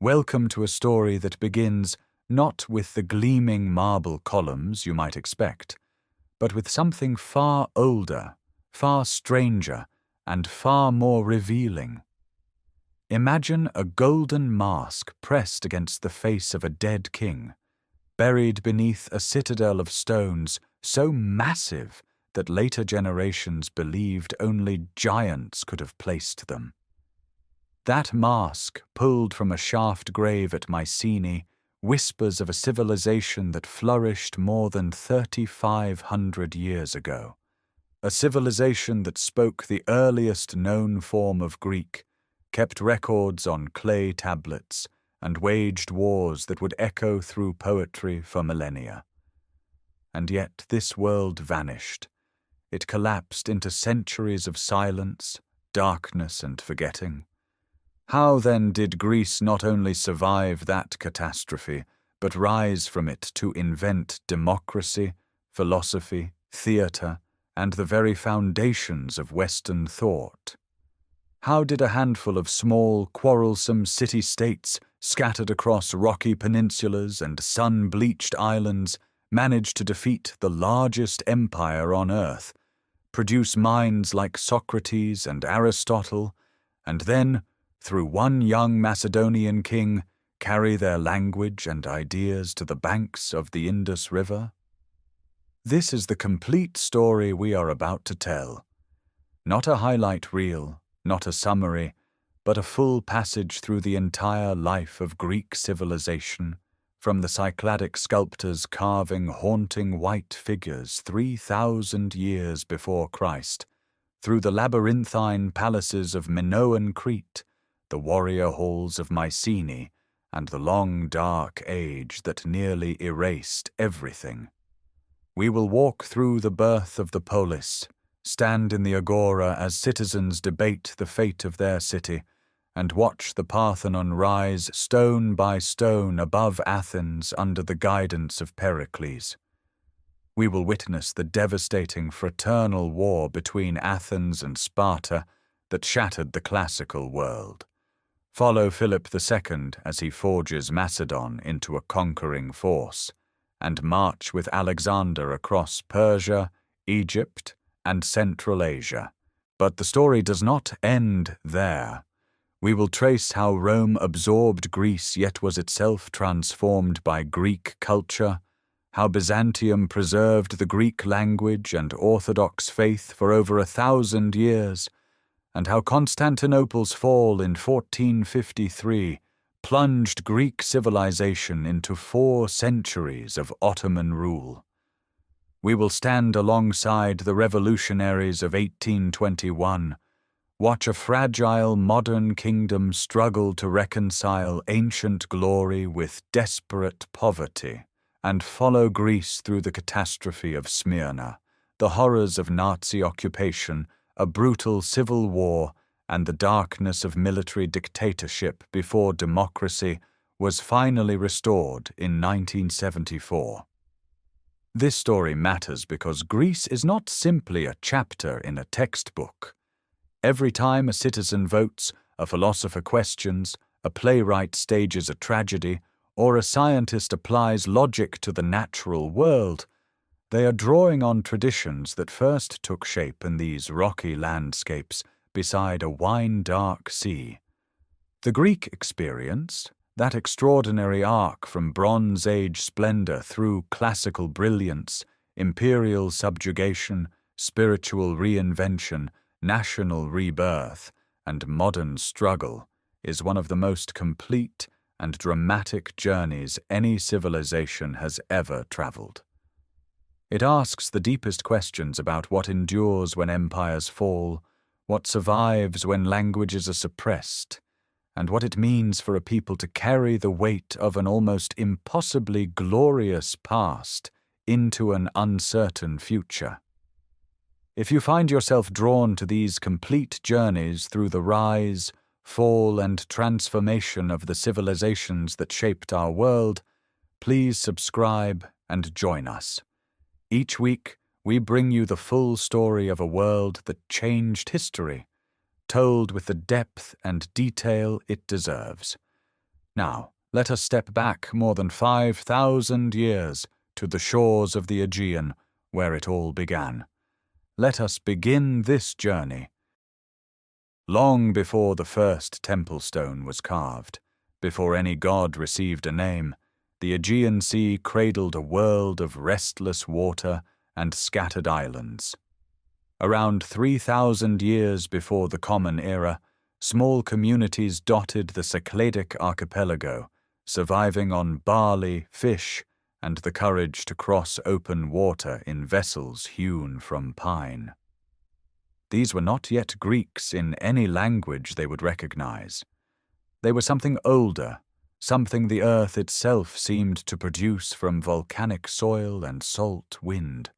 Welcome to a story that begins not with the gleaming marble columns you might expect, but with something far older, far stranger, and far more revealing. Imagine a golden mask pressed against the face of a dead king, buried beneath a citadel of stones so massive that later generations believed only giants could have placed them. That mask, pulled from a shaft grave at Mycenae, whispers of a civilization that flourished more than 3,500 years ago. A civilization that spoke the earliest known form of Greek, kept records on clay tablets, and waged wars that would echo through poetry for millennia. And yet this world vanished. It collapsed into centuries of silence, darkness, and forgetting. How then did Greece not only survive that catastrophe, but rise from it to invent democracy, philosophy, theatre, and the very foundations of Western thought? How did a handful of small, quarrelsome city-states scattered across rocky peninsulas and sun-bleached islands manage to defeat the largest empire on earth, produce minds like Socrates and Aristotle, and then, through one young Macedonian king, carry their language and ideas to the banks of the Indus River? This is the complete story we are about to tell. Not a highlight reel, not a summary, but a full passage through the entire life of Greek civilization, from the Cycladic sculptors carving haunting white figures 3,000 years before Christ, through the labyrinthine palaces of Minoan Crete, the warrior halls of Mycenae, and the long dark age that nearly erased everything. We will walk through the birth of the polis, stand in the agora as citizens debate the fate of their city, and watch the Parthenon rise stone by stone above Athens under the guidance of Pericles. We will witness the devastating fraternal war between Athens and Sparta that shattered the classical world. Follow Philip II as he forges Macedon into a conquering force, and march with Alexander across Persia, Egypt, and Central Asia. But the story does not end there. We will trace how Rome absorbed Greece yet was itself transformed by Greek culture, how Byzantium preserved the Greek language and Orthodox faith for over 1,000 years, and how Constantinople's fall in 1453 plunged Greek civilization into 4 centuries of Ottoman rule. We will stand alongside the revolutionaries of 1821, watch a fragile modern kingdom struggle to reconcile ancient glory with desperate poverty, and follow Greece through the catastrophe of Smyrna, the horrors of Nazi occupation, a brutal civil war, and the darkness of military dictatorship before democracy was finally restored in 1974. This story matters because Greece is not simply a chapter in a textbook. Every time a citizen votes, a philosopher questions, a playwright stages a tragedy, or a scientist applies logic to the natural world, they are drawing on traditions that first took shape in these rocky landscapes beside a wine-dark sea. The Greek experience, that extraordinary arc from Bronze Age splendor through classical brilliance, imperial subjugation, spiritual reinvention, national rebirth, and modern struggle, is one of the most complete and dramatic journeys any civilization has ever traveled. It asks the deepest questions about what endures when empires fall, what survives when languages are suppressed, and what it means for a people to carry the weight of an almost impossibly glorious past into an uncertain future. If you find yourself drawn to these complete journeys through the rise, fall, and transformation of the civilizations that shaped our world, please subscribe and join us. Each week, we bring you the full story of a world that changed history, told with the depth and detail it deserves. Now, let us step back more than 5,000 years to the shores of the Aegean, where it all began. Let us begin this journey. Long before the first temple stone was carved, before any god received a name, the Aegean Sea cradled a world of restless water and scattered islands. Around 3,000 years before the Common Era, small communities dotted the Cycladic archipelago, surviving on barley, fish, and the courage to cross open water in vessels hewn from pine. These were not yet Greeks in any language they would recognize. They were something older, something the earth itself seemed to produce from volcanic soil and salt wind.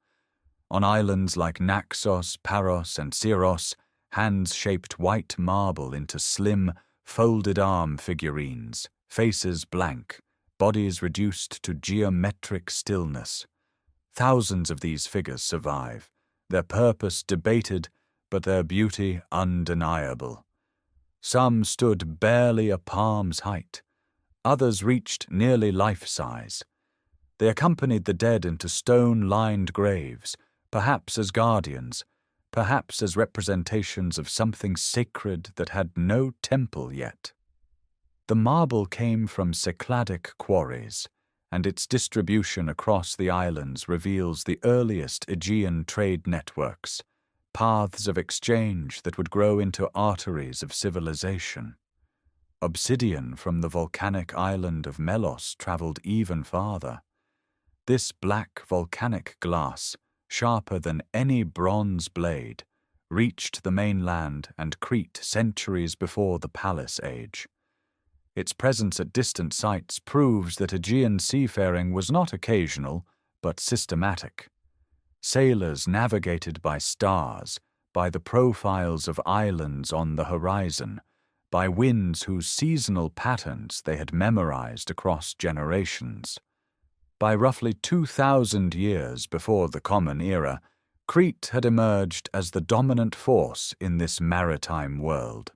On islands like Naxos, Paros, and Syros, hands shaped white marble into slim, folded-arm figurines, faces blank, bodies reduced to geometric stillness. Thousands of these figures survive, their purpose debated, but their beauty undeniable. Some stood barely a palm's height. Others reached nearly life-size. They accompanied the dead into stone-lined graves, perhaps as guardians, perhaps as representations of something sacred that had no temple yet. The marble came from Cycladic quarries, and its distribution across the islands reveals the earliest Aegean trade networks, paths of exchange that would grow into arteries of civilization. Obsidian from the volcanic island of Melos traveled even farther. This black volcanic glass, sharper than any bronze blade, reached the mainland and Crete centuries before the Palace Age. Its presence at distant sites proves that Aegean seafaring was not occasional, but systematic. Sailors navigated by stars, by the profiles of islands on the horizon, by winds whose seasonal patterns they had memorized across generations. By roughly 2,000 years before the Common Era, Crete had emerged as the dominant force in this maritime world.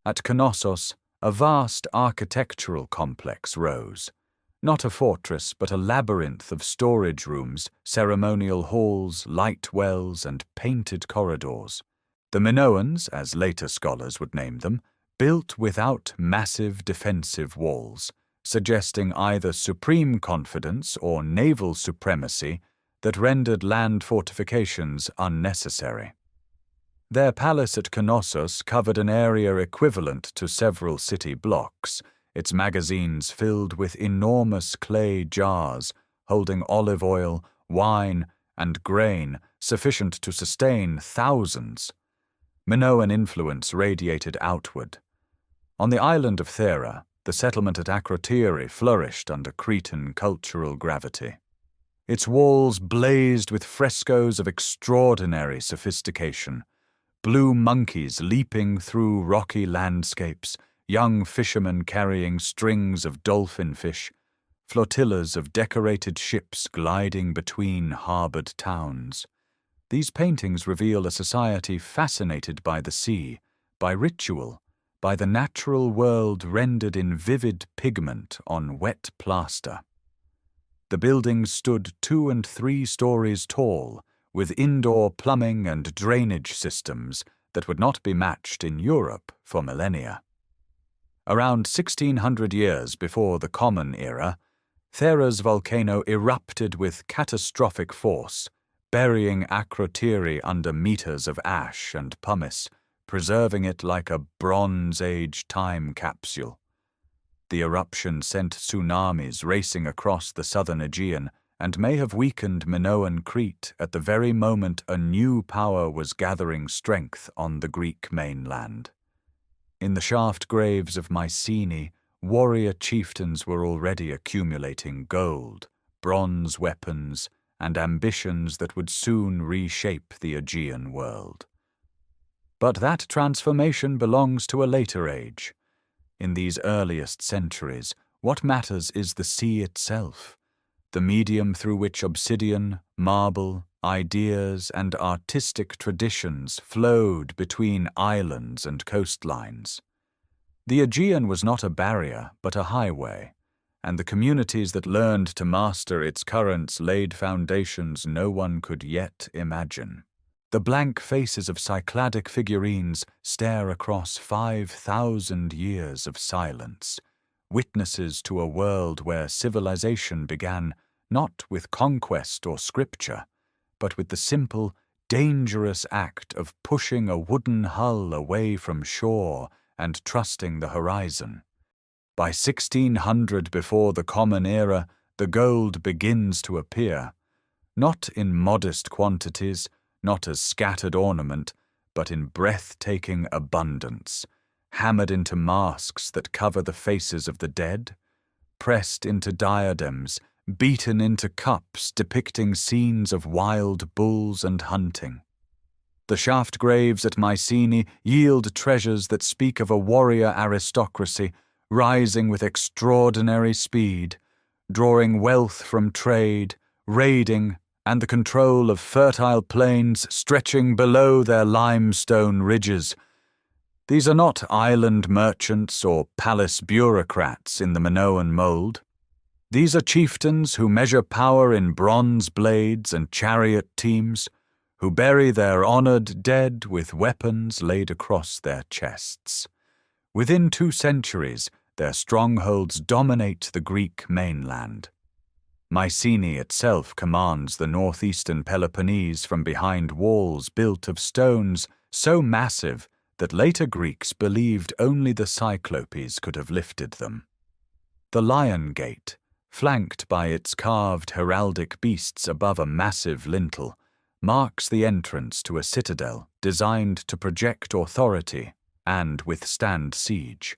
At Knossos, a vast architectural complex rose. Not a fortress, but a labyrinth of storage rooms, ceremonial halls, light wells, and painted corridors. The Minoans, as later scholars would name them, built without massive defensive walls, suggesting either supreme confidence or naval supremacy that rendered land fortifications unnecessary. Their palace at Knossos covered an area equivalent to several city blocks, its magazines filled with enormous clay jars holding olive oil, wine, and grain sufficient to sustain thousands. Minoan influence radiated outward. On the island of Thera, the settlement at Akrotiri flourished under Cretan cultural gravity. Its walls blazed with frescoes of extraordinary sophistication, blue monkeys leaping through rocky landscapes, young fishermen carrying strings of dolphin fish, flotillas of decorated ships gliding between harbored towns. These paintings reveal a society fascinated by the sea, by ritual, by the natural world rendered in vivid pigment on wet plaster. The buildings stood 2 and 3 stories tall, with indoor plumbing and drainage systems that would not be matched in Europe for millennia. Around 1,600 years before the Common Era, Thera's volcano erupted with catastrophic force, burying Akrotiri under meters of ash and pumice, preserving it like a Bronze Age time capsule. The eruption sent tsunamis racing across the southern Aegean and may have weakened Minoan Crete at the very moment a new power was gathering strength on the Greek mainland. In the shaft graves of Mycenae, warrior chieftains were already accumulating gold, bronze weapons, and ambitions that would soon reshape the Aegean world. But that transformation belongs to a later age. In these earliest centuries, what matters is the sea itself, the medium through which obsidian, marble, ideas, and artistic traditions flowed between islands and coastlines. The Aegean was not a barrier, but a highway, and the communities that learned to master its currents laid foundations no one could yet imagine. The blank faces of Cycladic figurines stare across 5,000 years of silence, witnesses to a world where civilization began not with conquest or scripture, but with the simple, dangerous act of pushing a wooden hull away from shore and trusting the horizon. By 1600 before the Common Era, the gold begins to appear, not in modest quantities, not as scattered ornament, but in breathtaking abundance, hammered into masks that cover the faces of the dead, pressed into diadems, beaten into cups depicting scenes of wild bulls and hunting. The shaft graves at Mycenae yield treasures that speak of a warrior aristocracy rising with extraordinary speed, drawing wealth from trade, raiding, and the control of fertile plains stretching below their limestone ridges. These are not island merchants or palace bureaucrats in the Minoan mold. These are chieftains who measure power in bronze blades and chariot teams, who bury their honored dead with weapons laid across their chests. Within 2 centuries, their strongholds dominate the Greek mainland. Mycenae itself commands the northeastern Peloponnese from behind walls built of stones so massive that later Greeks believed only the Cyclopes could have lifted them. The Lion Gate, flanked by its carved heraldic beasts above a massive lintel, marks the entrance to a citadel designed to project authority and withstand siege.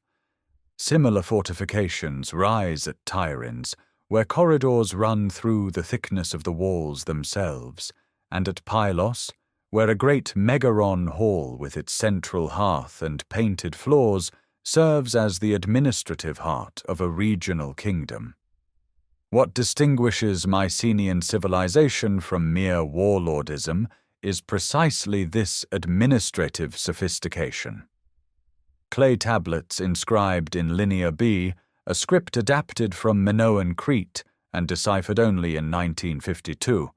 Similar fortifications rise at Tiryns, where corridors run through the thickness of the walls themselves, and at Pylos, where a great megaron hall with its central hearth and painted floors serves as the administrative heart of a regional kingdom. What distinguishes Mycenaean civilization from mere warlordism is precisely this administrative sophistication. Clay tablets inscribed in Linear B, a script adapted from Minoan Crete and deciphered only in 1952,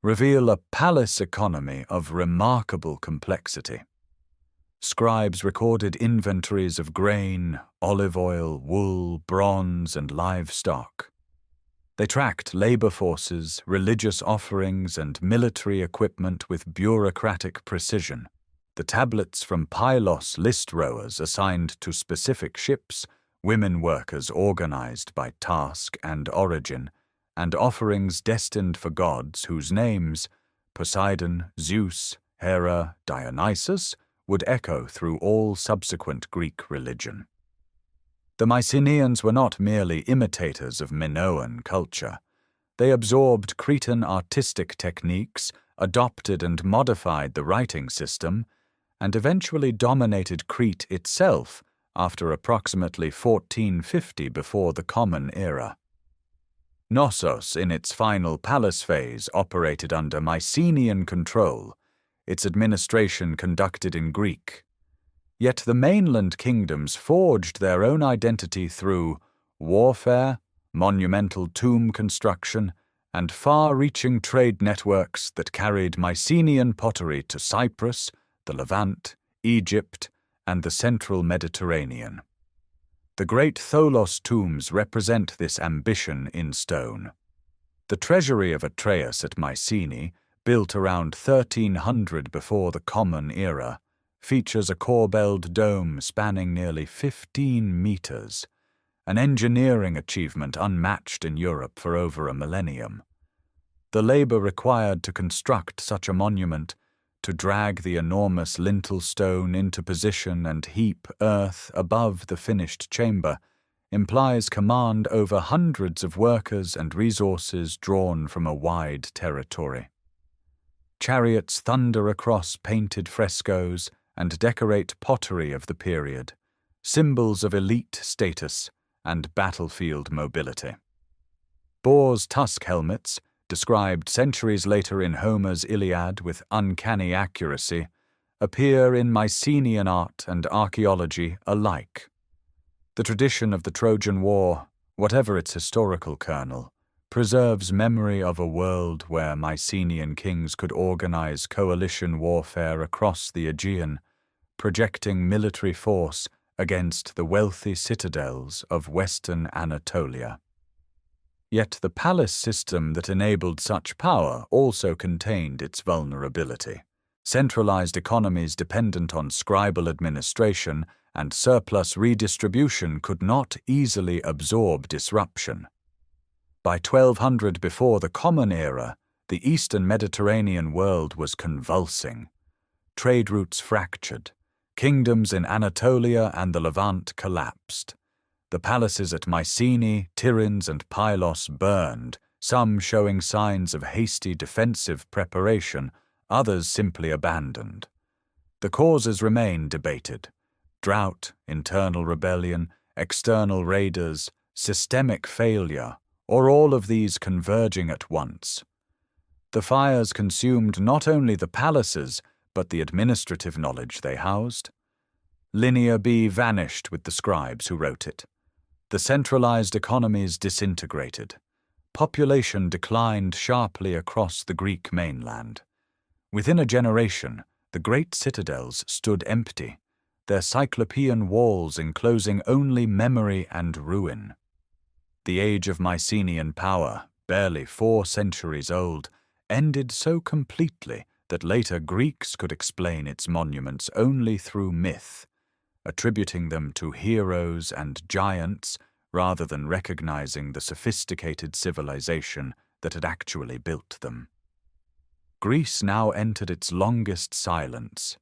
reveal a palace economy of remarkable complexity. Scribes recorded inventories of grain, olive oil, wool, bronze, and livestock. They tracked labor forces, religious offerings, and military equipment with bureaucratic precision. The tablets from Pylos list rowers assigned to specific ships, women workers organized by task and origin, and offerings destined for gods whose names, Poseidon, Zeus, Hera, Dionysus, would echo through all subsequent Greek religion. The Mycenaeans were not merely imitators of Minoan culture. They absorbed Cretan artistic techniques, adopted and modified the writing system, and eventually dominated Crete itself after approximately 1450 before the Common Era. Knossos, in its final palace phase, operated under Mycenaean control, its administration conducted in Greek. Yet the mainland kingdoms forged their own identity through warfare, monumental tomb construction, and far-reaching trade networks that carried Mycenaean pottery to Cyprus, the Levant, Egypt, and the central Mediterranean. The great Tholos tombs represent this ambition in stone. The treasury of Atreus at Mycenae, built around 1300 before the Common Era, features a corbelled dome spanning nearly 15 meters, an engineering achievement unmatched in Europe for over a millennium. The labor required to construct such a monument, to drag the enormous lintel stone into position and heap earth above the finished chamber, implies command over hundreds of workers and resources drawn from a wide territory. Chariots thunder across painted frescoes and decorate pottery of the period, symbols of elite status and battlefield mobility. Boars' tusk helmets, described centuries later in Homer's Iliad with uncanny accuracy, appear in Mycenaean art and archaeology alike. The tradition of the Trojan War, whatever its historical kernel, preserves memory of a world where Mycenaean kings could organize coalition warfare across the Aegean, projecting military force against the wealthy citadels of western Anatolia. Yet the palace system that enabled such power also contained its vulnerability. Centralized economies dependent on scribal administration and surplus redistribution could not easily absorb disruption. By 1200 before the Common Era, the eastern Mediterranean world was convulsing. Trade routes fractured. Kingdoms in Anatolia and the Levant collapsed. The palaces at Mycenae, Tiryns, and Pylos burned, some showing signs of hasty defensive preparation, others simply abandoned. The causes remain debated: drought, internal rebellion, external raiders, systemic failure, or all of these converging at once. The fires consumed not only the palaces, but the administrative knowledge they housed. Linear B vanished with the scribes who wrote it. The centralized economies disintegrated. Population declined sharply across the Greek mainland. Within a generation, the great citadels stood empty, their cyclopean walls enclosing only memory and ruin. The age of Mycenaean power, barely 4 centuries old, ended so completely that later Greeks could explain its monuments only through myth, attributing them to heroes and giants rather than recognizing the sophisticated civilization that had actually built them. Greece now entered its longest silence.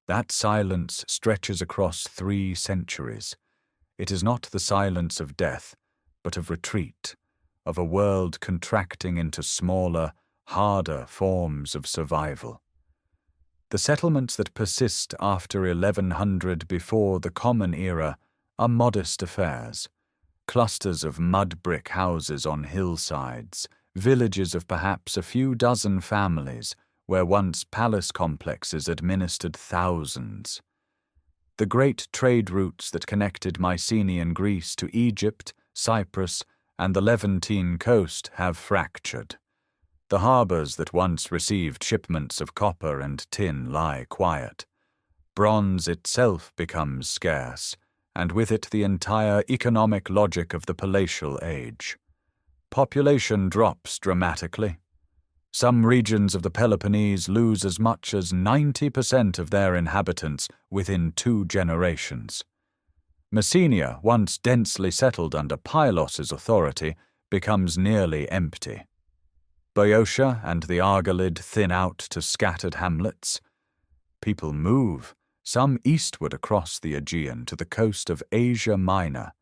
That silence stretches across 3 centuries. It is not the silence of death, but of retreat, of a world contracting into smaller, harder forms of survival. The settlements that persist after 1100 before the Common Era are modest affairs, clusters of mud brick houses on hillsides, villages of perhaps a few dozen families where once palace complexes administered thousands. The great trade routes that connected Mycenaean Greece to Egypt, Cyprus, and the Levantine coast have fractured. The harbors that once received shipments of copper and tin lie quiet. Bronze itself becomes scarce, and with it the entire economic logic of the palatial age. Population drops dramatically. Some regions of the Peloponnese lose as much as 90% of their inhabitants within 2 generations. Mycenae, once densely settled under Pylos' authority, becomes nearly empty. Boeotia and the Argolid thin out to scattered hamlets. People move, some eastward across the Aegean to the coast of Asia Minor,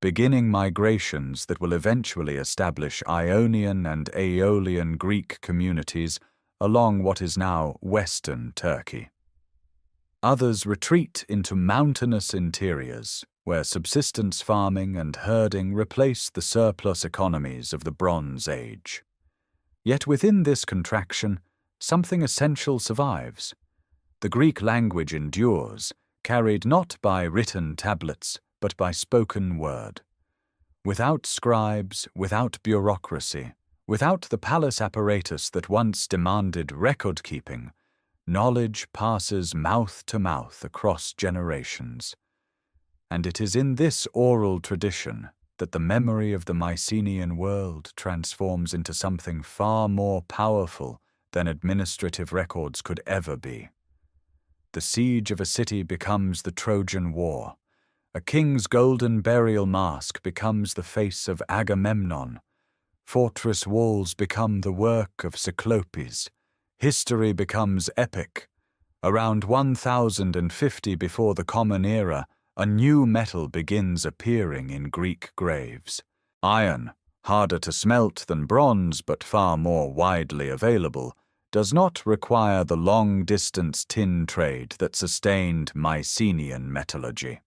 beginning migrations that will eventually establish Ionian and Aeolian Greek communities along what is now western Turkey. Others retreat into mountainous interiors, where subsistence farming and herding replace the surplus economies of the Bronze Age. Yet within this contraction, something essential survives. The Greek language endures, carried not by written tablets, but by spoken word. Without scribes, without bureaucracy, without the palace apparatus that once demanded record-keeping, knowledge passes mouth to mouth across generations. And it is in this oral tradition that the memory of the Mycenaean world transforms into something far more powerful than administrative records could ever be. The siege of a city becomes the Trojan War. A king's golden burial mask becomes the face of Agamemnon. Fortress walls become the work of Cyclopes. History becomes epic. Around 1050 before the Common Era, a new metal begins appearing in Greek graves. Iron, harder to smelt than bronze but far more widely available, does not require the long-distance tin trade that sustained Mycenaean metallurgy.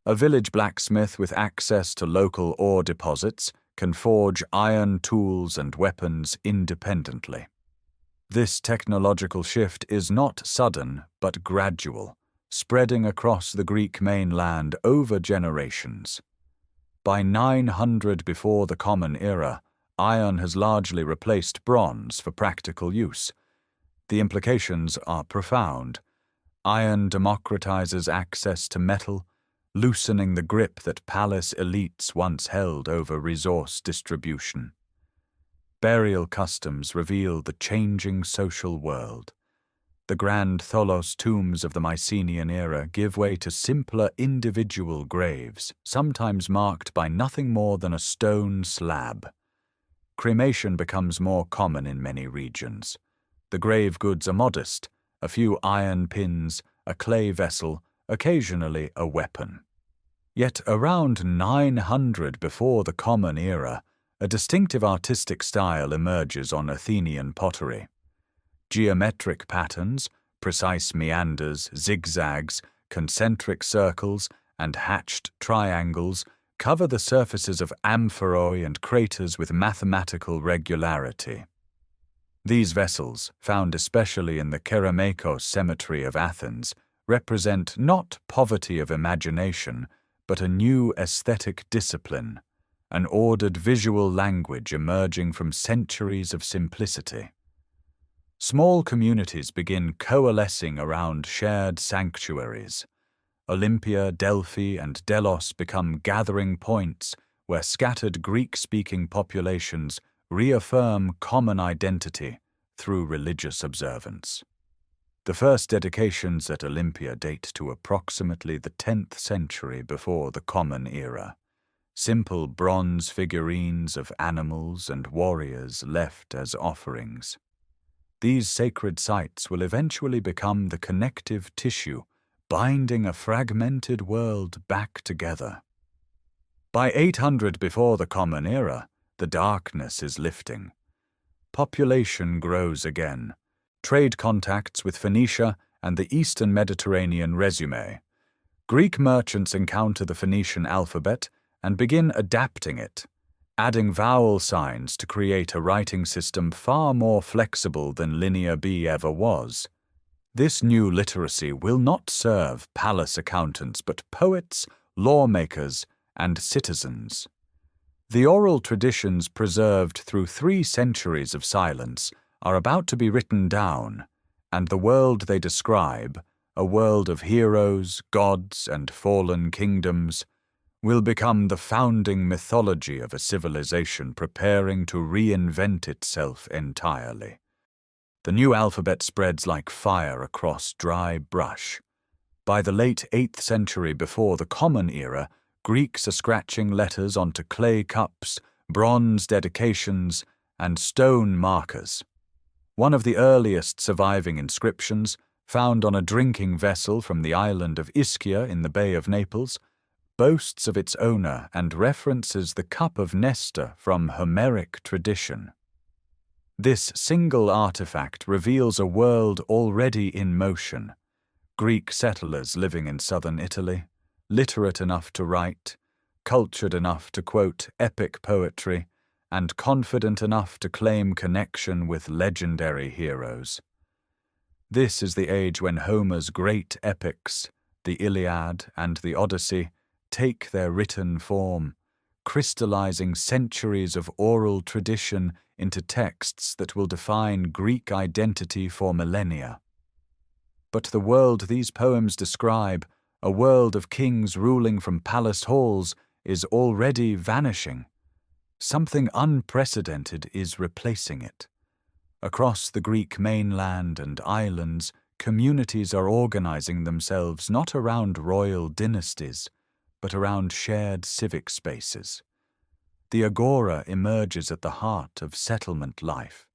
A village blacksmith with access to local ore deposits can forge iron tools and weapons independently. This technological shift is not sudden but gradual, spreading across the Greek mainland over generations. By 900 before the Common Era, iron has largely replaced bronze for practical use. The implications are profound. Iron democratizes access to metal, loosening the grip that palace elites once held over resource distribution. Burial customs reveal the changing social world. The grand tholos tombs of the Mycenaean era give way to simpler individual graves, sometimes marked by nothing more than a stone slab. Cremation becomes more common in many regions. The grave goods are modest, a few iron pins, a clay vessel, occasionally a weapon. Yet around 900 before the Common Era, a distinctive artistic style emerges on Athenian pottery. Geometric patterns, precise meanders, zigzags, concentric circles, and hatched triangles cover the surfaces of amphoroi and craters with mathematical regularity. These vessels, found especially in the Kerameikos cemetery of Athens, represent not poverty of imagination, but a new aesthetic discipline, an ordered visual language emerging from centuries of simplicity. Small communities begin coalescing around shared sanctuaries. Olympia, Delphi, and Delos become gathering points where scattered Greek-speaking populations reaffirm common identity through religious observance. The first dedications at Olympia date to approximately the 10th century before the Common Era. Simple bronze figurines of animals and warriors left as offerings. These sacred sites will eventually become the connective tissue, binding a fragmented world back together. By 800 before the Common Era, the darkness is lifting. Population grows again. Trade contacts with Phoenicia and the Eastern Mediterranean resume. Greek merchants encounter the Phoenician alphabet and begin adapting it, adding vowel signs to create a writing system far more flexible than Linear B ever was. This new literacy will not serve palace accountants but poets, lawmakers, and citizens. The oral traditions preserved through 3 centuries of silence are about to be written down, and the world they describe, a world of heroes, gods, and fallen kingdoms, will become the founding mythology of a civilization preparing to reinvent itself entirely. The new alphabet spreads like fire across dry brush. By the late 8th century before the Common Era, Greeks are scratching letters onto clay cups, bronze dedications, and stone markers. One of the earliest surviving inscriptions, found on a drinking vessel from the island of Ischia in the Bay of Naples, boasts of its owner and references the cup of Nestor from Homeric tradition. This single artifact reveals a world already in motion. Greek settlers living in southern Italy, literate enough to write, cultured enough to quote epic poetry, and confident enough to claim connection with legendary heroes. This is the age when Homer's great epics, the Iliad and the Odyssey, take their written form, crystallizing centuries of oral tradition into texts that will define Greek identity for millennia. But the world these poems describe, a world of kings ruling from palace halls, is already vanishing. Something unprecedented is replacing it. Across the Greek mainland and islands, communities are organizing themselves not around royal dynasties, but around shared civic spaces. The agora emerges at the heart of settlement life,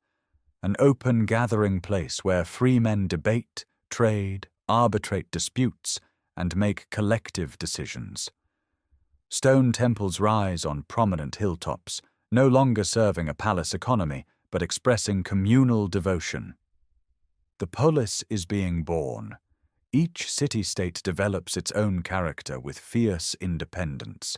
an open gathering place where free men debate, trade, arbitrate disputes, and make collective decisions. Stone temples rise on prominent hilltops, no longer serving a palace economy, but expressing communal devotion. The polis is being born. Each city-state develops its own character with fierce independence.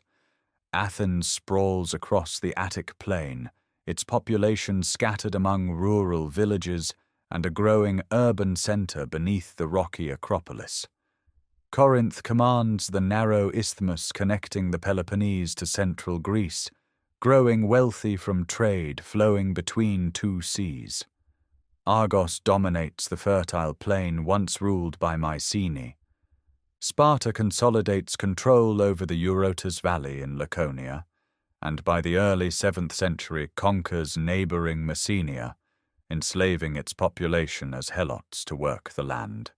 Athens sprawls across the Attic plain, its population scattered among rural villages and a growing urban center beneath the rocky Acropolis. Corinth commands the narrow isthmus connecting the Peloponnese to central Greece, growing wealthy from trade flowing between two seas. Argos dominates the fertile plain once ruled by Mycenae. Sparta consolidates control over the Eurotas Valley in Laconia, and by the early 7th century conquers neighboring Messenia, enslaving its population as helots to work the land.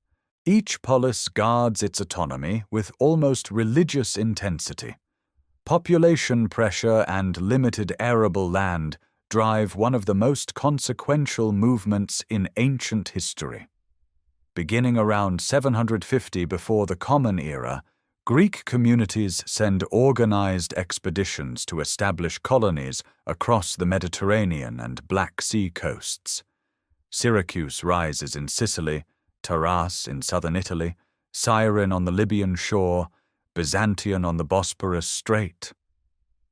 Each polis guards its autonomy with almost religious intensity. Population pressure and limited arable land drive one of the most consequential movements in ancient history. Beginning around 750 before the Common Era, Greek communities send organized expeditions to establish colonies across the Mediterranean and Black Sea coasts. Syracuse rises in Sicily, Taras in southern Italy, Cyrene on the Libyan shore, Byzantium on the Bosporus Strait.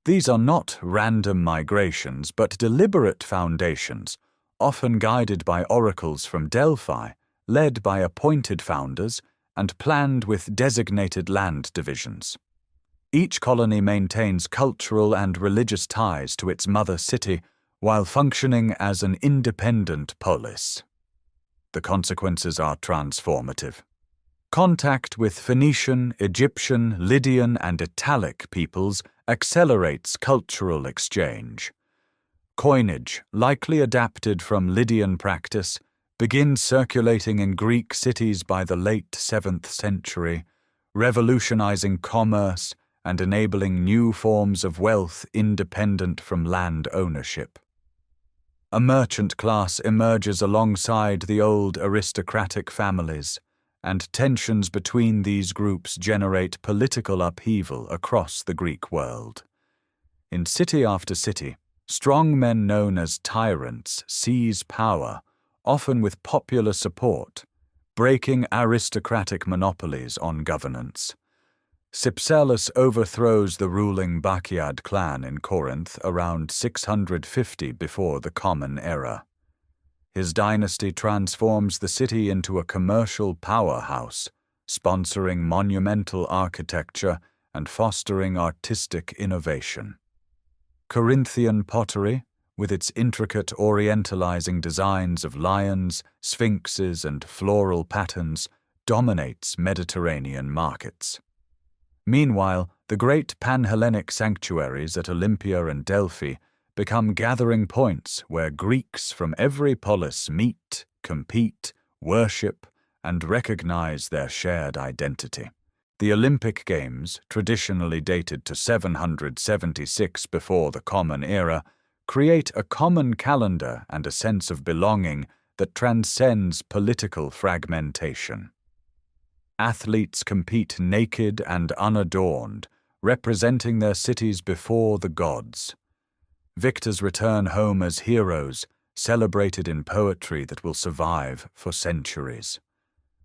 These are not random migrations, but deliberate foundations, often guided by oracles from Delphi, led by appointed founders, and planned with designated land divisions. Each colony maintains cultural and religious ties to its mother city while functioning as an independent polis. The consequences are transformative. Contact with Phoenician, Egyptian, Lydian, and Italic peoples accelerates cultural exchange. Coinage, likely adapted from Lydian practice, begins circulating in Greek cities by the late 7th century, revolutionizing commerce and enabling new forms of wealth independent from land ownership. A merchant class emerges alongside the old aristocratic families, and tensions between these groups generate political upheaval across the Greek world. In city after city, strong men known as tyrants seize power, often with popular support, breaking aristocratic monopolies on governance. Cypselus overthrows the ruling Bacchiad clan in Corinth around 650 before the Common Era. His dynasty transforms the city into a commercial powerhouse, sponsoring monumental architecture and fostering artistic innovation. Corinthian pottery, with its intricate orientalizing designs of lions, sphinxes, and floral patterns, dominates Mediterranean markets. Meanwhile, the great Pan-Hellenic sanctuaries at Olympia and Delphi become gathering points where Greeks from every polis meet, compete, worship, and recognize their shared identity. The Olympic Games, traditionally dated to 776 before the Common Era, create a common calendar and a sense of belonging that transcends political fragmentation. Athletes compete naked and unadorned, representing their cities before the gods. Victors return home as heroes, celebrated in poetry that will survive for centuries.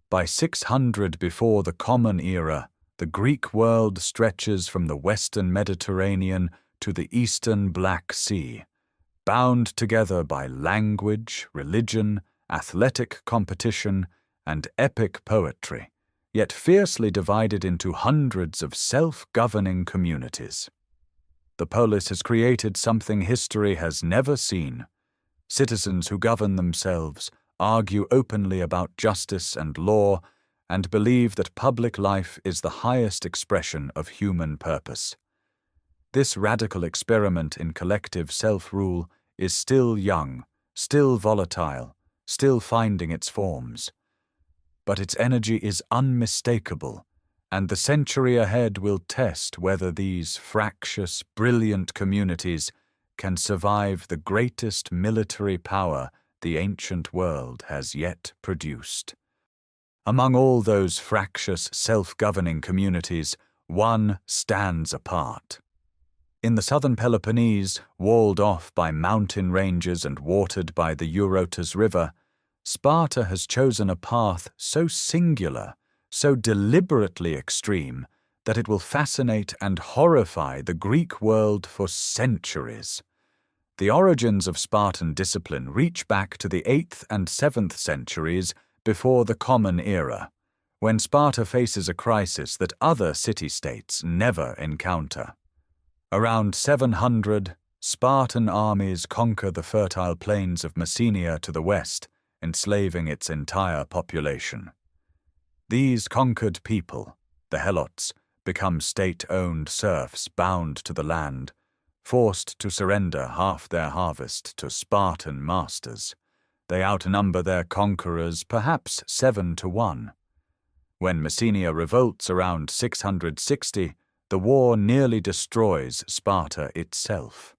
By 600 before the Common Era, the Greek world stretches from the western Mediterranean to the eastern Black Sea, bound together by language, religion, athletic competition, and epic poetry, yet fiercely divided into hundreds of self-governing communities. The polis has created something history has never seen. Citizens who govern themselves, argue openly about justice and law, and believe that public life is the highest expression of human purpose. This radical experiment in collective self-rule is still young, still volatile, still finding its forms. But its energy is unmistakable, and the century ahead will test whether these fractious, brilliant communities can survive the greatest military power the ancient world has yet produced. Among all those fractious, self-governing communities, one stands apart. In the southern Peloponnese, walled off by mountain ranges and watered by the Eurotas River, Sparta has chosen a path so singular, so deliberately extreme, that it will fascinate and horrify the Greek world for centuries. The origins of Spartan discipline reach back to the 8th and 7th centuries before the Common Era, when Sparta faces a crisis that other city-states never encounter. Around 700, Spartan armies conquer the fertile plains of Mycenae to the west, enslaving its entire population. These conquered people, the Helots, become state-owned serfs bound to the land, forced to surrender half their harvest to Spartan masters. They outnumber their conquerors perhaps 7-1. When Mycenae revolts around 660, the war nearly destroys Sparta itself.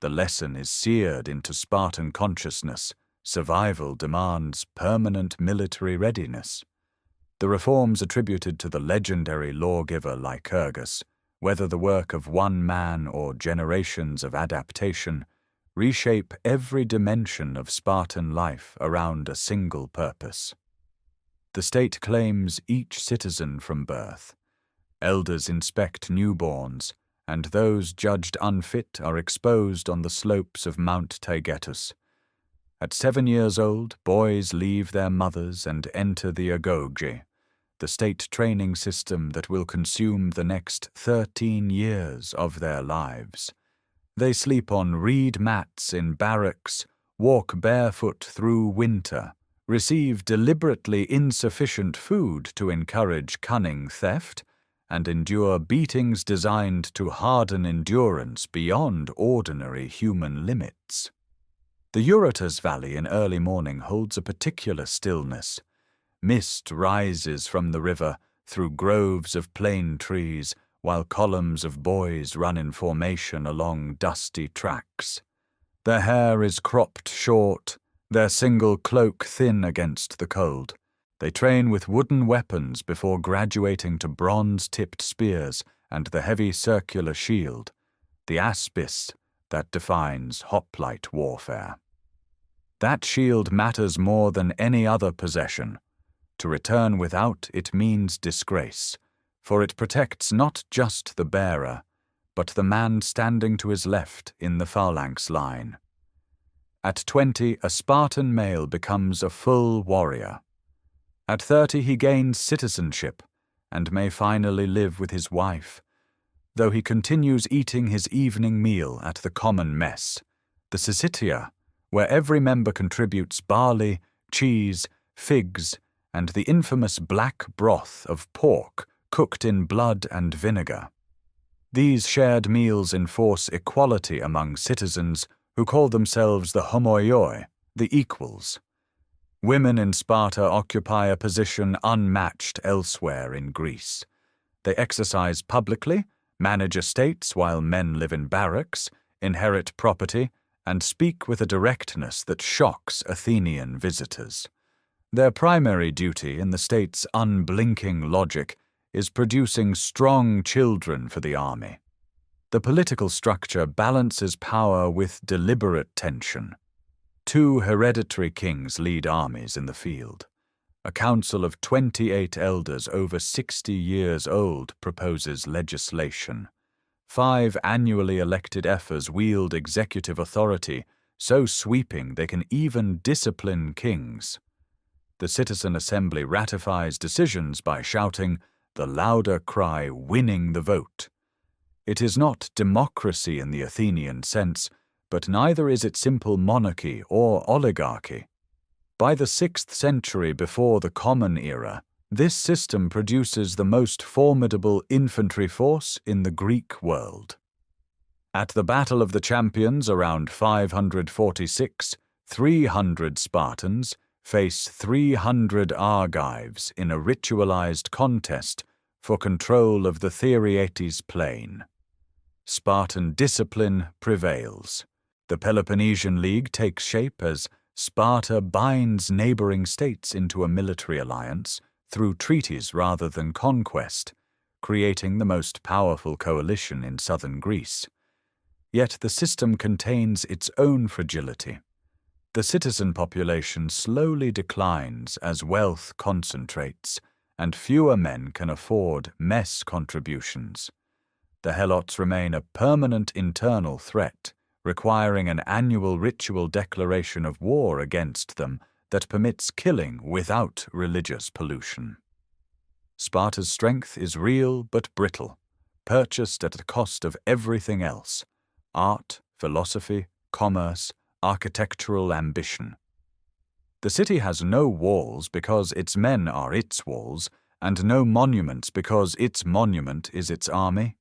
The lesson is seared into Spartan consciousness. Survival demands permanent military readiness. The reforms attributed to the legendary lawgiver Lycurgus, whether the work of one man or generations of adaptation, reshape every dimension of Spartan life around a single purpose. The state claims each citizen from birth. Elders inspect newborns, and those judged unfit are exposed on the slopes of Mount Taygetus. At 7 years old, boys leave their mothers and enter the agoge, the state training system that will consume the next 13 years of their lives. They sleep on reed mats in barracks, walk barefoot through winter, receive deliberately insufficient food to encourage cunning theft, and endure beatings designed to harden endurance beyond ordinary human limits. The Eurotas Valley in early morning holds a particular stillness. Mist rises from the river through groves of plane trees, while columns of boys run in formation along dusty tracks. Their hair is cropped short, their single cloak thin against the cold. They train with wooden weapons before graduating to bronze-tipped spears and the heavy circular shield, the aspis that defines hoplite warfare. That shield matters more than any other possession. To return without it means disgrace, for it protects not just the bearer, but the man standing to his left in the phalanx line. At 20, a Spartan male becomes a full warrior. At 30, he gains citizenship and may finally live with his wife, though he continues eating his evening meal at the common mess, the syssitia, where every member contributes barley, cheese, figs, and the infamous black broth of pork cooked in blood and vinegar. These shared meals enforce equality among citizens who call themselves the homoioi, the equals. Women in Sparta occupy a position unmatched elsewhere in Greece. They exercise publicly, manage estates while men live in barracks, inherit property, and speak with a directness that shocks Athenian visitors. Their primary duty in the state's unblinking logic is producing strong children for the army. The political structure balances power with deliberate tension. 2 hereditary kings lead armies in the field. A council of 28 elders over 60 years old proposes legislation. 5 annually elected ephors wield executive authority, so sweeping they can even discipline kings. The citizen assembly ratifies decisions by shouting, the louder cry winning the vote. It is not democracy in the Athenian sense, but neither is it simple monarchy or oligarchy. By the 6th century before the Common Era, this system produces the most formidable infantry force in the Greek world. At the Battle of the Champions around 546, 300 Spartans face 300 Argives in a ritualized contest for control of the Thermopylae plain. Spartan discipline prevails. The Peloponnesian League takes shape as Sparta binds neighboring states into a military alliance through treaties rather than conquest, creating the most powerful coalition in southern Greece. Yet the system contains its own fragility. The citizen population slowly declines as wealth concentrates, and fewer men can afford mess contributions. The Helots remain a permanent internal threat, requiring an annual ritual declaration of war against them that permits killing without religious pollution. Sparta's strength is real but brittle, purchased at the cost of everything else: art, philosophy, commerce, architectural ambition. The city has no walls because its men are its walls, and no monuments because its monument is its army.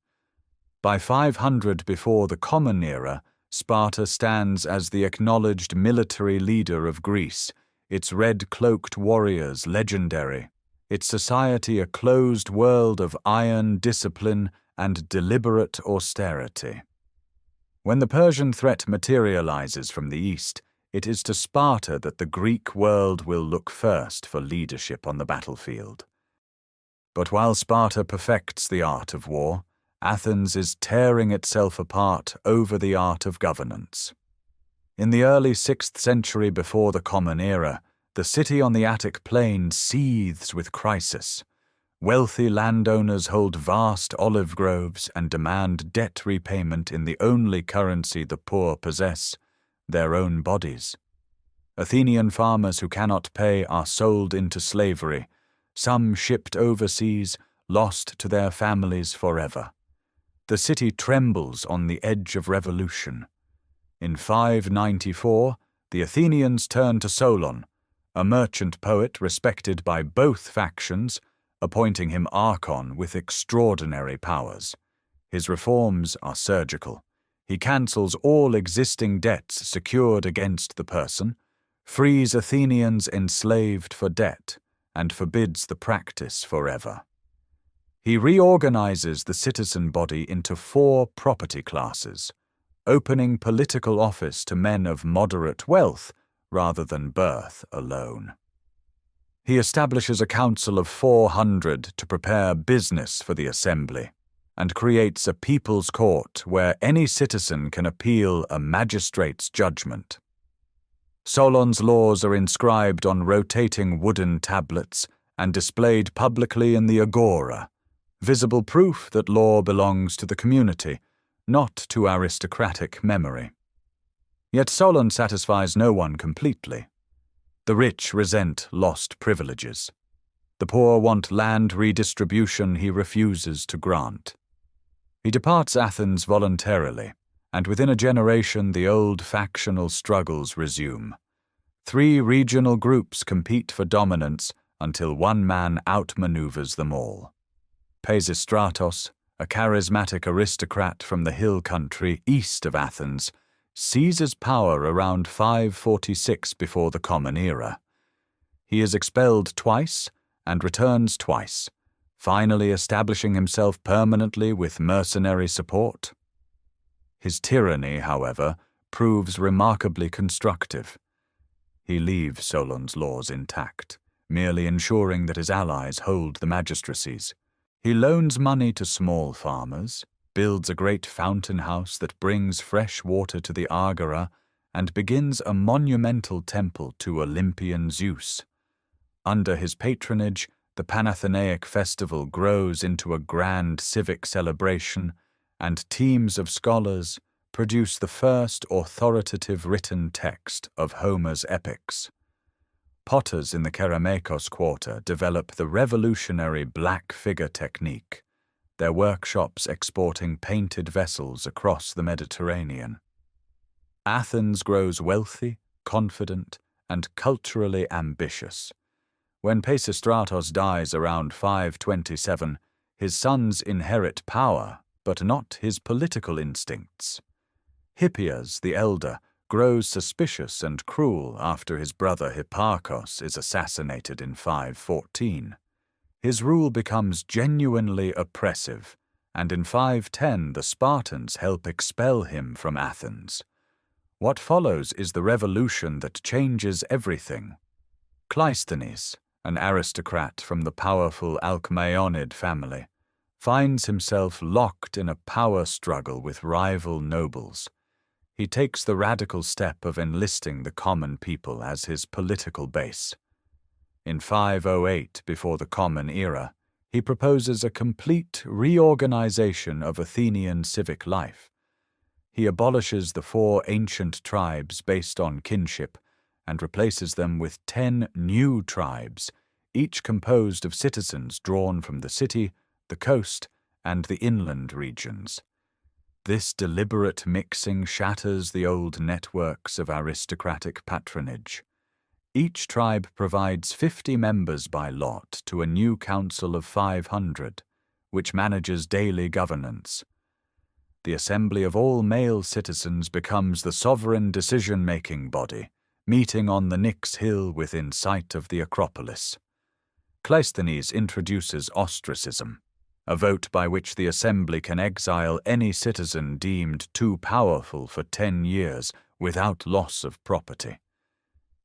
By 500 before the Common Era, Sparta stands as the acknowledged military leader of Greece, its red-cloaked warriors legendary, its society a closed world of iron discipline and deliberate austerity. When the Persian threat materializes from the east, it is to Sparta that the Greek world will look first for leadership on the battlefield. But while Sparta perfects the art of war, Athens is tearing itself apart over the art of governance. In the early 6th century before the Common Era, the city on the Attic plain seethes with crisis. Wealthy landowners hold vast olive groves and demand debt repayment in the only currency the poor possess: their own bodies. Athenian farmers who cannot pay are sold into slavery, some shipped overseas, lost to their families forever. The city trembles on the edge of revolution. In 594, the Athenians turn to Solon, a merchant poet respected by both factions, appointing him archon with extraordinary powers. His reforms are surgical. He cancels all existing debts secured against the person, frees Athenians enslaved for debt, and forbids the practice forever. He reorganizes the citizen body into 4 property classes, opening political office to men of moderate wealth rather than birth alone. He establishes a council of 400 to prepare business for the assembly, and creates a people's court where any citizen can appeal a magistrate's judgment. Solon's laws are inscribed on rotating wooden tablets and displayed publicly in the agora, visible proof that law belongs to the community, not to aristocratic memory. Yet Solon satisfies no one completely. The rich resent lost privileges. The poor want land redistribution he refuses to grant. He departs Athens voluntarily, and within a generation the old factional struggles resume. 3 regional groups compete for dominance until one man outmaneuvers them all. Pisistratos, a charismatic aristocrat from the hill country east of Athens, seizes power around 546 before the Common Era. He is expelled twice and returns twice, finally establishing himself permanently with mercenary support. His tyranny, however, proves remarkably constructive. He leaves Solon's laws intact, merely ensuring that his allies hold the magistracies. He loans money to small farmers, builds a great fountain house that brings fresh water to the Agora, and begins a monumental temple to Olympian Zeus. Under his patronage, the Panathenaic festival grows into a grand civic celebration, and teams of scholars produce the first authoritative written text of Homer's epics. Potters in the Kerameikos quarter develop the revolutionary black figure technique, their workshops exporting painted vessels across the Mediterranean. Athens grows wealthy, confident, and culturally ambitious. When Pisistratos dies around 527, his sons inherit power, but not his political instincts. Hippias, the elder, grows suspicious and cruel after his brother Hipparchus is assassinated in 514. His rule becomes genuinely oppressive, and in 510 the Spartans help expel him from Athens. What follows is the revolution that changes everything. Cleisthenes, an aristocrat from the powerful Alcmaeonid family, finds himself locked in a power struggle with rival nobles. He takes the radical step of enlisting the common people as his political base. In 508 before the Common Era, he proposes a complete reorganization of Athenian civic life. He abolishes the 4 ancient tribes based on kinship and replaces them with 10 new tribes, each composed of citizens drawn from the city, the coast, and the inland regions. This deliberate mixing shatters the old networks of aristocratic patronage. Each tribe provides 50 members by lot to a new council of 500, which manages daily governance. The assembly of all male citizens becomes the sovereign decision-making body, meeting on the Nix Hill within sight of the Acropolis. Cleisthenes introduces ostracism, a vote by which the assembly can exile any citizen deemed too powerful for 10 years without loss of property.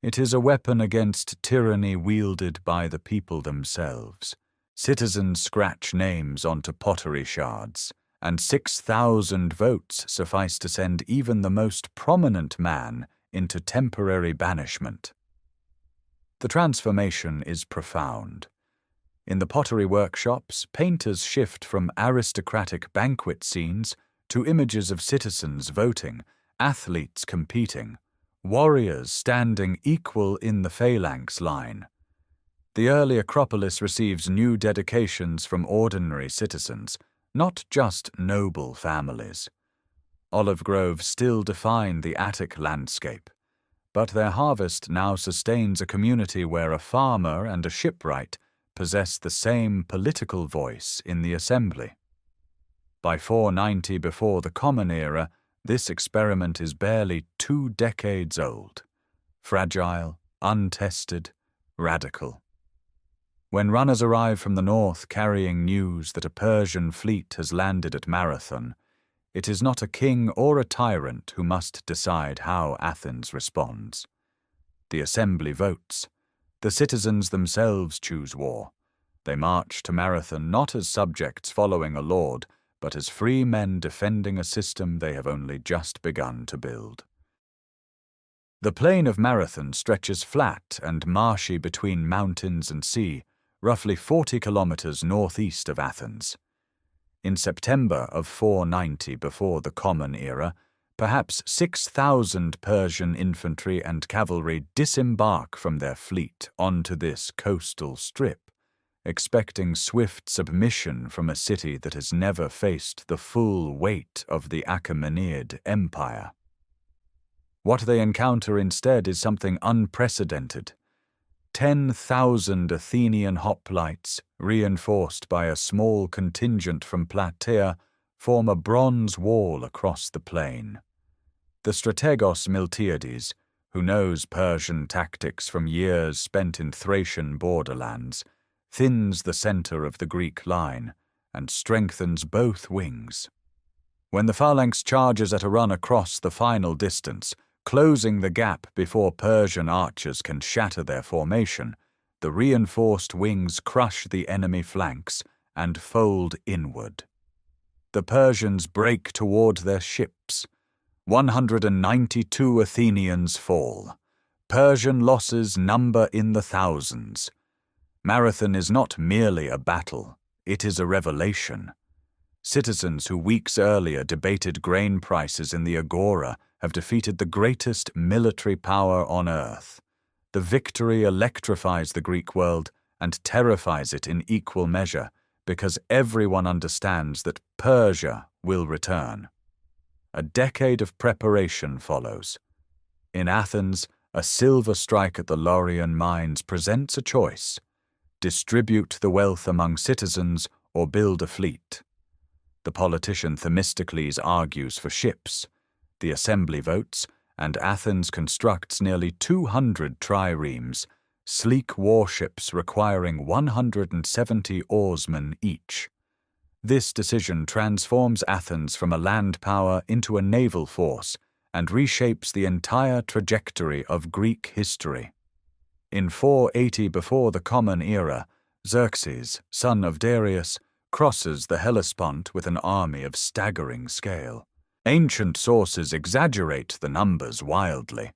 It is a weapon against tyranny wielded by the people themselves. Citizens scratch names onto pottery shards, and 6,000 votes suffice to send even the most prominent man into temporary banishment. The transformation is profound. In the pottery workshops, painters shift from aristocratic banquet scenes to images of citizens voting, athletes competing, warriors standing equal in the phalanx line. The early Acropolis receives new dedications from ordinary citizens, not just noble families. Olive groves still define the Attic landscape, but their harvest now sustains a community where a farmer and a shipwright possess the same political voice in the assembly. By 490 before the Common Era, this experiment is barely 2 decades old. Fragile, untested, radical. When runners arrive from the north carrying news that a Persian fleet has landed at Marathon, it is not a king or a tyrant who must decide how Athens responds. The assembly votes. The citizens themselves choose war. They march to Marathon not as subjects following a lord, but as free men defending a system they have only just begun to build. The plain of Marathon stretches flat and marshy between mountains and sea, roughly 40 kilometers northeast of Athens. In September of 490 before the Common Era, perhaps 6,000 Persian infantry and cavalry disembark from their fleet onto this coastal strip, expecting swift submission from a city that has never faced the full weight of the Achaemenid Empire. What they encounter instead is something unprecedented. 10,000 Athenian hoplites, reinforced by a small contingent from Plataea, form a bronze wall across the plain. The strategos Miltiades, who knows Persian tactics from years spent in Thracian borderlands, thins the center of the Greek line and strengthens both wings. When the phalanx charges at a run across the final distance, closing the gap before Persian archers can shatter their formation, the reinforced wings crush the enemy flanks and fold inward. The Persians break toward their ships. 192 Athenians fall. Persian losses number in the thousands. Marathon is not merely a battle, it is a revelation. Citizens who weeks earlier debated grain prices in the agora have defeated the greatest military power on earth. The victory electrifies the Greek world and terrifies it in equal measure, because everyone understands that Persia will return. A decade of preparation follows. In Athens, a silver strike at the Laurian mines presents a choice: distribute the wealth among citizens or build a fleet. The politician Themistocles argues for ships. The assembly votes, and Athens constructs nearly 200 triremes, sleek warships requiring 170 oarsmen each. This decision transforms Athens from a land power into a naval force and reshapes the entire trajectory of Greek history. In 480 before the Common Era, Xerxes, son of Darius, crosses the Hellespont with an army of staggering scale. Ancient sources exaggerate the numbers wildly,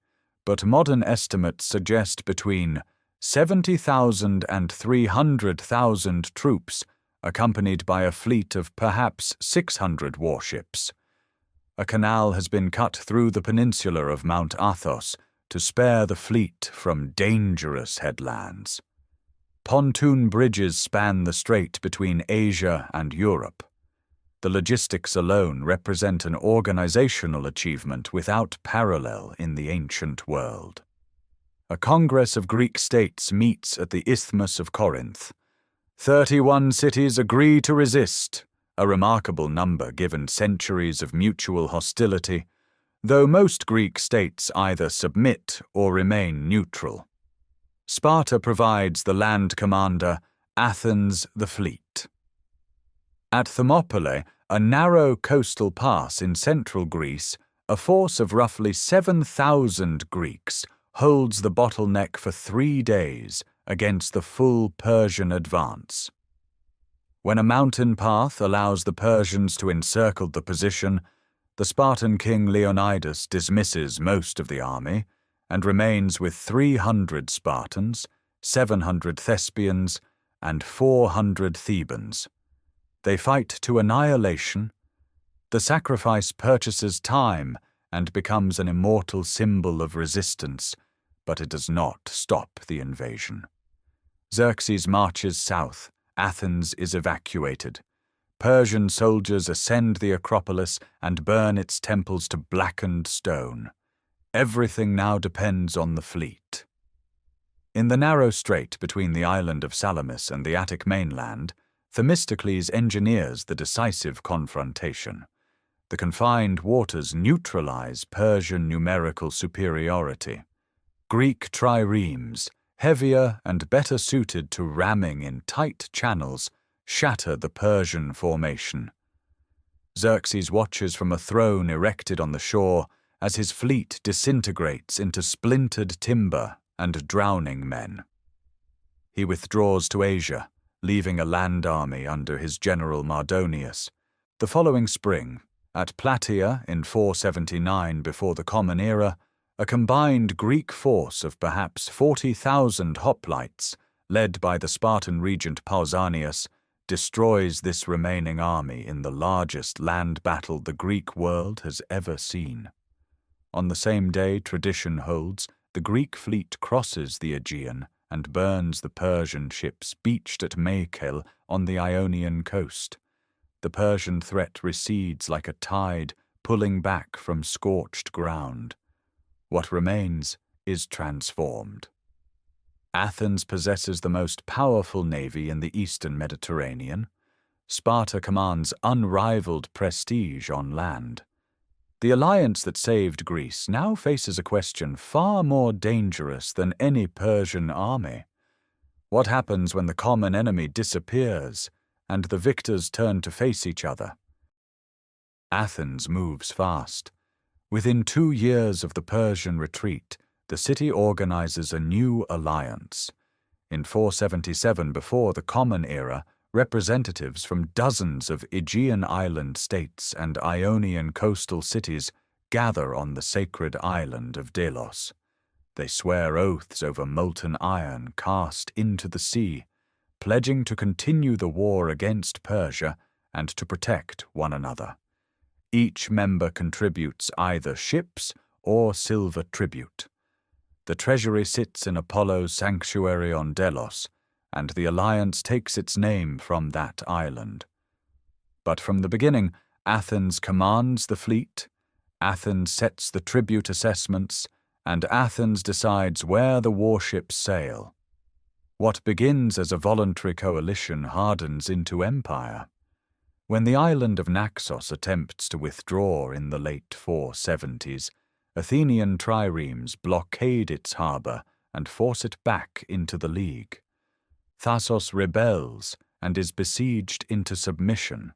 but modern estimates suggest between 70,000 and 300,000 troops, accompanied by a fleet of perhaps 600 warships. A canal has been cut through the peninsula of Mount Athos to spare the fleet from dangerous headlands. pontoon bridges span the strait between Asia and Europe. The logistics alone represent an organizational achievement without parallel in the ancient world. A congress of Greek states meets at the Isthmus of Corinth. 31 cities agree to resist, a remarkable number given centuries of mutual hostility, though most Greek states either submit or remain neutral. Sparta provides the land commander, Athens the fleet. At Thermopylae, a narrow coastal pass in central Greece, a force of roughly 7,000 Greeks holds the bottleneck for 3 days against the full Persian advance. When a mountain path allows the Persians to encircle the position, the Spartan king Leonidas dismisses most of the army and remains with 300 Spartans, 700 Thespians, and 400 Thebans. They fight to annihilation. The sacrifice purchases time and becomes an immortal symbol of resistance, but it does not stop the invasion. Xerxes marches south. Athens is evacuated. Persian soldiers ascend the Acropolis and burn its temples to blackened stone. Everything now depends on the fleet. In the narrow strait between the island of Salamis and the Attic mainland, Themistocles engineers the decisive confrontation. The confined waters neutralize Persian numerical superiority. Greek triremes, heavier and better suited to ramming in tight channels, shatter the Persian formation. Xerxes watches from a throne erected on the shore as his fleet disintegrates into splintered timber and drowning men. He withdraws to Asia, leaving a land army under his general Mardonius. The following spring, at Plataea in 479 before the Common Era, a combined Greek force of perhaps 40,000 hoplites, led by the Spartan regent Pausanias, destroys this remaining army in the largest land battle the Greek world has ever seen. On the same day, tradition holds, the Greek fleet crosses the Aegean and burns the Persian ships beached at Mycenae on the Ionian coast. The Persian threat recedes like a tide pulling back from scorched ground. What remains is transformed. Athens possesses the most powerful navy in the eastern Mediterranean. Sparta commands unrivaled prestige on land. The alliance that saved Greece now faces a question far more dangerous than any Persian army. What happens when the common enemy disappears and the victors turn to face each other? Athens moves fast. Within 2 years of the Persian retreat, the city organizes a new alliance. In 477 before the Common Era, representatives from dozens of Aegean island states and Ionian coastal cities gather on the sacred island of Delos. They swear oaths over molten iron cast into the sea, pledging to continue the war against Persia and to protect one another. Each member contributes either ships or silver tribute. The treasury sits in Apollo's sanctuary on Delos, and the alliance takes its name from that island. But from the beginning, Athens commands the fleet, Athens sets the tribute assessments, and Athens decides where the warships sail. What begins as a voluntary coalition hardens into empire. When the island of Naxos attempts to withdraw in the late 470s, Athenian triremes blockade its harbour and force it back into the League. Thasos rebels and is besieged into submission.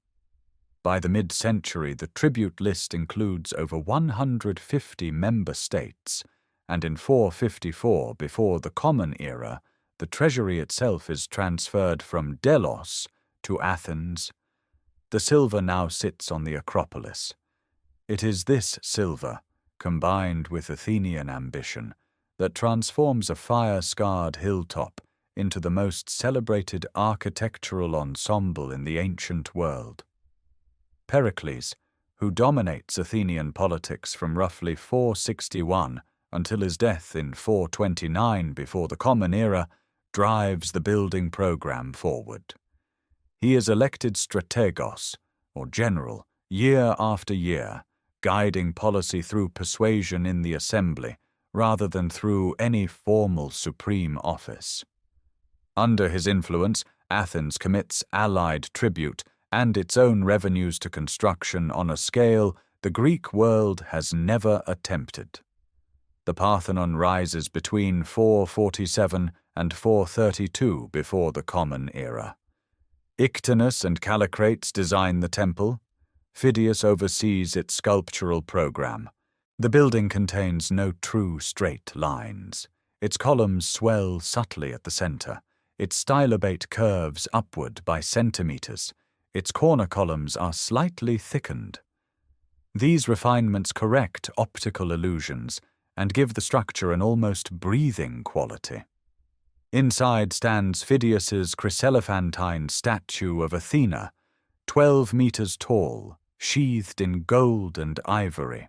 By the mid-century, the tribute list includes over 150 member states, and in 454 before the Common Era, the treasury itself is transferred from Delos to Athens. The silver now sits on the Acropolis. It is this silver, combined with Athenian ambition, that transforms a fire-scarred hilltop into the most celebrated architectural ensemble in the ancient world. Pericles, who dominates Athenian politics from roughly 461 until his death in 429 before the Common Era, drives the building program forward. He is elected strategos, or general, year after year, guiding policy through persuasion in the assembly rather than through any formal supreme office. Under his influence, Athens commits allied tribute and its own revenues to construction on a scale the Greek world has never attempted. The Parthenon rises between 447 and 432 before the Common Era. Ictinus and Callicrates design the temple. Phidias oversees its sculptural program. The building contains no true straight lines. Its columns swell subtly at the center. Its stylobate curves upward by centimeters. Its corner columns are slightly thickened. These refinements correct optical illusions and give the structure an almost breathing quality. Inside stands Phidias's chryselephantine statue of Athena, 12 meters tall, sheathed in gold and ivory.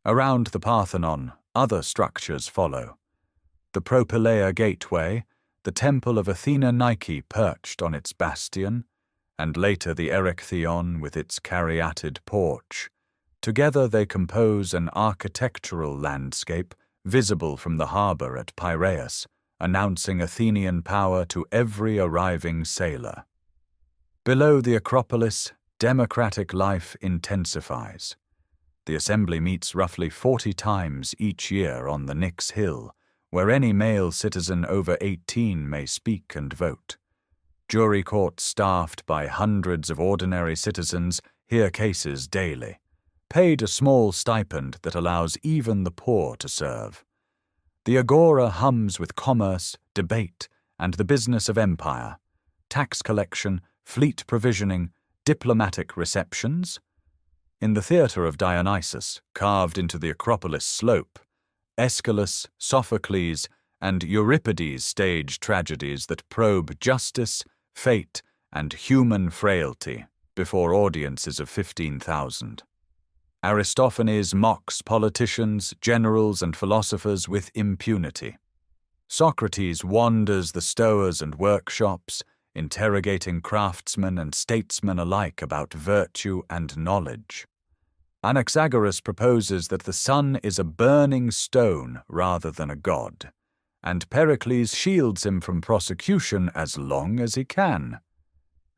Around the Parthenon, other structures follow. The Propylaea gateway, the temple of Athena Nike perched on its bastion, and later the Erechtheion with its caryatid porch. Together they compose an architectural landscape visible from the harbor at Piraeus, announcing Athenian power to every arriving sailor. Below the Acropolis, democratic life intensifies. The assembly meets roughly 40 times each year on the Nix Hill, where any male citizen over 18 may speak and vote. Jury courts staffed by hundreds of ordinary citizens hear cases daily, paid a small stipend that allows even the poor to serve. The agora hums with commerce, debate, and the business of empire, tax collection, fleet provisioning, diplomatic receptions. In the theatre of Dionysus, carved into the Acropolis slope, Aeschylus, Sophocles, and Euripides stage tragedies that probe justice, fate, and human frailty before audiences of 15,000. Aristophanes mocks politicians, generals, and philosophers with impunity. Socrates wanders the stowers and workshops, interrogating craftsmen and statesmen alike about virtue and knowledge. Anaxagoras proposes that the sun is a burning stone rather than a god, and Pericles shields him from prosecution as long as he can.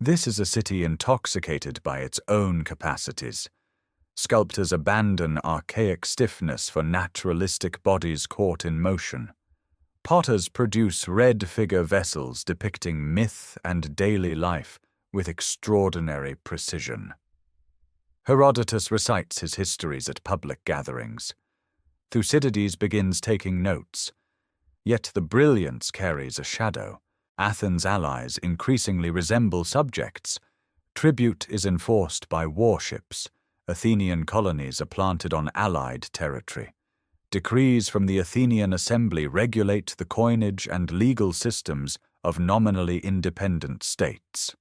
This is a city intoxicated by its own capacities. Sculptors abandon archaic stiffness for naturalistic bodies caught in motion. Potters produce red figure vessels depicting myth and daily life with extraordinary precision. Herodotus recites his histories at public gatherings. Thucydides begins taking notes. Yet the brilliance carries a shadow. Athens' allies increasingly resemble subjects. Tribute is enforced by warships. Athenian colonies are planted on allied territory. Decrees from the Athenian assembly regulate the coinage and legal systems of nominally independent states.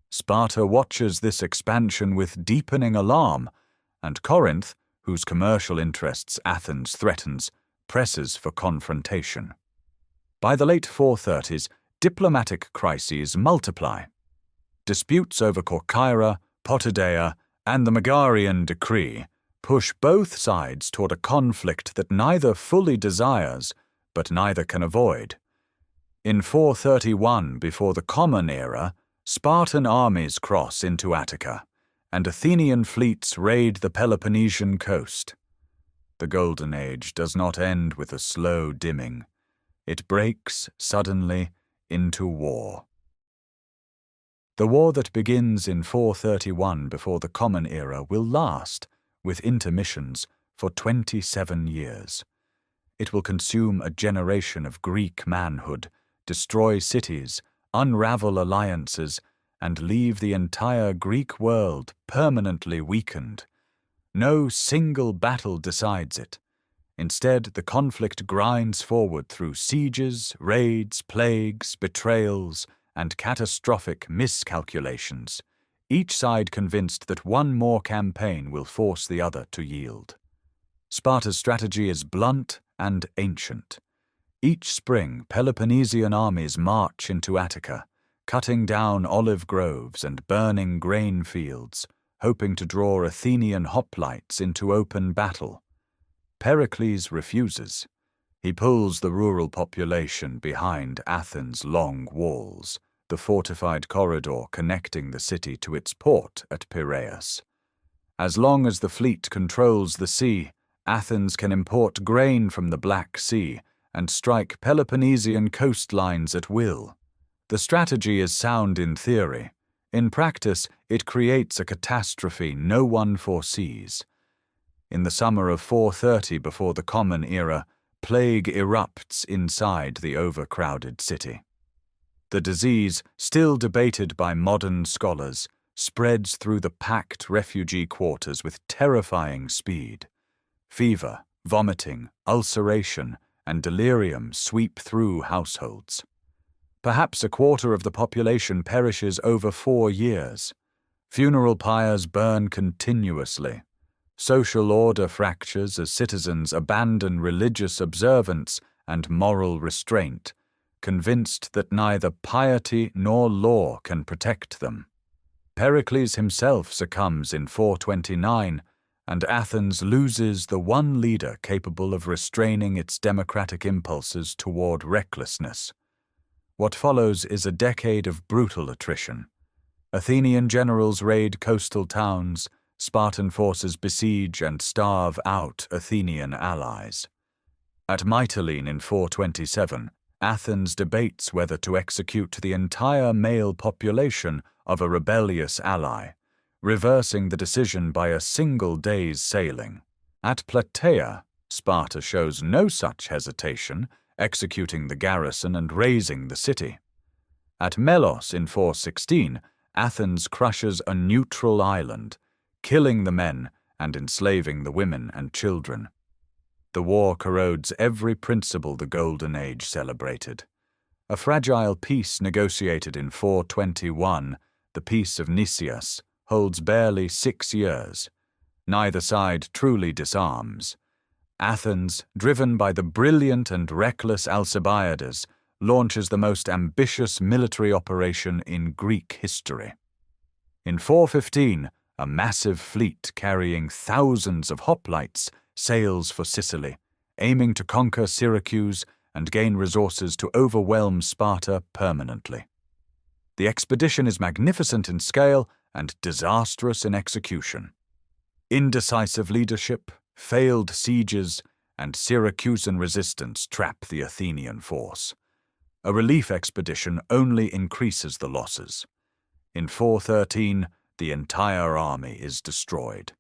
Sparta watches this expansion with deepening alarm, and Corinth, whose commercial interests Athens threatens, presses for confrontation. By the late 430s, diplomatic crises multiply. Disputes over Corcyra, Potidaea, and the Megarian decree push both sides toward a conflict that neither fully desires, but neither can avoid. In 431 before the Common Era, Spartan armies cross into Attica, and Athenian fleets raid the Peloponnesian coast. The Golden Age does not end with a slow dimming. It breaks, suddenly, into war. The war that begins in 431 before the Common Era will last, with intermissions, for 27 years. It will consume a generation of Greek manhood, destroy cities, unravel alliances, and leave the entire Greek world permanently weakened. No single battle decides it. Instead, the conflict grinds forward through sieges, raids, plagues, betrayals, and catastrophic miscalculations, each side convinced that one more campaign will force the other to yield. Sparta's strategy is blunt and ancient. Each spring, Peloponnesian armies march into Attica, cutting down olive groves and burning grain fields, hoping to draw Athenian hoplites into open battle. Pericles refuses. He pulls the rural population behind Athens' long walls, the fortified corridor connecting the city to its port at Piraeus. As long as the fleet controls the sea, Athens can import grain from the Black Sea and strike Peloponnesian coastlines at will. The strategy is sound in theory. In practice, it creates a catastrophe no one foresees. In the summer of 430 before the Common Era, plague erupts inside the overcrowded city. The disease, still debated by modern scholars, spreads through the packed refugee quarters with terrifying speed. Fever, vomiting, ulceration, and delirium sweep through households. Perhaps a quarter of the population perishes over 4 years. Funeral pyres burn continuously. Social order fractures as citizens abandon religious observance and moral restraint, convinced that neither piety nor law can protect them. Pericles himself succumbs in 429, and Athens loses the one leader capable of restraining its democratic impulses toward recklessness. What follows is a decade of brutal attrition. Athenian generals raid coastal towns, Spartan forces besiege and starve out Athenian allies. At Mytilene in 427, Athens debates whether to execute the entire male population of a rebellious ally, reversing the decision by a single day's sailing. At Plataea, Sparta shows no such hesitation, executing the garrison and razing the city. At Melos in 416, Athens crushes a neutral island, killing the men and enslaving the women and children. The war corrodes every principle the Golden Age celebrated. A fragile peace negotiated in 421, the Peace of Nicias, holds barely 6 years. Neither side truly disarms. Athens, driven by the brilliant and reckless Alcibiades, launches the most ambitious military operation in Greek history. In 415, a massive fleet carrying thousands of hoplites sails for Sicily, aiming to conquer Syracuse and gain resources to overwhelm Sparta permanently. The expedition is magnificent in scale and disastrous in execution. Indecisive leadership, failed sieges, and Syracusan resistance trap the Athenian force. A relief expedition only increases the losses. In 413, the entire army is destroyed.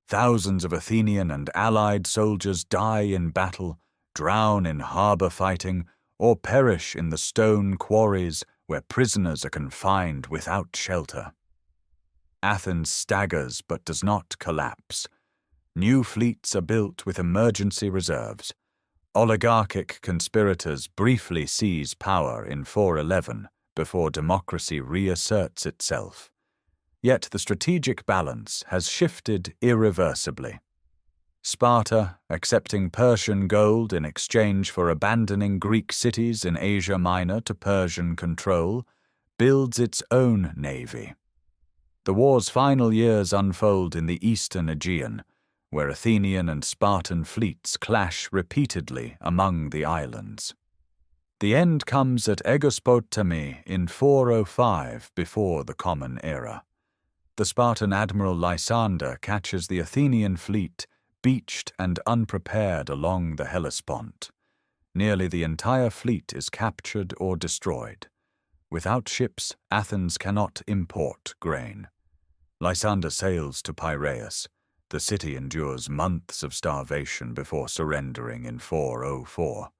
Thousands of Athenian and allied soldiers die in battle, drown in harbor fighting, or perish in the stone quarries where prisoners are confined without shelter. Athens staggers but does not collapse. New fleets are built with emergency reserves. Oligarchic conspirators briefly seize power in 411 before democracy reasserts itself. Yet the strategic balance has shifted irreversibly. Sparta, accepting Persian gold in exchange for abandoning Greek cities in Asia Minor to Persian control, builds its own navy. The war's final years unfold in the eastern Aegean, where Athenian and Spartan fleets clash repeatedly among the islands. The end comes at Aegospotami in 405 before the Common Era. The Spartan admiral Lysander catches the Athenian fleet beached and unprepared along the Hellespont. Nearly the entire fleet is captured or destroyed. Without ships, Athens cannot import grain. Lysander sails to Piraeus. The city endures months of starvation before surrendering in 404.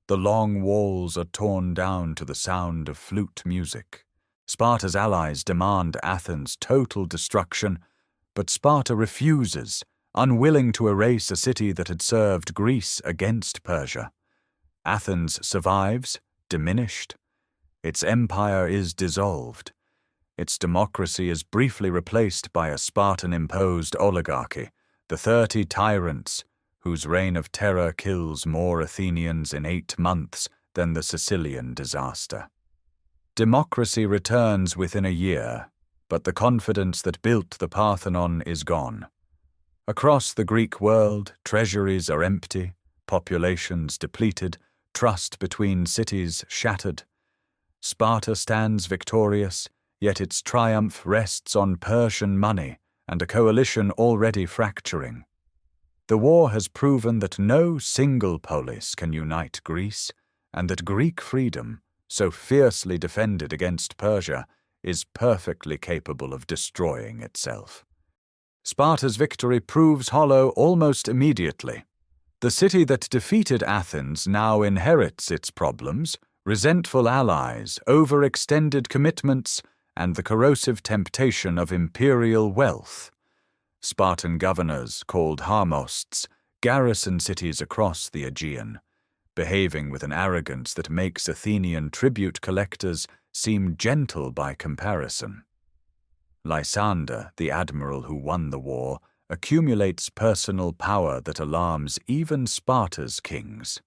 The long walls are torn down to the sound of flute music. Sparta's allies demand Athens' total destruction, but Sparta refuses, unwilling to erase a city that had served Greece against Persia. Athens survives, diminished. Its empire is dissolved. Its democracy is briefly replaced by a Spartan-imposed oligarchy, the 30 tyrants, whose reign of terror kills more Athenians in 8 months than the Sicilian disaster. Democracy returns within a year, but the confidence that built the Parthenon is gone. Across the Greek world, treasuries are empty, populations depleted, trust between cities shattered. Sparta stands victorious, yet its triumph rests on Persian money and a coalition already fracturing. The war has proven that no single polis can unite Greece, and that Greek freedom, so fiercely defended against Persia, is perfectly capable of destroying itself. Sparta's victory proves hollow almost immediately. The city that defeated Athens now inherits its problems, resentful allies, overextended commitments, and the corrosive temptation of imperial wealth. Spartan governors, called harmosts, garrison cities across the Aegean, behaving with an arrogance that makes Athenian tribute collectors seem gentle by comparison. Lysander, the admiral who won the war, accumulates personal power that alarms even Sparta's kings.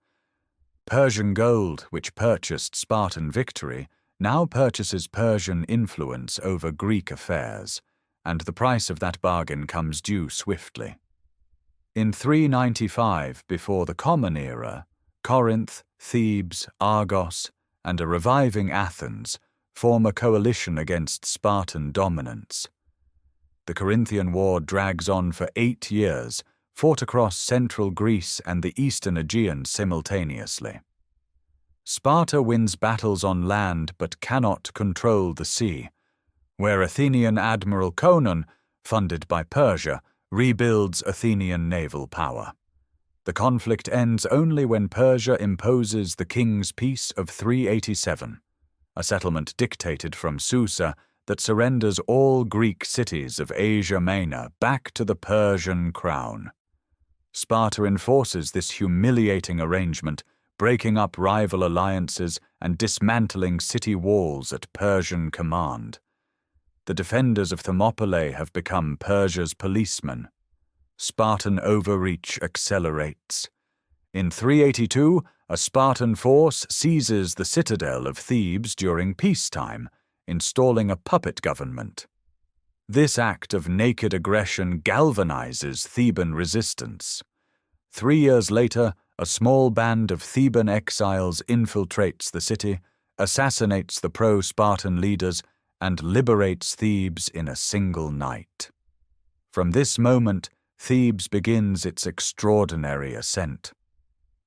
Persian gold, which purchased Spartan victory, now purchases Persian influence over Greek affairs, and the price of that bargain comes due swiftly. In 395 before the Common Era, Corinth, Thebes, Argos, and a reviving Athens form a coalition against Spartan dominance. The Corinthian War drags on for 8 years, fought across central Greece and the eastern Aegean simultaneously. Sparta wins battles on land but cannot control the sea, where Athenian Admiral Conon, funded by Persia, rebuilds Athenian naval power. The conflict ends only when Persia imposes the King's Peace of 387, a settlement dictated from Susa that surrenders all Greek cities of Asia Minor back to the Persian crown. Sparta enforces this humiliating arrangement, breaking up rival alliances and dismantling city walls at Persian command. The defenders of Thermopylae have become Persia's policemen. Spartan overreach accelerates. In 382, a Spartan force seizes the citadel of Thebes during peacetime, installing a puppet government. This act of naked aggression galvanizes Theban resistance. 3 years later, a small band of Theban exiles infiltrates the city, assassinates the pro-Spartan leaders, and liberates Thebes in a single night. From this moment, Thebes begins its extraordinary ascent.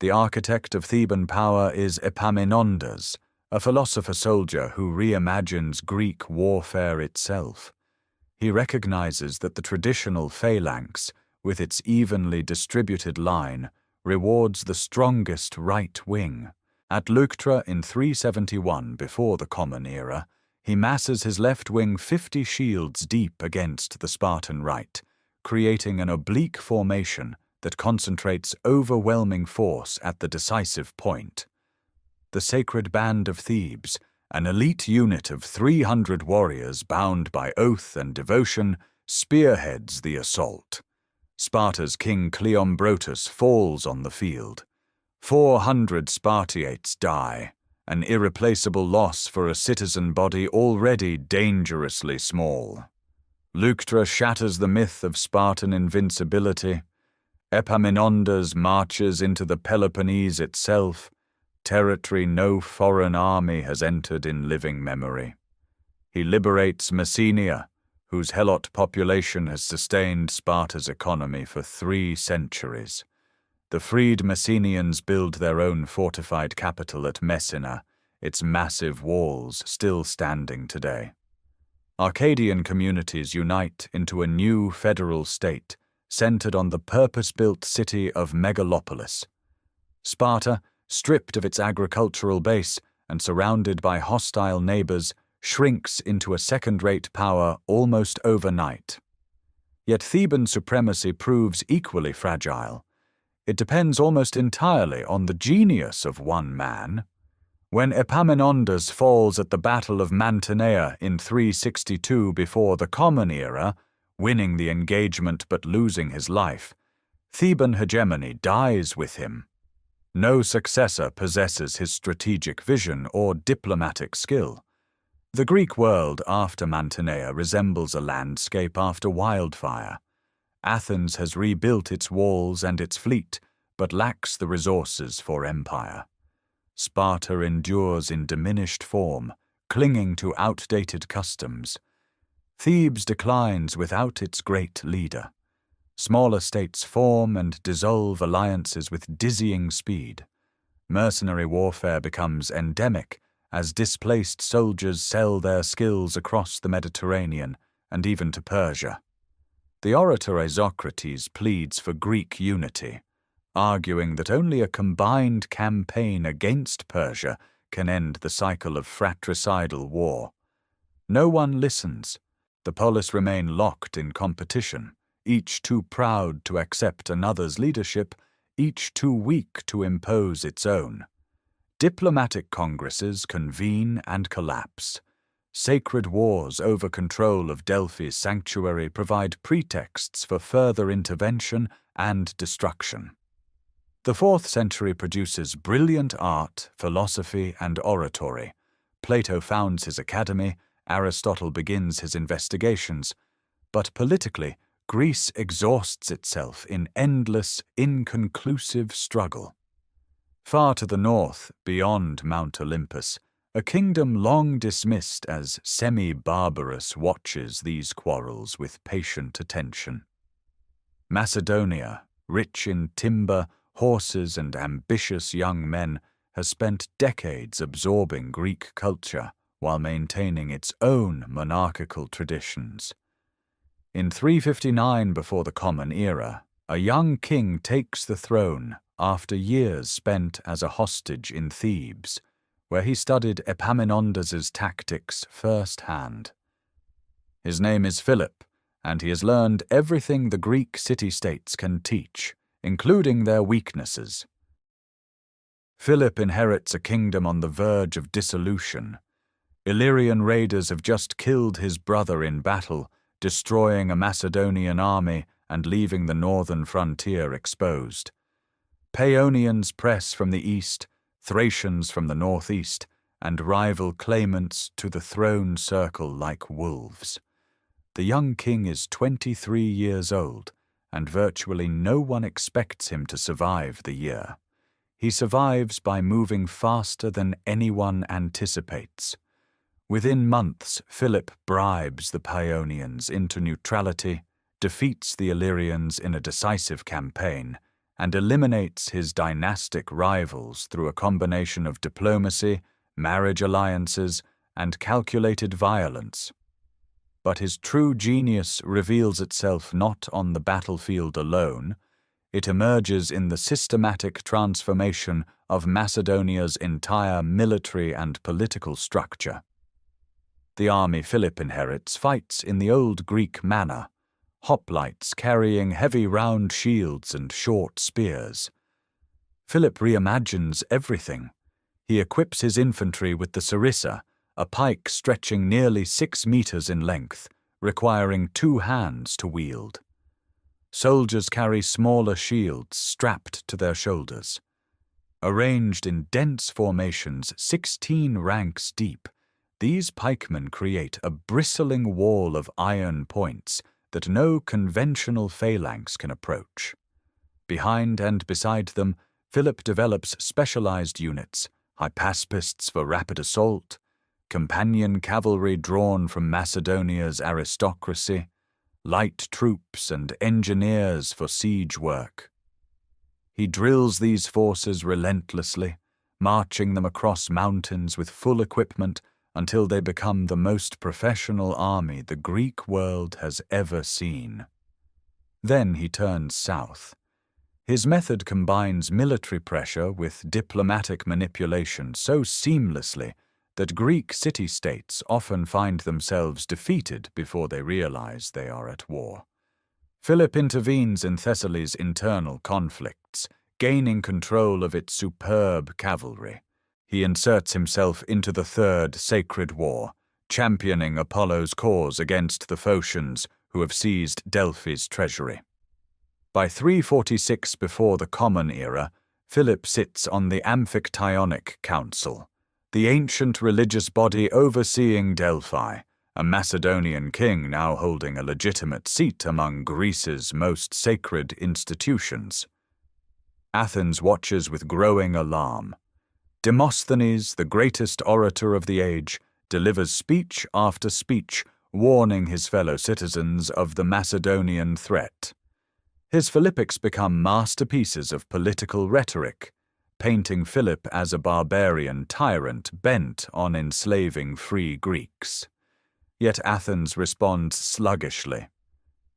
The architect of Theban power is Epaminondas, a philosopher-soldier who reimagines Greek warfare itself. He recognizes that the traditional phalanx, with its evenly distributed line, rewards the strongest right wing. At Leuctra in 371 before the Common Era, he masses his left wing 50 shields deep against the Spartan right, creating an oblique formation that concentrates overwhelming force at the decisive point. The Sacred Band of Thebes, an elite unit of 300 warriors bound by oath and devotion, spearheads the assault. Sparta's king Cleombrotus falls on the field. 400 Spartiates die, an irreplaceable loss for a citizen body already dangerously small. Leuctra shatters the myth of Spartan invincibility. Epaminondas marches into the Peloponnese itself, territory no foreign army has entered in living memory. He liberates Mycenae, whose Helot population has sustained Sparta's economy for 3 centuries. The freed Mycenaeans build their own fortified capital at Mycenae, its massive walls still standing today. Arcadian communities unite into a new federal state, centered on the purpose-built city of Megalopolis. Sparta, stripped of its agricultural base and surrounded by hostile neighbors, shrinks into a second-rate power almost overnight. Yet Theban supremacy proves equally fragile. It depends almost entirely on the genius of one man. When Epaminondas falls at the Battle of Mantinea in 362 before the Common Era, winning the engagement but losing his life, Theban hegemony dies with him. No successor possesses his strategic vision or diplomatic skill. The Greek world after Mantinea resembles a landscape after wildfire. Athens has rebuilt its walls and its fleet, but lacks the resources for empire. Sparta endures in diminished form, clinging to outdated customs. Thebes declines without its great leader. Smaller states form and dissolve alliances with dizzying speed. Mercenary warfare becomes endemic as displaced soldiers sell their skills across the Mediterranean and even to Persia. The orator Isocrates pleads for Greek unity, arguing that only a combined campaign against Persia can end the cycle of fratricidal war. No one listens. The polis remain locked in competition, each too proud to accept another's leadership, each too weak to impose its own. Diplomatic congresses convene and collapse. Sacred wars over control of Delphi's sanctuary provide pretexts for further intervention and destruction. The 4th century produces brilliant art, philosophy, and oratory. Plato founds his academy, Aristotle begins his investigations, but politically, Greece exhausts itself in endless, inconclusive struggle. Far to the north, beyond Mount Olympus, a kingdom long dismissed as semi-barbarous watches these quarrels with patient attention. Macedonia, rich in timber, horses, and ambitious young men, has spent decades absorbing Greek culture while maintaining its own monarchical traditions. In 359 before the Common Era, a young king takes the throne after years spent as a hostage in Thebes, where he studied Epaminondas's tactics firsthand. His name is Philip, and he has learned everything the Greek city-states can teach, including their weaknesses. Philip inherits a kingdom on the verge of dissolution. Illyrian raiders have just killed his brother in battle, destroying a Macedonian army and leaving the northern frontier exposed. Paeonians press from the east, Thracians from the northeast, and rival claimants to the throne circle like wolves. The young king is 23 years old, and virtually no one expects him to survive the year. He survives by moving faster than anyone anticipates. Within months, Philip bribes the Paeonians into neutrality, defeats the Illyrians in a decisive campaign, and eliminates his dynastic rivals through a combination of diplomacy, marriage alliances, and calculated violence. But his true genius reveals itself not on the battlefield alone. It emerges in the systematic transformation of Macedonia's entire military and political structure. The army Philip inherits fights in the old Greek manner, hoplites carrying heavy round shields and short spears. Philip reimagines everything. He equips his infantry with the sarissa, a pike stretching nearly 6 meters in length, requiring 2 hands to wield. Soldiers carry smaller shields strapped to their shoulders. Arranged in dense formations 16 ranks deep, these pikemen create a bristling wall of iron points that no conventional phalanx can approach. Behind and beside them, Philip develops specialized units, hypaspists for rapid assault, companion cavalry drawn from Macedonia's aristocracy, light troops and engineers for siege work. He drills these forces relentlessly, marching them across mountains with full equipment until they become the most professional army the Greek world has ever seen. Then he turns south. His method combines military pressure with diplomatic manipulation so seamlessly that Greek city-states often find themselves defeated before they realize they are at war. Philip intervenes in Thessaly's internal conflicts, gaining control of its superb cavalry. He inserts himself into the Third Sacred War, championing Apollo's cause against the Phocians who have seized Delphi's treasury. By 346 before the Common Era, Philip sits on the Amphictyonic Council, the ancient religious body overseeing Delphi, a Macedonian king now holding a legitimate seat among Greece's most sacred institutions. Athens watches with growing alarm. Demosthenes, the greatest orator of the age, delivers speech after speech, warning his fellow citizens of the Macedonian threat. His Philippics become masterpieces of political rhetoric, painting Philip as a barbarian tyrant bent on enslaving free Greeks. Yet Athens responds sluggishly.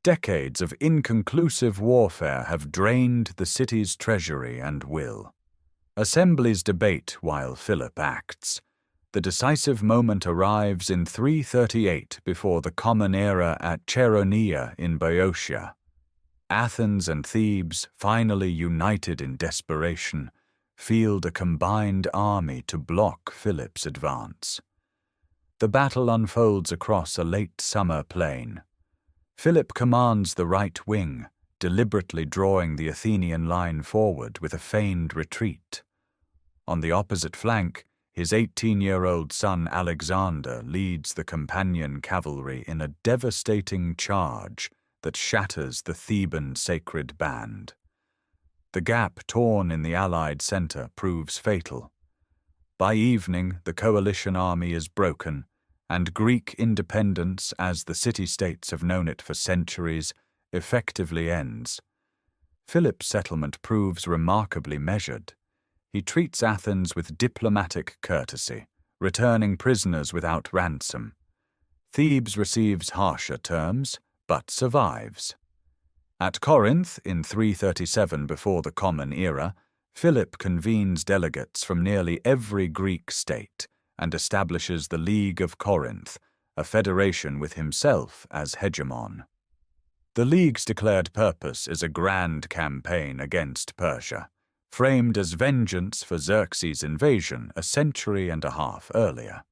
Decades of inconclusive warfare have drained the city's treasury and will. Assemblies debate while Philip acts. The decisive moment arrives in 338 before the Common Era at Chaeronea in Boeotia. Athens and Thebes, finally united in desperation, field a combined army to block Philip's advance. The battle unfolds across a late summer plain. Philip commands the right wing, deliberately drawing the Athenian line forward with a feigned retreat. On the opposite flank, his 18-year-old son Alexander leads the companion cavalry in a devastating charge that shatters the Theban sacred band. The gap torn in the Allied center proves fatal. By evening, the coalition army is broken, and Greek independence, as the city-states have known it for centuries, effectively ends. Philip's settlement proves remarkably measured. He treats Athens with diplomatic courtesy, returning prisoners without ransom. Thebes receives harsher terms, but survives. At Corinth, in 337 before the Common Era, Philip convenes delegates from nearly every Greek state and establishes the League of Corinth, a federation with himself as hegemon. The League's declared purpose is a grand campaign against Persia, framed as vengeance for Xerxes' invasion a century and a half earlier.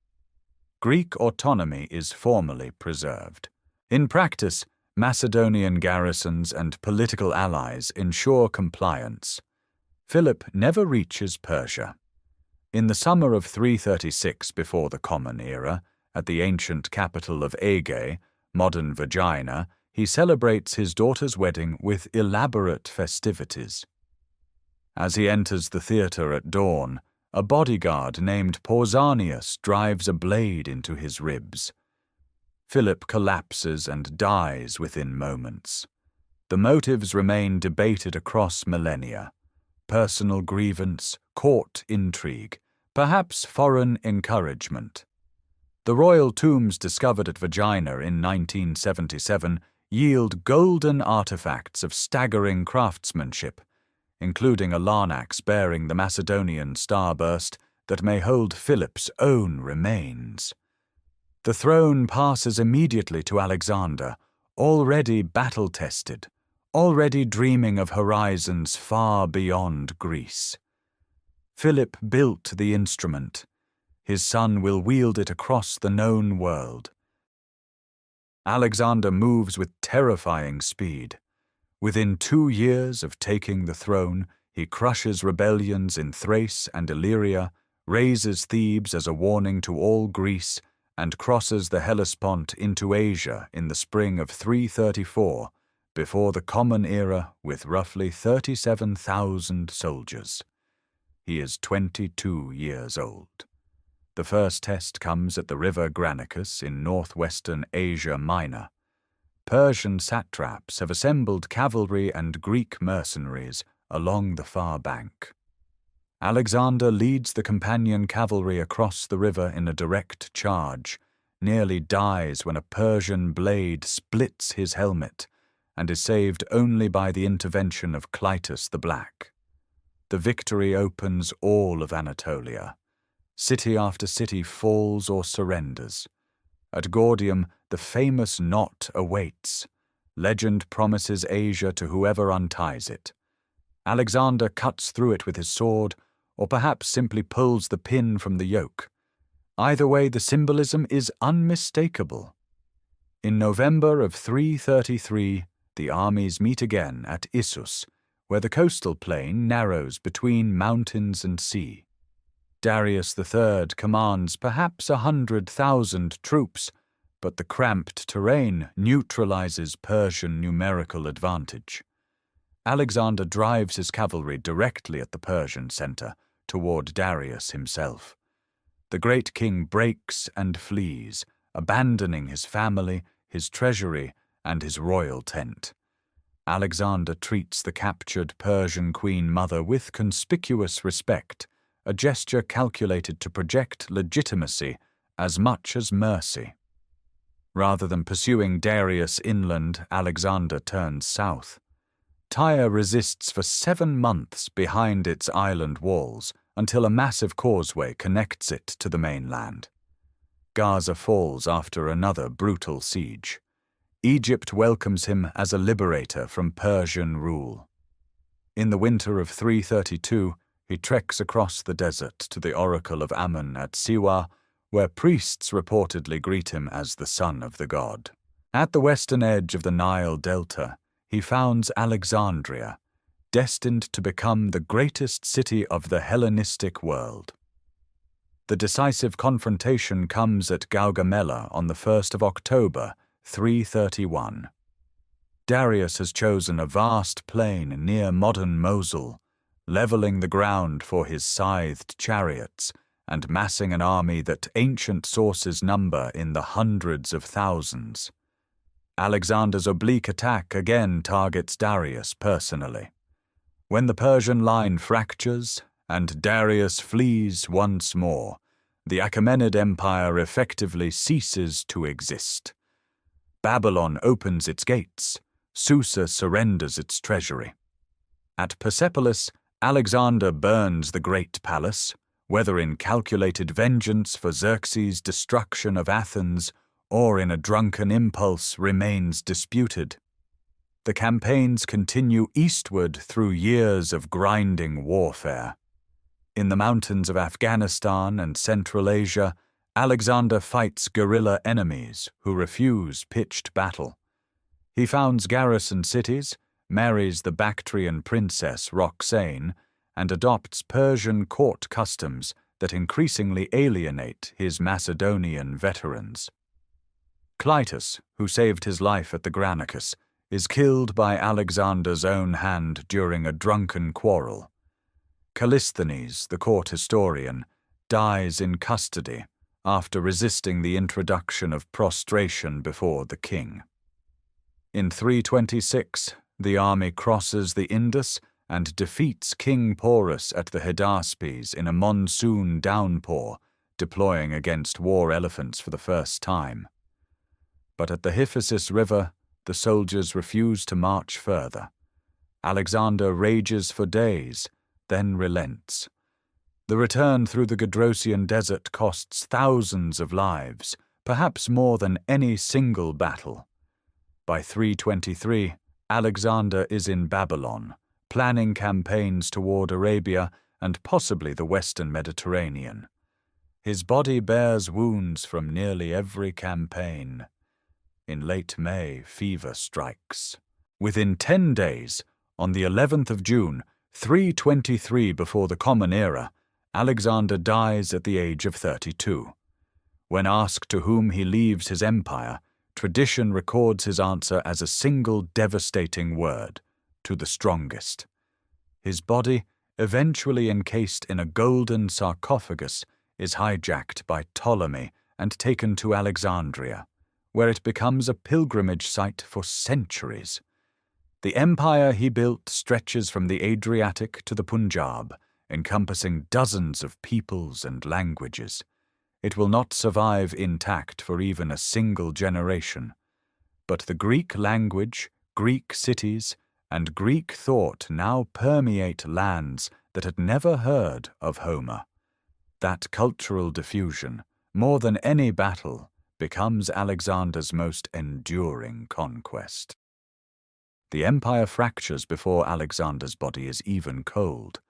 Greek autonomy is formally preserved. In practice, Macedonian garrisons and political allies ensure compliance. Philip never reaches Persia. In the summer of 336 before the Common Era, at the ancient capital of Aegae, modern Vagina, he celebrates his daughter's wedding with elaborate festivities. As he enters the theatre at dawn, a bodyguard named Pausanias drives a blade into his ribs. Philip collapses and dies within moments. The motives remain debated across millennia: personal grievance, court intrigue, perhaps foreign encouragement. The royal tombs discovered at Vagina in 1977 yield golden artifacts of staggering craftsmanship, including a larnax bearing the Macedonian starburst that may hold Philip's own remains. The throne passes immediately to Alexander, already battle-tested, already dreaming of horizons far beyond Greece. Philip built the instrument. His son will wield it across the known world. Alexander moves with terrifying speed. Within 2 years of taking the throne, he crushes rebellions in Thrace and Illyria, razes Thebes as a warning to all Greece, and crosses the Hellespont into Asia in the spring of 334, before the Common Era, with roughly 37,000 soldiers. He is 22 years old. The first test comes at the river Granicus in northwestern Asia Minor. Persian satraps have assembled cavalry and Greek mercenaries along the far bank. Alexander leads the companion cavalry across the river in a direct charge, nearly dies when a Persian blade splits his helmet, and is saved only by the intervention of Clytus the Black. The victory opens all of Anatolia. City after city falls or surrenders. At Gordium, the famous knot awaits. Legend promises Asia to whoever unties it. Alexander cuts through it with his sword, or perhaps simply pulls the pin from the yoke. Either way, the symbolism is unmistakable. In November of 333, the armies meet again at Issus, where the coastal plain narrows between mountains and sea. Darius III commands perhaps 100,000 troops, but the cramped terrain neutralizes Persian numerical advantage. Alexander drives his cavalry directly at the Persian center, toward Darius himself. The great king breaks and flees, abandoning his family, his treasury, and his royal tent. Alexander treats the captured Persian queen mother with conspicuous respect, a gesture calculated to project legitimacy as much as mercy. Rather than pursuing Darius inland, Alexander turns south. Tyre resists for 7 months behind its island walls until a massive causeway connects it to the mainland. Gaza falls after another brutal siege. Egypt welcomes him as a liberator from Persian rule. In the winter of 332, he treks across the desert to the oracle of Ammon at Siwa, where priests reportedly greet him as the son of the god. At the western edge of the Nile Delta, he founds Alexandria, destined to become the greatest city of the Hellenistic world. The decisive confrontation comes at Gaugamela on the 1st of October, 331. Darius has chosen a vast plain near modern Mosul, leveling the ground for his scythed chariots and massing an army that ancient sources number in the hundreds of thousands. Alexander's oblique attack again targets Darius personally. When the Persian line fractures and Darius flees once more, the Achaemenid Empire effectively ceases to exist. Babylon opens its gates. Susa surrenders its treasury. At Persepolis, Alexander burns the great palace, whether in calculated vengeance for Xerxes' destruction of Athens or in a drunken impulse remains disputed. The campaigns continue eastward through years of grinding warfare. In the mountains of Afghanistan and Central Asia, Alexander fights guerrilla enemies who refuse pitched battle. He founds garrison cities, marries the Bactrian princess Roxane, and adopts Persian court customs that increasingly alienate his Macedonian veterans. Clytus, who saved his life at the Granicus, is killed by Alexander's own hand during a drunken quarrel. Callisthenes, the court historian, dies in custody after resisting the introduction of prostration before the king. In 326, the army crosses the Indus and defeats King Porus at the Hydaspes in a monsoon downpour, deploying against war elephants for the first time. But at the Hyphasis River, the soldiers refuse to march further. Alexander rages for days, then relents. The return through the Gedrosian desert costs thousands of lives, perhaps more than any single battle. By 323, Alexander is in Babylon, planning campaigns toward Arabia and possibly the western Mediterranean. His body bears wounds from nearly every campaign. In late May, fever strikes. Within 10 days, on the 11th of June, 323 before the Common Era, Alexander dies at the age of 32. When asked to whom he leaves his empire, tradition records his answer as a single devastating word: to the strongest. His body, eventually encased in a golden sarcophagus, is hijacked by Ptolemy and taken to Alexandria, where it becomes a pilgrimage site for centuries. The empire he built stretches from the Adriatic to the Punjab, encompassing dozens of peoples and languages. It will not survive intact for even a single generation. But the Greek language, Greek cities, and Greek thought now permeate lands that had never heard of Homer. That cultural diffusion, more than any battle, becomes Alexander's most enduring conquest. The empire fractures before Alexander's body is even cold.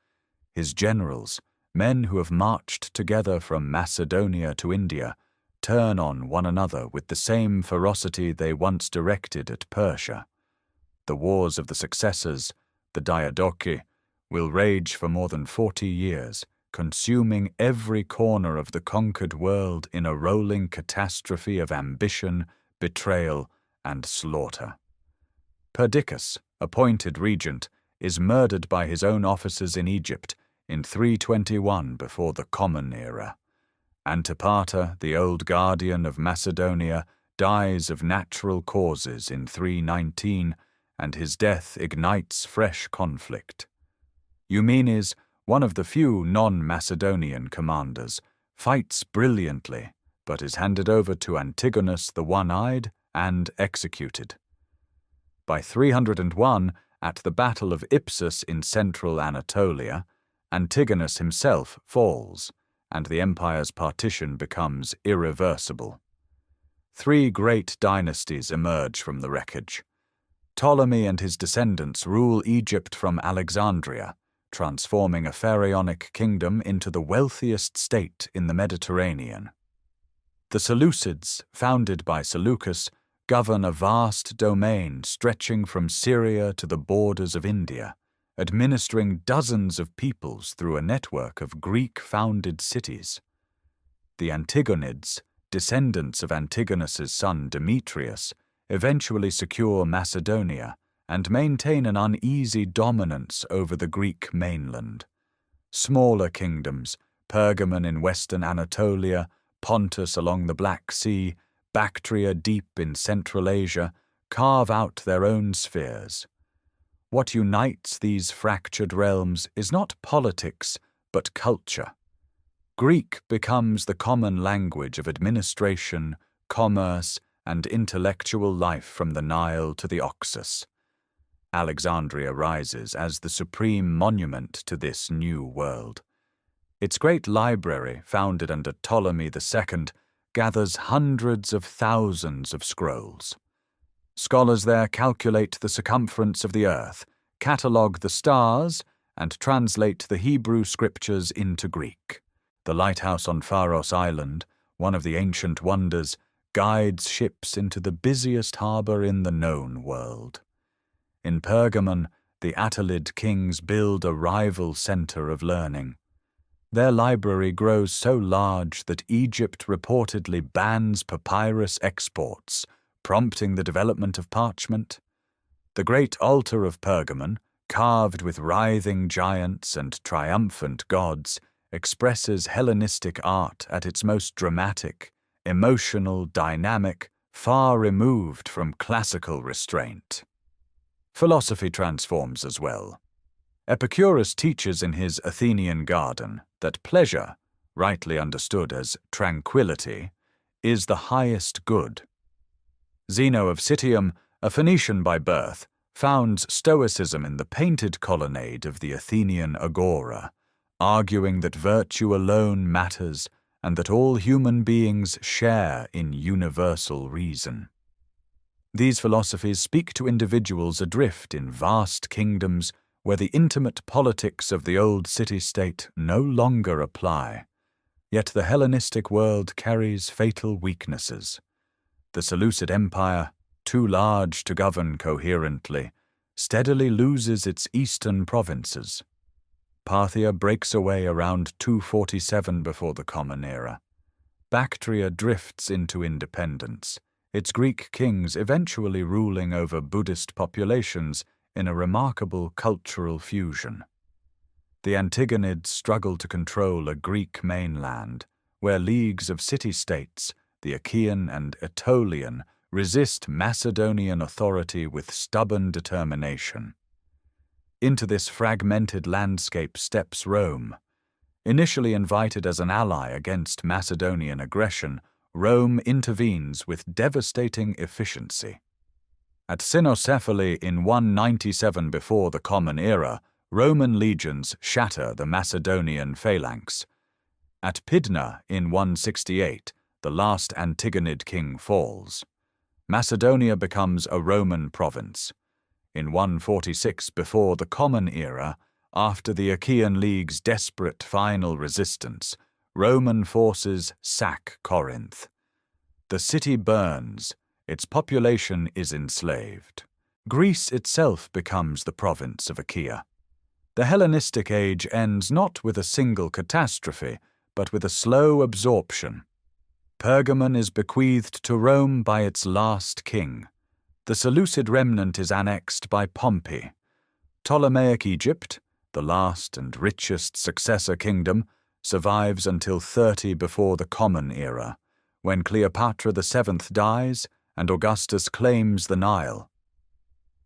His generals, men who have marched together from Macedonia to India, turn on one another with the same ferocity they once directed at Persia. The wars of the successors, the Diadochi, will rage for more than 40 years, consuming every corner of the conquered world in a rolling catastrophe of ambition, betrayal, and slaughter. Perdiccas, appointed regent, is murdered by his own officers in Egypt in 321 before the Common Era. Antipater, the old guardian of Macedonia, dies of natural causes in 319, and his death ignites fresh conflict. Eumenes, one of the few non-Macedonian commanders, fights brilliantly, but is handed over to Antigonus the One-Eyed and executed. By 301, at the Battle of Ipsus in central Anatolia, Antigonus himself falls, and the empire's partition becomes irreversible. 3 great dynasties emerge from the wreckage. Ptolemy and his descendants rule Egypt from Alexandria, transforming a pharaonic kingdom into the wealthiest state in the Mediterranean. The Seleucids, founded by Seleucus, govern a vast domain stretching from Syria to the borders of India, administering dozens of peoples through a network of Greek-founded cities. The Antigonids, descendants of Antigonus's son Demetrius, eventually secure Macedonia and maintain an uneasy dominance over the Greek mainland. Smaller kingdoms, Pergamon in western Anatolia, Pontus along the Black Sea, Bactria deep in Central Asia, carve out their own spheres. What unites these fractured realms is not politics, but culture. Greek becomes the common language of administration, commerce, and intellectual life from the Nile to the Oxus. Alexandria rises as the supreme monument to this new world. Its great library, founded under Ptolemy II, gathers hundreds of thousands of scrolls. Scholars there calculate the circumference of the earth, catalogue the stars, and translate the Hebrew scriptures into Greek. The lighthouse on Pharos Island, one of the ancient wonders, guides ships into the busiest harbour in the known world. In Pergamon, the Attalid kings build a rival centre of learning. Their library grows so large that Egypt reportedly bans papyrus exports, prompting the development of parchment. The great altar of Pergamon, carved with writhing giants and triumphant gods, expresses Hellenistic art at its most dramatic, emotional, dynamic, far removed from classical restraint. Philosophy transforms as well. Epicurus teaches in his Athenian garden that pleasure, rightly understood as tranquility, is the highest good. Zeno of Citium, a Phoenician by birth, founds Stoicism in the painted colonnade of the Athenian agora, arguing that virtue alone matters and that all human beings share in universal reason. These philosophies speak to individuals adrift in vast kingdoms where the intimate politics of the old city-state no longer apply. Yet the Hellenistic world carries fatal weaknesses. The Seleucid Empire, too large to govern coherently, steadily loses its eastern provinces. Parthia breaks away around 247 before the Common Era. Bactria drifts into independence, its Greek kings eventually ruling over Buddhist populations in a remarkable cultural fusion. The Antigonids struggle to control a Greek mainland, where leagues of city-states, the Achaean and Aetolian, resist Macedonian authority with stubborn determination. Into this fragmented landscape steps Rome. Initially invited as an ally against Macedonian aggression, Rome intervenes with devastating efficiency. At Cynocephaly in 197 before the Common Era, Roman legions shatter the Macedonian phalanx. At Pydna in 168, the last Antigonid king falls. Macedonia becomes a Roman province. In 146 before the Common Era, after the Achaean League's desperate final resistance, Roman forces sack Corinth. The city burns, its population is enslaved. Greece itself becomes the province of Achaia. The Hellenistic age ends not with a single catastrophe, but with a slow absorption. Pergamon is bequeathed to Rome by its last king. The Seleucid remnant is annexed by Pompey. Ptolemaic Egypt, the last and richest successor kingdom, survives until 30 before the Common Era, when Cleopatra VII dies and Augustus claims the Nile.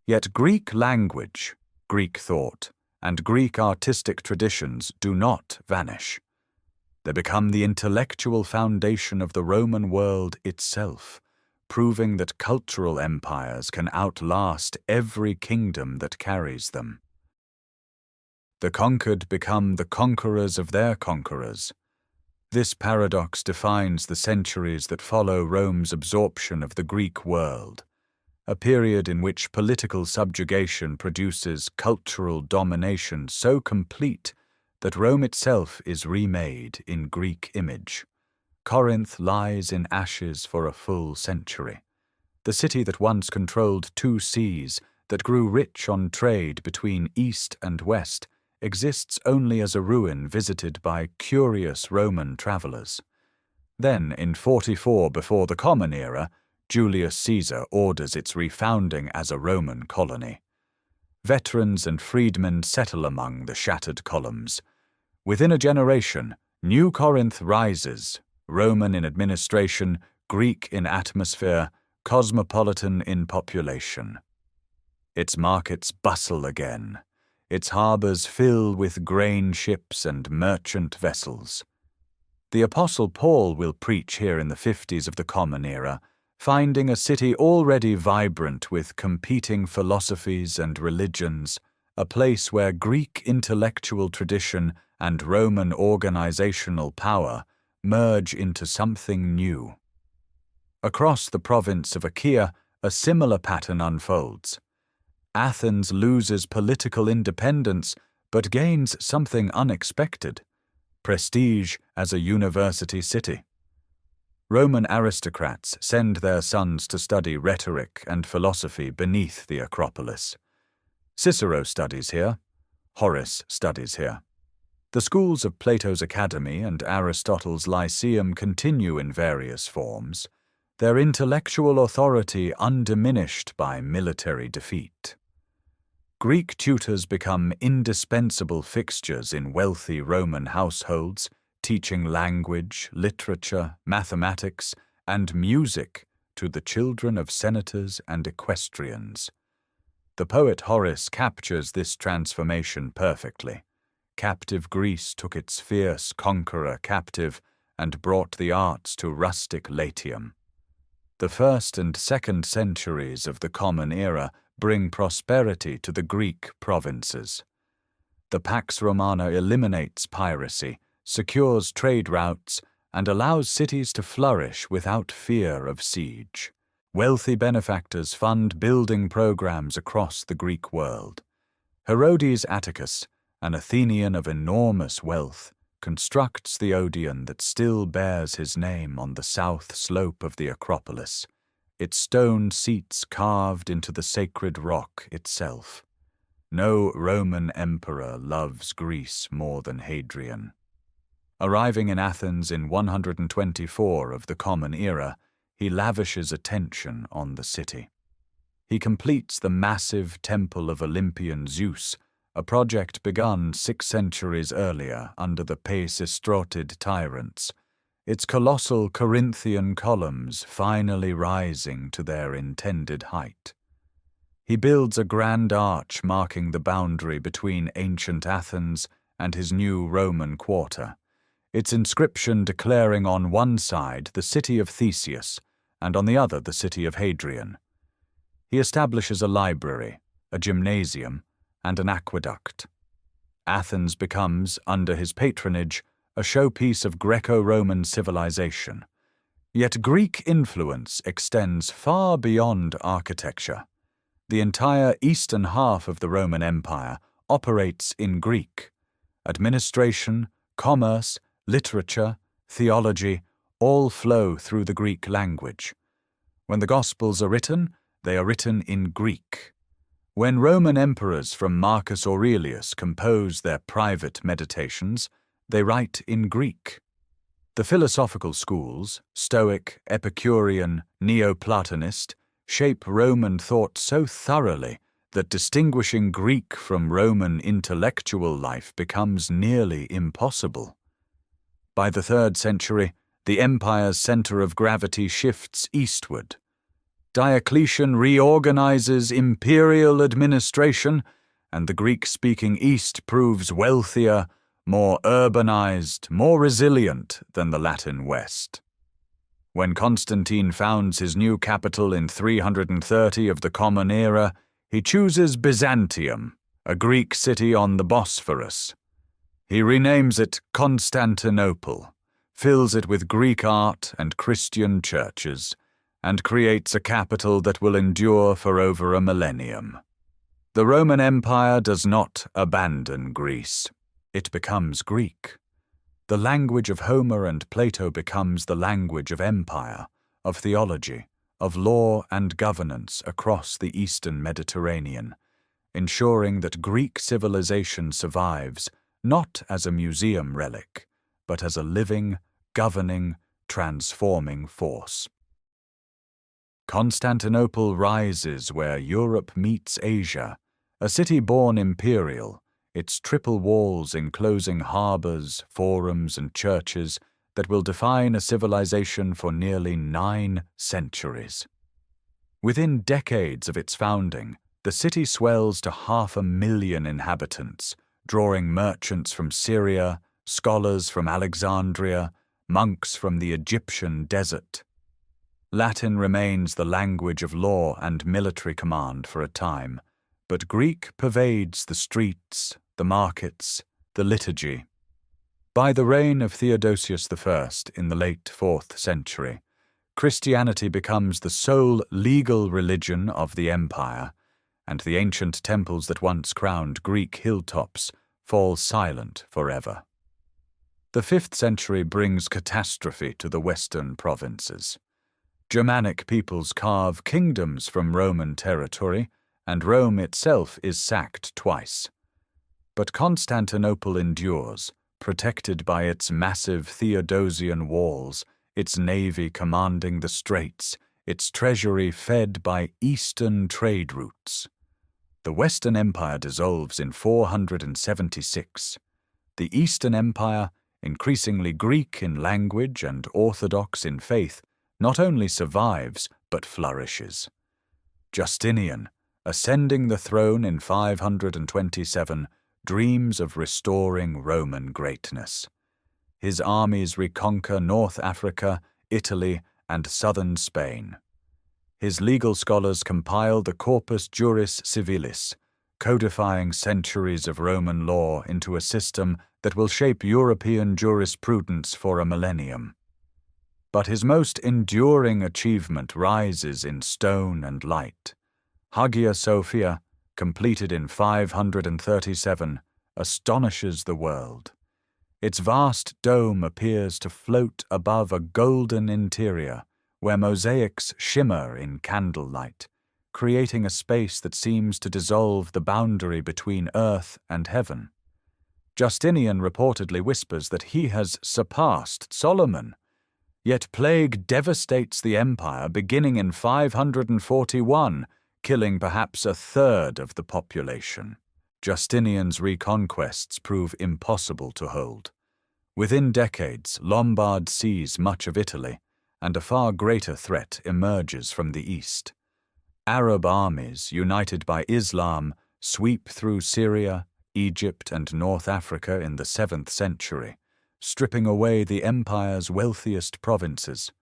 Yet Greek language, Greek thought, and Greek artistic traditions do not vanish. They become the intellectual foundation of the Roman world itself, proving that cultural empires can outlast every kingdom that carries them. The conquered become the conquerors of their conquerors. This paradox defines the centuries that follow Rome's absorption of the Greek world, a period in which political subjugation produces cultural domination so complete that Rome itself is remade in Greek image. Corinth lies in ashes for a full century. The city that once controlled 2 seas, that grew rich on trade between East and West, exists only as a ruin visited by curious Roman travelers. Then, in 44 before the Common Era, Julius Caesar orders its refounding as a Roman colony. Veterans and freedmen settle among the shattered columns. Within a generation, New Corinth rises, Roman in administration, Greek in atmosphere, cosmopolitan in population. Its markets bustle again. Its harbors fill with grain ships and merchant vessels. The Apostle Paul will preach here in the 50s of the Common Era, finding a city already vibrant with competing philosophies and religions, a place where Greek intellectual tradition and Roman organizational power merge into something new. Across the province of Achaia, a similar pattern unfolds. Athens loses political independence but gains something unexpected: prestige as a university city. Roman aristocrats send their sons to study rhetoric and philosophy beneath the Acropolis. Cicero studies here. Horace studies here. The schools of Plato's Academy and Aristotle's Lyceum continue in various forms, their intellectual authority undiminished by military defeat. Greek tutors become indispensable fixtures in wealthy Roman households, teaching language, literature, mathematics, and music to the children of senators and equestrians. The poet Horace captures this transformation perfectly. Captive Greece took its fierce conqueror captive and brought the arts to rustic Latium. The 1st and 2nd centuries of the Common Era bring prosperity to the Greek provinces. The Pax Romana eliminates piracy, secures trade routes, and allows cities to flourish without fear of siege. Wealthy benefactors fund building programs across the Greek world. Herodes Atticus, an Athenian of enormous wealth, constructs the Odeon that still bears his name on the south slope of the Acropolis, its stone seats carved into the sacred rock itself. No Roman emperor loves Greece more than Hadrian. Arriving in Athens in 124 of the Common Era, he lavishes attention on the city. He completes the massive temple of Olympian Zeus, a project begun 6 centuries earlier under the Peisistrotid tyrants, its colossal Corinthian columns finally rising to their intended height. He builds a grand arch marking the boundary between ancient Athens and his new Roman quarter, its inscription declaring on one side the city of Theseus and on the other the city of Hadrian. He establishes a library, a gymnasium, and an aqueduct. Athens becomes, under his patronage, a showpiece of Greco-Roman civilization. Yet Greek influence extends far beyond architecture. The entire eastern half of the Roman Empire operates in Greek. Administration, commerce, literature, theology, all flow through the Greek language. When the Gospels are written, they are written in Greek. When Roman emperors from Marcus Aurelius compose their private meditations, they write in Greek. The philosophical schools, Stoic, Epicurean, Neoplatonist, shape Roman thought so thoroughly that distinguishing Greek from Roman intellectual life becomes nearly impossible. By the 3rd century, the empire's center of gravity shifts eastward. Diocletian reorganizes imperial administration, and the Greek-speaking East proves wealthier, more urbanized, more resilient than the Latin West. When Constantine founds his new capital in 330 of the Common Era, he chooses Byzantium, a Greek city on the Bosphorus. He renames it Constantinople, fills it with Greek art and Christian churches, and creates a capital that will endure for over a millennium. The Roman Empire does not abandon Greece. It becomes Greek. The language of Homer and Plato becomes the language of empire, of theology, of law and governance across the Eastern Mediterranean, ensuring that Greek civilization survives not as a museum relic, but as a living, governing, transforming force. Constantinople rises where Europe meets Asia, a city born imperial, its triple walls enclosing harbors, forums, and churches that will define a civilization for nearly 9 centuries. Within decades of its founding, the city swells to 500,000 inhabitants, drawing merchants from Syria, scholars from Alexandria, monks from the Egyptian desert. Latin remains the language of law and military command for a time, but Greek pervades the streets, the markets, the liturgy. By the reign of Theodosius I in the late 4th century, Christianity becomes the sole legal religion of the empire, and the ancient temples that once crowned Greek hilltops fall silent forever. The 5th century brings catastrophe to the western provinces. Germanic peoples carve kingdoms from Roman territory, and Rome itself is sacked twice. But Constantinople endures, protected by its massive Theodosian walls, its navy commanding the straits, its treasury fed by eastern trade routes. The Western Empire dissolves in 476. The Eastern Empire, increasingly Greek in language and Orthodox in faith, not only survives, but flourishes. Justinian, ascending the throne in 527, dreams of restoring Roman greatness. His armies reconquer North Africa, Italy, and southern Spain. His legal scholars compile the Corpus Juris Civilis, codifying centuries of Roman law into a system that will shape European jurisprudence for a millennium. But his most enduring achievement rises in stone and light. Hagia Sophia, completed in 537, astonishes the world. Its vast dome appears to float above a golden interior, where mosaics shimmer in candlelight, creating a space that seems to dissolve the boundary between earth and heaven. Justinian reportedly whispers that he has surpassed Solomon. Yet plague devastates the empire beginning in 541, killing perhaps a third of the population. Justinian's reconquests prove impossible to hold. Within decades, Lombards seize much of Italy, and a far greater threat emerges from the east. Arab armies, united by Islam, sweep through Syria, Egypt, and North Africa in the 7th century, stripping away the empire's wealthiest provinces.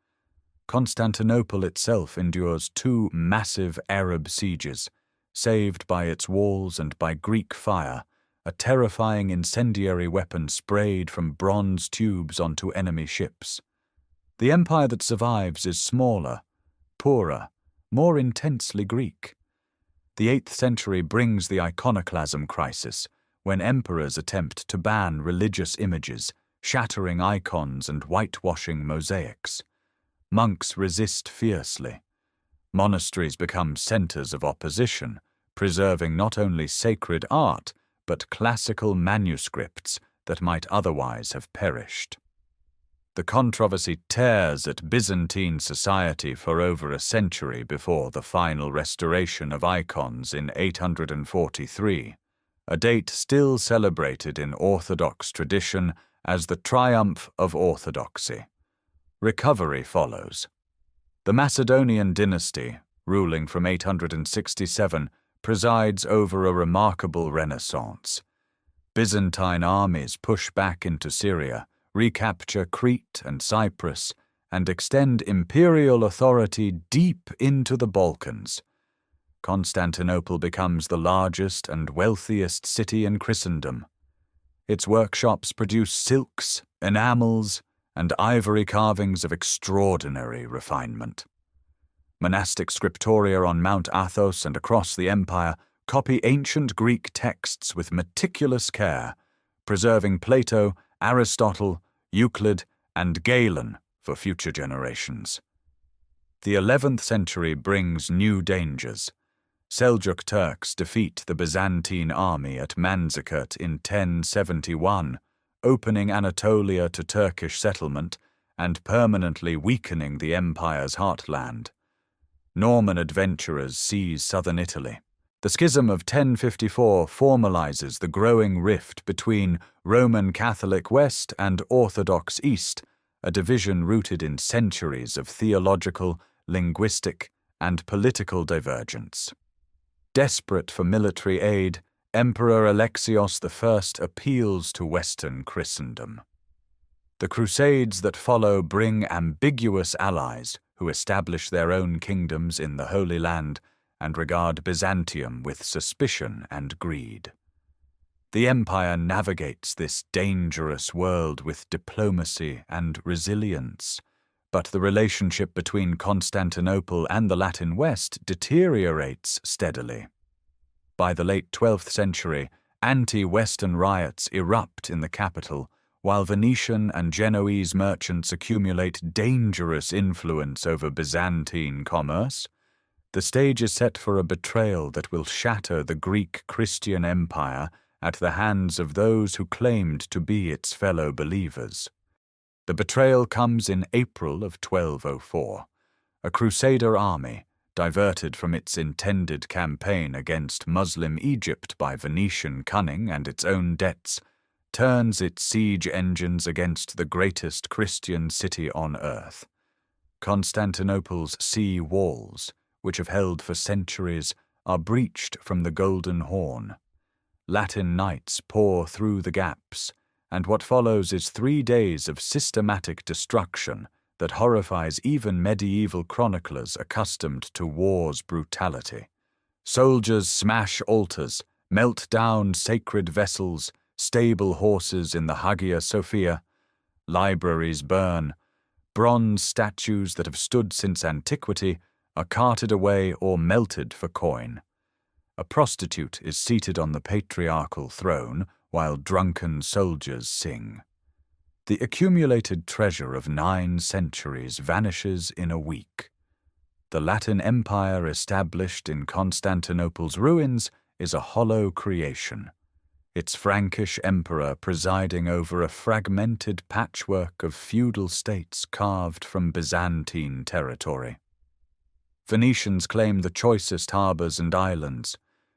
Constantinople itself endures 2 massive Arab sieges, saved by its walls and by Greek fire, a terrifying incendiary weapon sprayed from bronze tubes onto enemy ships. The empire that survives is smaller, poorer, more intensely Greek. The 8th century brings the iconoclasm crisis, when emperors attempt to ban religious images, shattering icons and whitewashing mosaics. Monks resist fiercely. Monasteries become centers of opposition, preserving not only sacred art, but classical manuscripts that might otherwise have perished. The controversy tears at Byzantine society for over a century before the final restoration of icons in 843, a date still celebrated in Orthodox tradition as the triumph of orthodoxy. Recovery follows. The Macedonian dynasty, ruling from 867, presides over a remarkable renaissance. Byzantine armies push back into Syria, recapture Crete and Cyprus, and extend imperial authority deep into the Balkans. Constantinople becomes the largest and wealthiest city in Christendom. Its workshops produce silks, enamels, and ivory carvings of extraordinary refinement. Monastic scriptoria on Mount Athos and across the empire copy ancient Greek texts with meticulous care, preserving Plato, Aristotle, Euclid, and Galen for future generations. The 11th century brings new dangers. Seljuk Turks defeat the Byzantine army at Manzikert in 1071, opening Anatolia to Turkish settlement and permanently weakening the empire's heartland. Norman adventurers seize southern Italy. The schism of 1054 formalizes the growing rift between Roman Catholic West and Orthodox East, a division rooted in centuries of theological, linguistic, and political divergence. Desperate for military aid, Emperor Alexios I appeals to Western Christendom. The Crusades that follow bring ambiguous allies who establish their own kingdoms in the Holy Land and regard Byzantium with suspicion and greed. The empire navigates this dangerous world with diplomacy and resilience, but the relationship between Constantinople and the Latin West deteriorates steadily. By the late 12th century, anti-Western riots erupt in the capital, while Venetian and Genoese merchants accumulate dangerous influence over Byzantine commerce. The stage is set for a betrayal that will shatter the Greek Christian empire at the hands of those who claimed to be its fellow believers. The betrayal comes in April of 1204. A Crusader army, diverted from its intended campaign against Muslim Egypt by Venetian cunning and its own debts, turns its siege engines against the greatest Christian city on earth. Constantinople's sea walls, which have held for centuries, are breached from the Golden Horn. Latin knights pour through the gaps, and what follows is 3 days of systematic destruction that horrifies even medieval chroniclers accustomed to war's brutality. Soldiers smash altars, melt down sacred vessels, stable horses in the Hagia Sophia, libraries burn, bronze statues that have stood since antiquity are carted away or melted for coin. A prostitute is seated on the patriarchal throne while drunken soldiers sing. The accumulated treasure of 9 centuries vanishes in a week. The Latin Empire established in Constantinople's ruins is a hollow creation, its Frankish emperor presiding over a fragmented patchwork of feudal states carved from Byzantine territory. Venetians claim the choicest harbours and islands.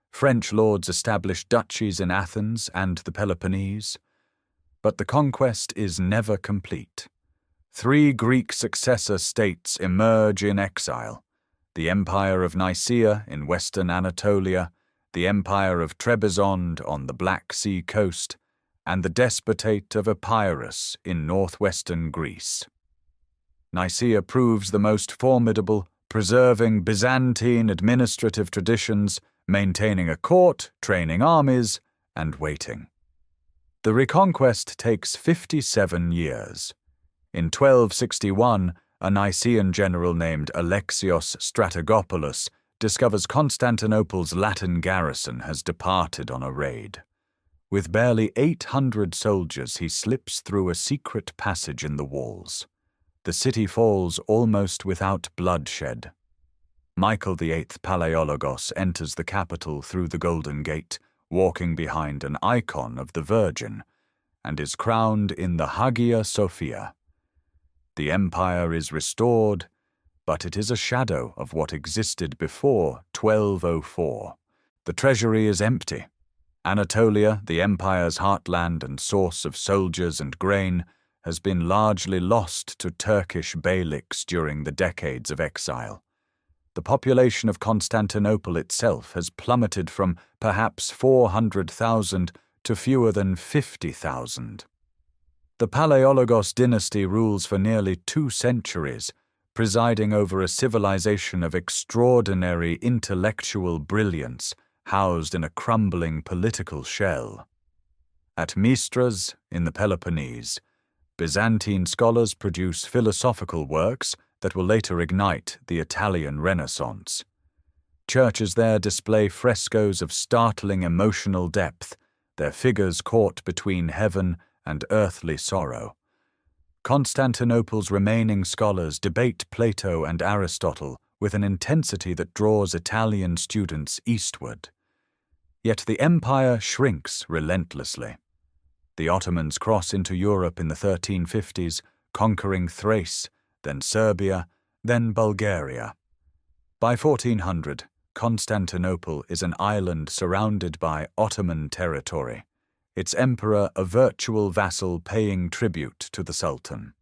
French lords established duchies in Athens and the Peloponnese. But the conquest is never complete. 3 Greek successor states emerge in exile: the Empire of Nicaea in western Anatolia, the Empire of Trebizond on the Black Sea coast, and the Despotate of Epirus in northwestern Greece. Nicaea proves the most formidable, preserving Byzantine administrative traditions, maintaining a court, training armies, and waiting. The reconquest takes 57 years. In 1261, a Nicaean general named Alexios Strategopoulos discovers Constantinople's Latin garrison has departed on a raid. With barely 800 soldiers, he slips through a secret passage in the walls. The city falls almost without bloodshed. Michael VIII Palaiologos enters the capital through the Golden Gate, walking behind an icon of the Virgin, and is crowned in the Hagia Sophia. The empire is restored, but it is a shadow of what existed before 1204. The treasury is empty. Anatolia, the empire's heartland and source of soldiers and grain, has been largely lost to Turkish beyliks during the decades of exile. The population of Constantinople itself has plummeted from perhaps 400,000 to fewer than 50,000. The Palaiologos dynasty rules for nearly 2 centuries, presiding over a civilization of extraordinary intellectual brilliance housed in a crumbling political shell. At Mystras, in the Peloponnese, Byzantine scholars produce philosophical works that will later ignite the Italian Renaissance. Churches there display frescoes of startling emotional depth, their figures caught between heaven and earthly sorrow. Constantinople's remaining scholars debate Plato and Aristotle with an intensity that draws Italian students eastward. Yet the empire shrinks relentlessly. The Ottomans cross into Europe in the 1350s, conquering Thrace, then Serbia, then Bulgaria. By 1400, Constantinople is an island surrounded by Ottoman territory, its emperor a virtual vassal paying tribute to the Sultan.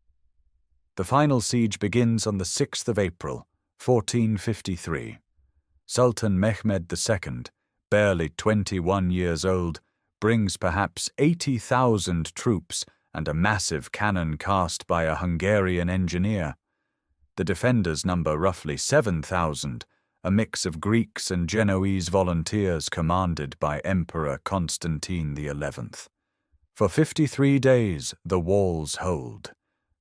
The final siege begins on the 6th of April, 1453. Sultan Mehmed II, barely 21 years old, brings perhaps 80,000 troops and a massive cannon cast by a Hungarian engineer. The defenders number roughly 7,000, a mix of Greeks and Genoese volunteers commanded by Emperor Constantine XI. For 53 days, the walls hold.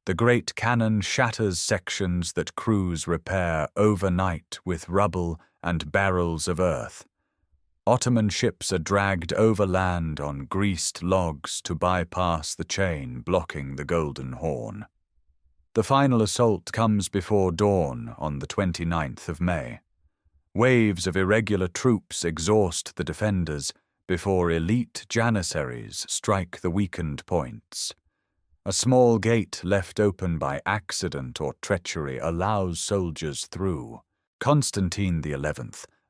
The great cannon shatters sections that crews repair overnight with rubble and barrels of earth. Ottoman ships are dragged overland on greased logs to bypass the chain blocking the Golden Horn. The final assault comes before dawn on the 29th of May. Waves of irregular troops exhaust the defenders before elite janissaries strike the weakened points. A small gate left open by accident or treachery allows soldiers through. Constantine XI,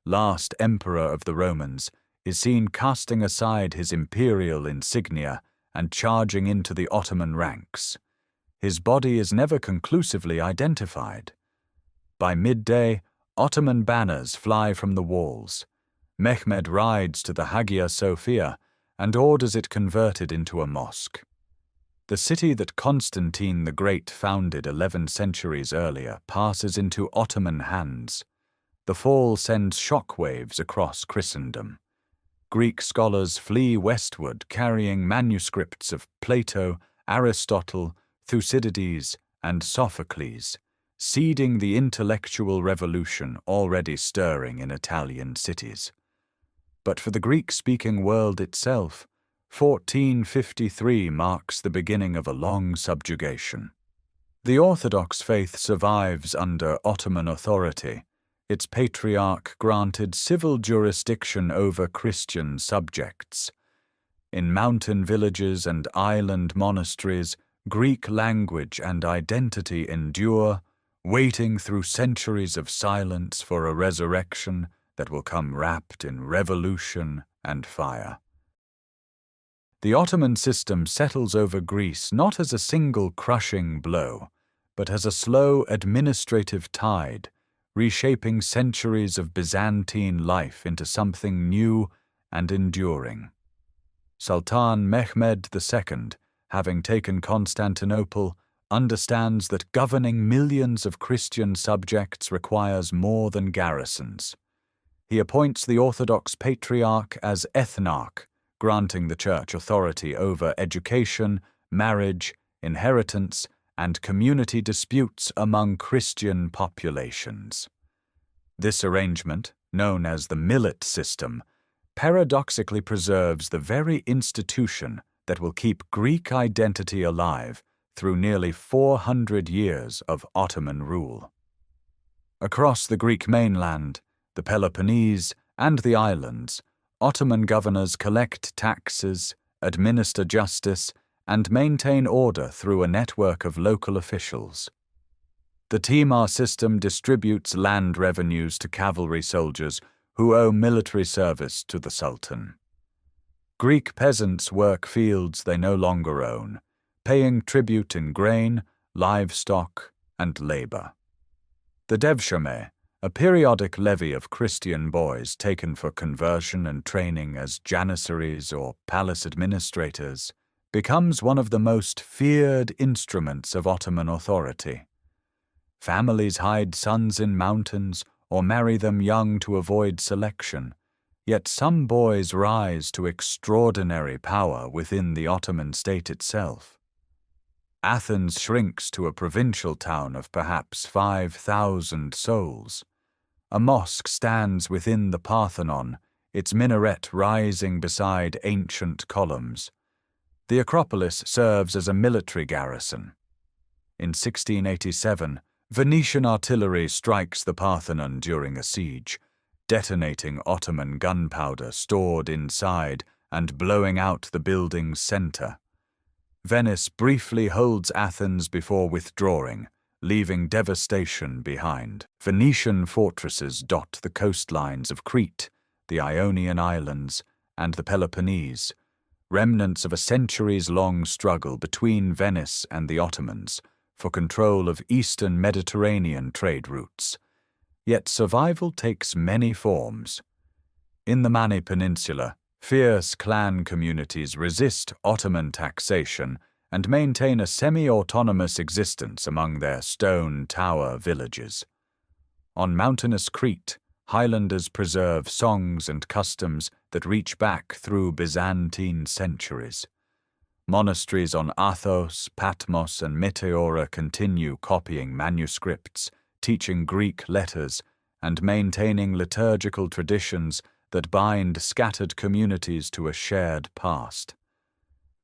last emperor of the Romans, is seen casting aside his imperial insignia and charging into the Ottoman ranks. His body is never conclusively identified. By midday, Ottoman banners fly from the walls. Mehmed rides to the Hagia Sophia and orders it converted into a mosque. The city that Constantine the Great founded 11 centuries earlier passes into Ottoman hands. The fall sends shockwaves across Christendom. Greek scholars flee westward carrying manuscripts of Plato, Aristotle, Thucydides, and Sophocles, seeding the intellectual revolution already stirring in Italian cities. But for the Greek-speaking world itself, 1453 marks the beginning of a long subjugation. The Orthodox faith survives under Ottoman authority. Its patriarch granted civil jurisdiction over Christian subjects. In mountain villages and island monasteries, Greek language and identity endure, waiting through centuries of silence for a resurrection that will come wrapped in revolution and fire. The Ottoman system settles over Greece not as a single crushing blow, but as a slow administrative tide, reshaping centuries of Byzantine life into something new and enduring. Sultan Mehmed II, having taken Constantinople, understands that governing millions of Christian subjects requires more than garrisons. He appoints the Orthodox Patriarch as ethnarch, granting the Church authority over education, marriage, inheritance, and community disputes among Christian populations. This arrangement, known as the millet system, paradoxically preserves the very institution that will keep Greek identity alive through nearly 400 years of Ottoman rule. Across the Greek mainland, the Peloponnese, and the islands, Ottoman governors collect taxes, administer justice, and maintain order through a network of local officials. The Timar system distributes land revenues to cavalry soldiers who owe military service to the Sultan. Greek peasants work fields they no longer own, paying tribute in grain, livestock, and labor. The devshirme, a periodic levy of Christian boys taken for conversion and training as janissaries or palace administrators, becomes one of the most feared instruments of Ottoman authority. Families hide sons in mountains or marry them young to avoid selection, yet some boys rise to extraordinary power within the Ottoman state itself. Athens shrinks to a provincial town of perhaps 5,000 souls. A mosque stands within the Parthenon, its minaret rising beside ancient columns. The Acropolis serves as a military garrison. In 1687, Venetian artillery strikes the Parthenon during a siege, detonating Ottoman gunpowder stored inside and blowing out the building's center. Venice briefly holds Athens before withdrawing, leaving devastation behind. Venetian fortresses dot the coastlines of Crete, the Ionian Islands, and the Peloponnese, remnants of a centuries-long struggle between Venice and the Ottomans for control of eastern Mediterranean trade routes. Yet survival takes many forms. In the Mani Peninsula, fierce clan communities resist Ottoman taxation and maintain a semi-autonomous existence among their stone tower villages. On mountainous Crete, highlanders preserve songs and customs that reach back through Byzantine centuries. Monasteries on Athos, Patmos, and Meteora continue copying manuscripts, teaching Greek letters, and maintaining liturgical traditions that bind scattered communities to a shared past.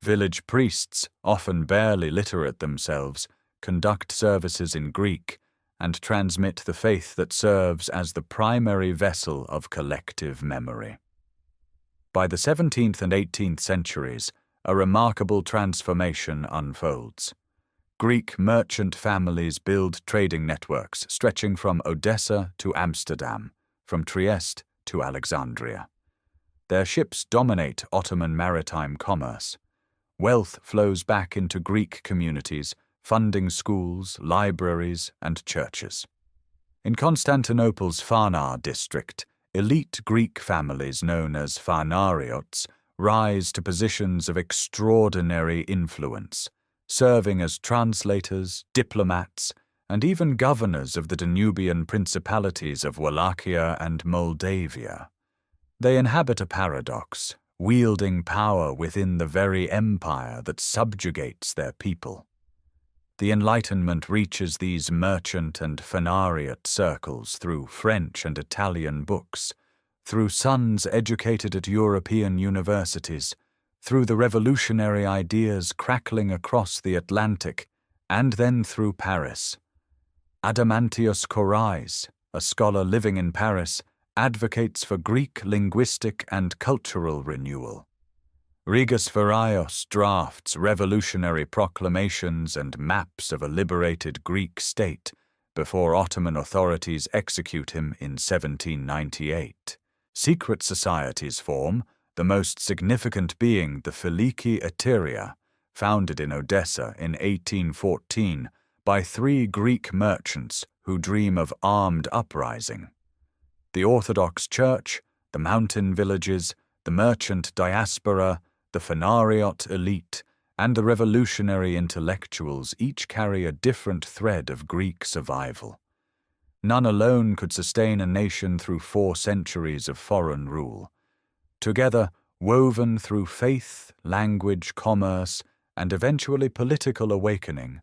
Village priests, often barely literate themselves, conduct services in Greek and transmit the faith that serves as the primary vessel of collective memory. By the 17th and 18th centuries, a remarkable transformation unfolds. Greek merchant families build trading networks stretching from Odessa to Amsterdam, from Trieste to Alexandria. Their ships dominate Ottoman maritime commerce. Wealth flows back into Greek communities, funding schools, libraries, and churches. In Constantinople's Phanar district, elite Greek families known as Phanariots rise to positions of extraordinary influence, serving as translators, diplomats, and even governors of the Danubian principalities of Wallachia and Moldavia. They inhabit a paradox, wielding power within the very empire that subjugates their people. The Enlightenment reaches these merchant and Phanariot circles through French and Italian books, through sons educated at European universities, through the revolutionary ideas crackling across the Atlantic, and then through Paris. Adamantios Korais, a scholar living in Paris, advocates for Greek linguistic and cultural renewal. Rigas Varaios drafts revolutionary proclamations and maps of a liberated Greek state before Ottoman authorities execute him in 1798. Secret societies form, the most significant being the Filiki Eteria, founded in Odessa in 1814 by 3 Greek merchants who dream of armed uprising. The Orthodox Church, the mountain villages, the merchant diaspora, the Phanariot elite, and the revolutionary intellectuals each carry a different thread of Greek survival. None alone could sustain a nation through 4 centuries of foreign rule. Together, woven through faith, language, commerce, and eventually political awakening,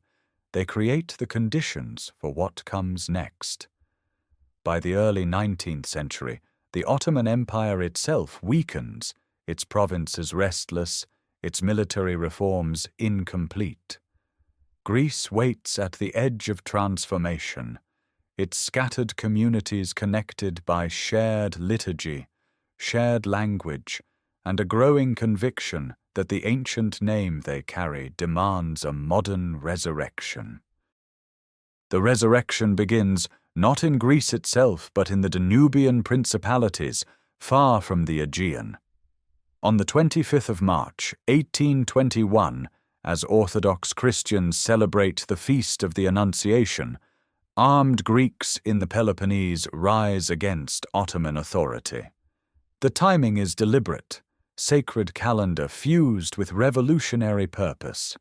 they create the conditions for what comes next. By the early 19th century, the Ottoman Empire itself weakens, its provinces restless, its military reforms incomplete. Greece waits at the edge of transformation, its scattered communities connected by shared liturgy, shared language, and a growing conviction that the ancient name they carry demands a modern resurrection. The resurrection begins not in Greece itself, but in the Danubian principalities, far from the Aegean. On the 25th of March, 1821, as Orthodox Christians celebrate the Feast of the Annunciation, armed Greeks in the Peloponnese rise against Ottoman authority. The timing is deliberate, sacred calendar fused with revolutionary purpose.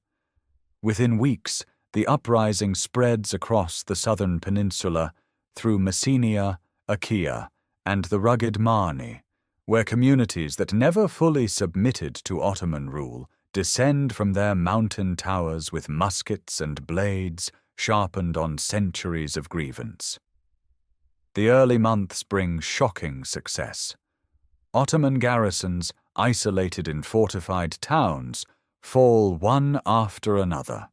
Within weeks, the uprising spreads across the southern peninsula through Mycenae, Achaia, and the rugged Mycenae, where communities that never fully submitted to Ottoman rule descend from their mountain towers with muskets and blades sharpened on centuries of grievance. The early months bring shocking success. Ottoman garrisons, isolated in fortified towns, fall one after another.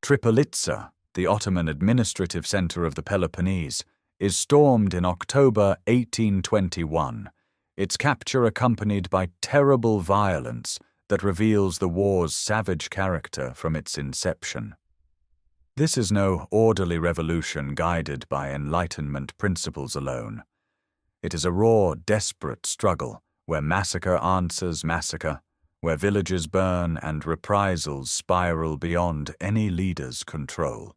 Tripolitsa, the Ottoman administrative center of the Peloponnese, is stormed in October 1821, its capture accompanied by terrible violence that reveals the war's savage character from its inception. This is no orderly revolution guided by Enlightenment principles alone. It is a raw, desperate struggle where massacre answers massacre, where villages burn and reprisals spiral beyond any leader's control.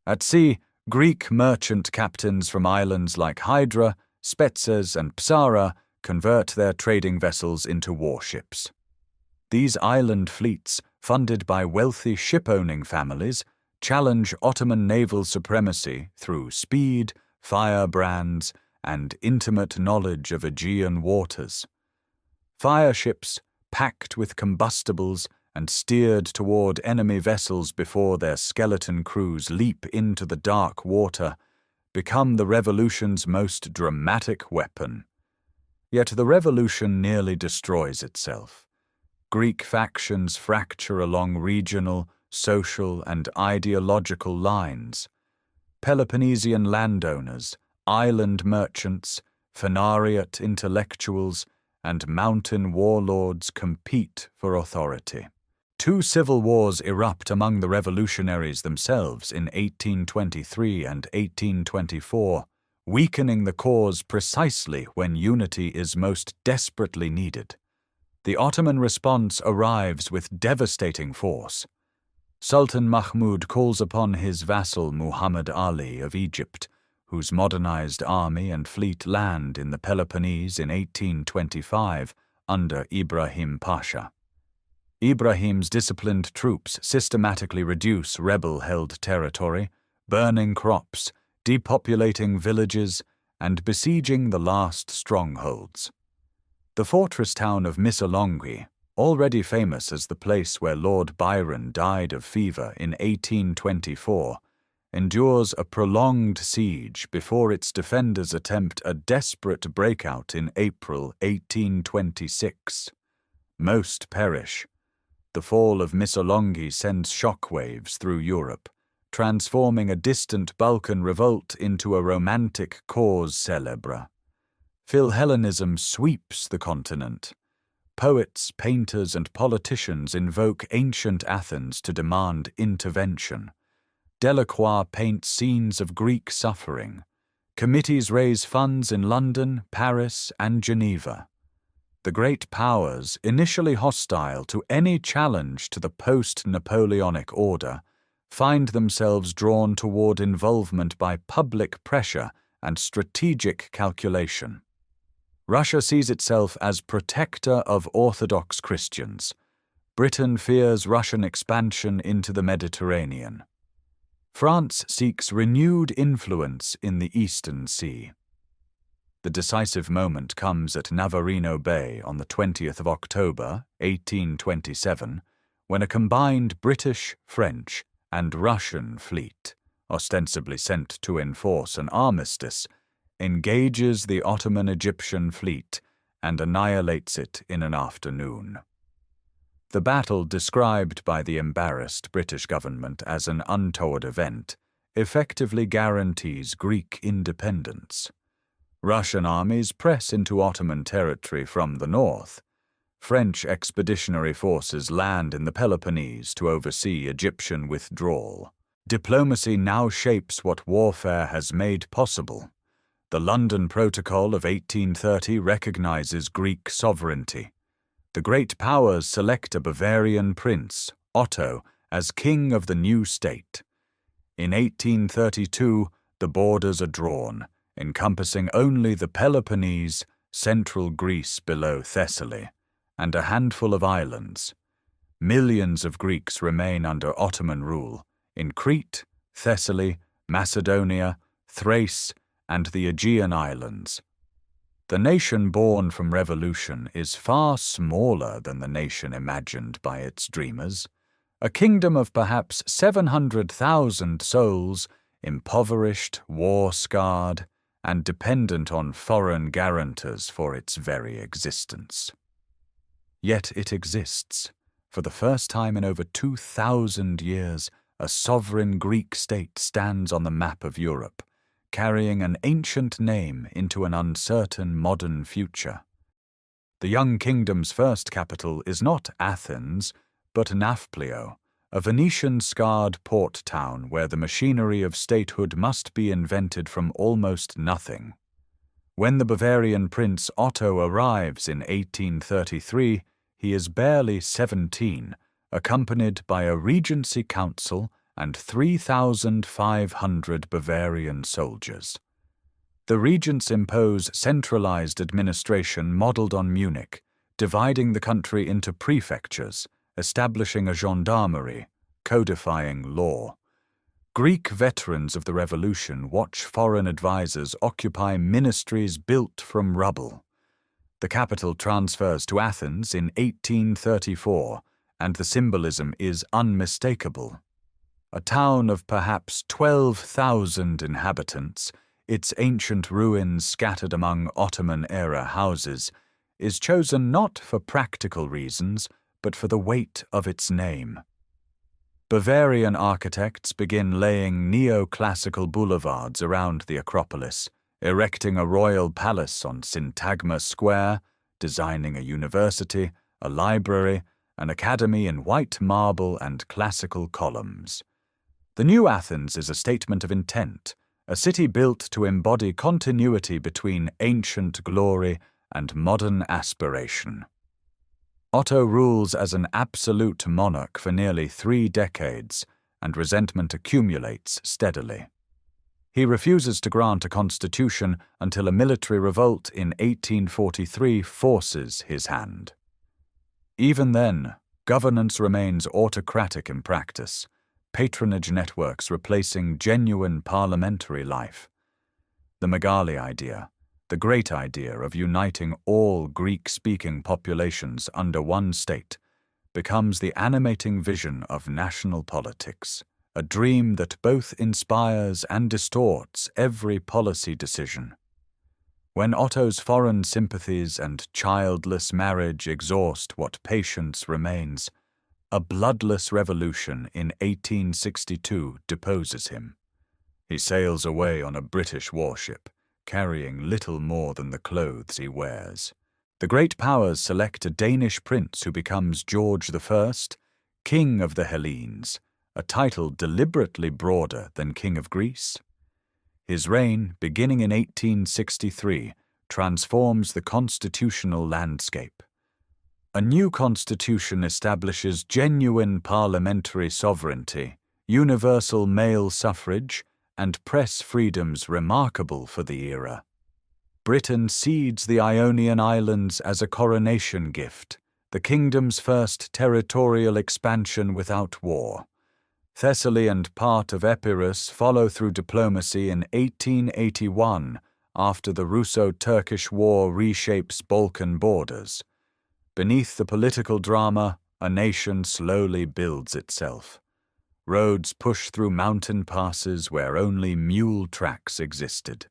At sea, Greek merchant captains from islands like Hydra, Spetses, and Psara convert their trading vessels into warships. These island fleets, funded by wealthy ship-owning families, challenge Ottoman naval supremacy through speed, firebrands, and intimate knowledge of Aegean waters. Fireships, packed with combustibles and steered toward enemy vessels before their skeleton crews leap into the dark water, become the revolution's most dramatic weapon. Yet the revolution nearly destroys itself. Greek factions fracture along regional, social, and ideological lines. Peloponnesian landowners, island merchants, Phanariot intellectuals, and mountain warlords compete for authority. Two civil wars erupt among the revolutionaries themselves in 1823 and 1824, weakening the cause precisely when unity is most desperately needed. The Ottoman response arrives with devastating force. Sultan Mahmud calls upon his vassal Muhammad Ali of Egypt, whose modernized army and fleet land in the Peloponnese in 1825 under Ibrahim Pasha. Ibrahim's disciplined troops systematically reduce rebel-held territory, burning crops, depopulating villages, and besieging the last strongholds. The fortress town of Missolonghi, already famous as the place where Lord Byron died of fever in 1824, endures a prolonged siege before its defenders attempt a desperate breakout in April 1826. Most perish. The fall of Missolonghi sends shockwaves through Europe, transforming a distant Balkan revolt into a romantic cause célèbre. Philhellenism sweeps the continent. Poets, painters, and politicians invoke ancient Athens to demand intervention. Delacroix paints scenes of Greek suffering. Committees raise funds in London, Paris, and Geneva. The great powers, initially hostile to any challenge to the post-Napoleonic order, find themselves drawn toward involvement by public pressure and strategic calculation. Russia sees itself as protector of Orthodox Christians. Britain fears Russian expansion into the Mediterranean. France seeks renewed influence in the Eastern Sea. The decisive moment comes at Navarino Bay on the 20th of October, 1827, when a combined British, French, and Russian fleet, ostensibly sent to enforce an armistice, engages the Ottoman Egyptian fleet and annihilates it in an afternoon. The battle, described by the embarrassed British government as an untoward event, effectively guarantees Greek independence. Russian armies press into Ottoman territory from the north. French expeditionary forces land in the Peloponnese to oversee Egyptian withdrawal. Diplomacy now shapes what warfare has made possible. The London Protocol of 1830 recognizes Greek sovereignty. The great powers select a Bavarian prince, Otto, as king of the new state. In 1832, the borders are drawn, encompassing only the Peloponnese, central Greece below Thessaly, and a handful of islands. Millions of Greeks remain under Ottoman rule in Crete, Thessaly, Macedonia, Thrace, and the Aegean Islands. The nation born from revolution is far smaller than the nation imagined by its dreamers, a kingdom of perhaps 700,000 souls, impoverished, war-scarred, and dependent on foreign guarantors for its very existence. Yet it exists. For the first time in over 2,000 years, a sovereign Greek state stands on the map of Europe, carrying an ancient name into an uncertain modern future. The young kingdom's first capital is not Athens, but Nafplio, a Venetian-scarred port town where the machinery of statehood must be invented from almost nothing. When the Bavarian prince Otto arrives in 1833, he is barely 17, accompanied by a regency council and 3,500 Bavarian soldiers. The regents impose centralized administration modeled on Munich, dividing the country into prefectures, establishing a gendarmerie, codifying law. Greek veterans of the revolution watch foreign advisors occupy ministries built from rubble. The capital transfers to Athens in 1834, and the symbolism is unmistakable. A town of perhaps 12,000 inhabitants, its ancient ruins scattered among Ottoman-era houses, is chosen not for practical reasons, but for the weight of its name. Bavarian architects begin laying neoclassical boulevards around the Acropolis, erecting a royal palace on Syntagma Square, designing a university, a library, an academy in white marble and classical columns. The new Athens is a statement of intent, a city built to embody continuity between ancient glory and modern aspiration. Otto rules as an absolute monarch for nearly 3 decades, and resentment accumulates steadily. He refuses to grant a constitution until a military revolt in 1843 forces his hand. Even then, governance remains autocratic in practice, patronage networks replacing genuine parliamentary life. The Megali idea, the great idea of uniting all Greek-speaking populations under one state, becomes the animating vision of national politics, a dream that both inspires and distorts every policy decision. When Otto's foreign sympathies and childless marriage exhaust what patience remains, a bloodless revolution in 1862 deposes him. He sails away on a British warship, carrying little more than the clothes he wears. The great powers select a Danish prince who becomes George I, King of the Hellenes, a title deliberately broader than King of Greece. His reign, beginning in 1863, transforms the constitutional landscape. A new constitution establishes genuine parliamentary sovereignty, universal male suffrage, and press freedoms remarkable for the era. Britain cedes the Ionian Islands as a coronation gift, the kingdom's first territorial expansion without war. Thessaly and part of Epirus follow through diplomacy in 1881 after the Russo-Turkish War reshapes Balkan borders. Beneath the political drama, a nation slowly builds itself. Roads push through mountain passes where only mule tracks existed.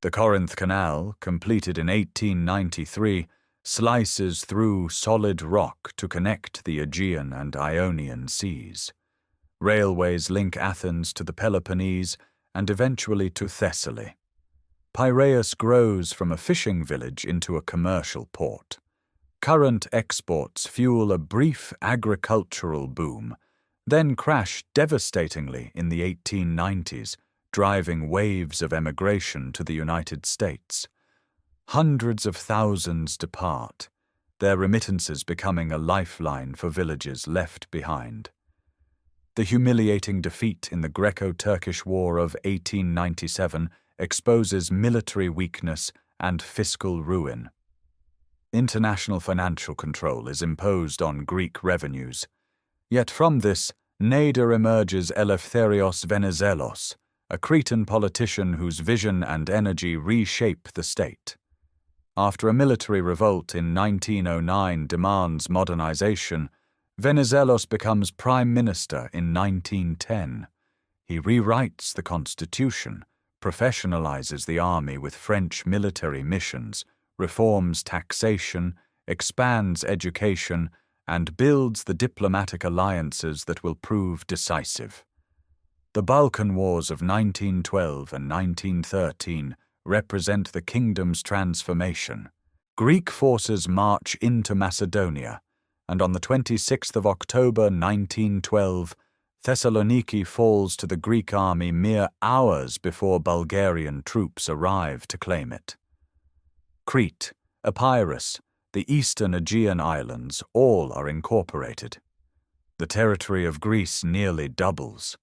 The Corinth Canal, completed in 1893, slices through solid rock to connect the Aegean and Ionian seas. Railways link Athens to the Peloponnese and eventually to Thessaly. Piraeus grows from a fishing village into a commercial port. Current exports fuel a brief agricultural boom, then crash devastatingly in the 1890s, driving waves of emigration to the United States. Hundreds of thousands depart, their remittances becoming a lifeline for villages left behind. The humiliating defeat in the Greco-Turkish War of 1897 exposes military weakness and fiscal ruin. International financial control is imposed on Greek revenues. Yet from this, neither emerges Eleftherios Venizelos, a Cretan politician whose vision and energy reshape the state. After a military revolt in 1909 demands modernization, Venizelos becomes prime minister in 1910. He rewrites the constitution, professionalizes the army with French military missions, reforms taxation, expands education, and builds the diplomatic alliances that will prove decisive. The Balkan Wars of 1912 and 1913 represent the kingdom's transformation. Greek forces march into Macedonia, and on the 26th of October 1912, Thessaloniki falls to the Greek army mere hours before Bulgarian troops arrive to claim it. Crete, Epirus, the eastern Aegean islands, all are incorporated. The territory of Greece nearly doubles.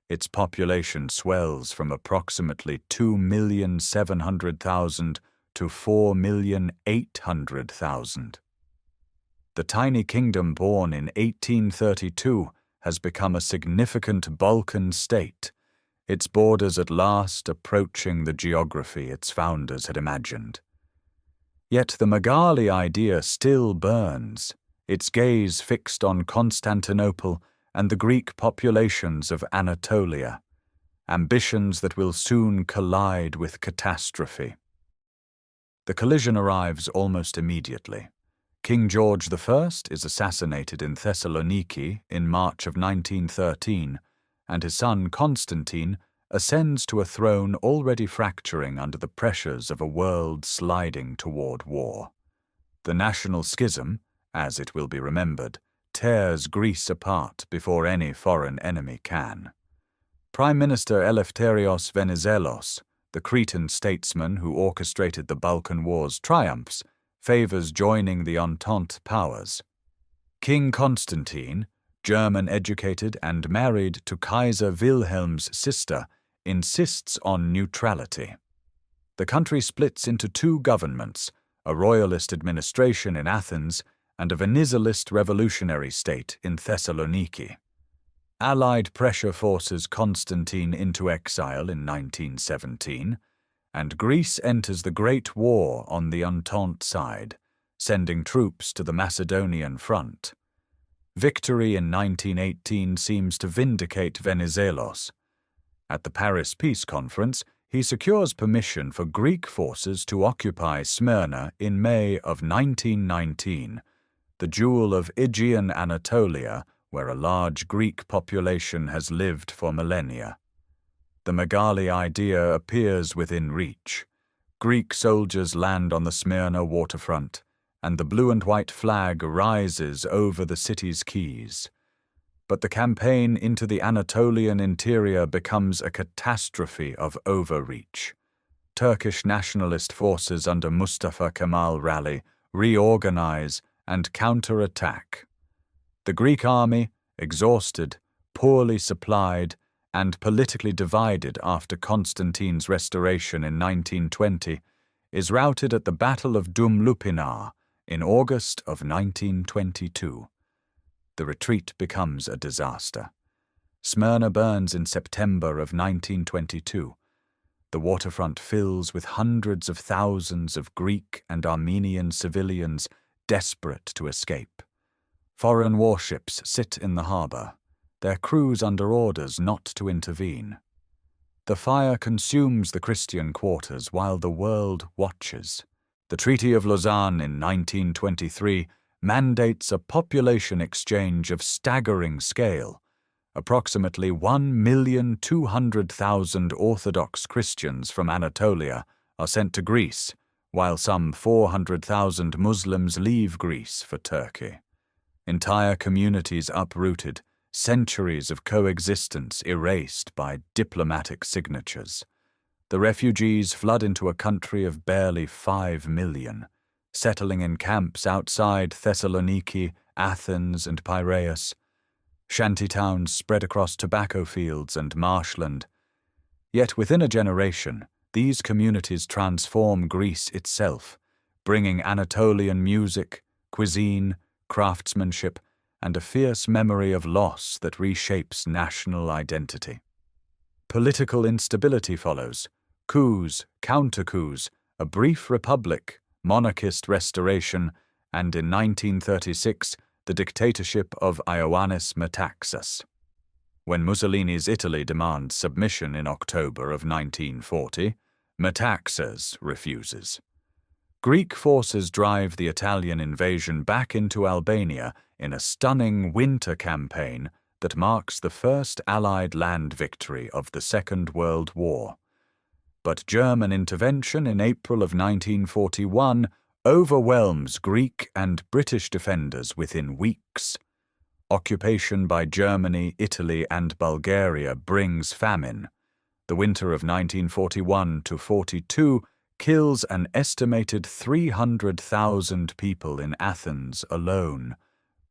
Its population swells from approximately 2,700,000 to 4,800,000. The tiny kingdom born in 1832 has become a significant Balkan state, its borders at last approaching the geography its founders had imagined. Yet the Megali idea still burns, its gaze fixed on Constantinople and the Greek populations of Anatolia, ambitions that will soon collide with catastrophe. The collision arrives almost immediately. King George I is assassinated in Thessaloniki in March of 1913, and his son Constantine ascends to a throne already fracturing under the pressures of a world sliding toward war. The national schism, as it will be remembered, tears Greece apart before any foreign enemy can. Prime Minister Eleftherios Venizelos, the Cretan statesman who orchestrated the Balkan Wars' triumphs, favors joining the Entente powers. King Constantine, German-educated and married to Kaiser Wilhelm's sister, insists on neutrality. The country splits into two governments, a royalist administration in Athens and a Venizalist revolutionary state in Thessaloniki. Allied pressure forces Constantine into exile in 1917, and Greece enters the Great War on the Entente side, sending troops to the Macedonian front. Victory in 1918 seems to vindicate Venizelos. At the Paris Peace Conference, he secures permission for Greek forces to occupy Smyrna in May of 1919, the jewel of Aegean Anatolia, where a large Greek population has lived for millennia. The Megali idea appears within reach. Greek soldiers land on the Smyrna waterfront, and the blue and white flag rises over the city's quays. But the campaign into the Anatolian interior becomes a catastrophe of overreach. Turkish nationalist forces under Mustafa Kemal rally, reorganize, and counterattack. The Greek army, exhausted, poorly supplied, and politically divided after Constantine's restoration in 1920, is routed at the Battle of Dumlupinar in August of 1922. The retreat becomes a disaster. Smyrna burns in September of 1922. The waterfront fills with hundreds of thousands of Greek and Armenian civilians desperate to escape. Foreign warships sit in the harbor, their crews under orders not to intervene. The fire consumes the Christian quarters while the world watches. The Treaty of Lausanne in 1923 mandates a population exchange of staggering scale, approximately 1,200,000 Orthodox Christians from Anatolia are sent to Greece, while some 400,000 Muslims leave Greece for Turkey. Entire communities uprooted, centuries of coexistence erased by diplomatic signatures. The refugees flood into a country of barely 5 million, settling in camps outside Thessaloniki, Athens, and Piraeus. Shantytowns spread across tobacco fields and marshland. Yet within a generation, these communities transform Greece itself, bringing Anatolian music, cuisine, craftsmanship, and a fierce memory of loss that reshapes national identity. Political instability follows: coups, counter-coups, a brief republic, monarchist restoration, and in 1936, the dictatorship of Ioannis Metaxas. When Mussolini's Italy demands submission in October of 1940, Metaxas refuses. Greek forces drive the Italian invasion back into Albania in a stunning winter campaign that marks the first Allied land victory of the Second World War. But German intervention in April of 1941 overwhelms Greek and British defenders within weeks. Occupation by Germany, Italy, and Bulgaria brings famine. The winter of 1941–42 kills an estimated 300,000 people in Athens alone,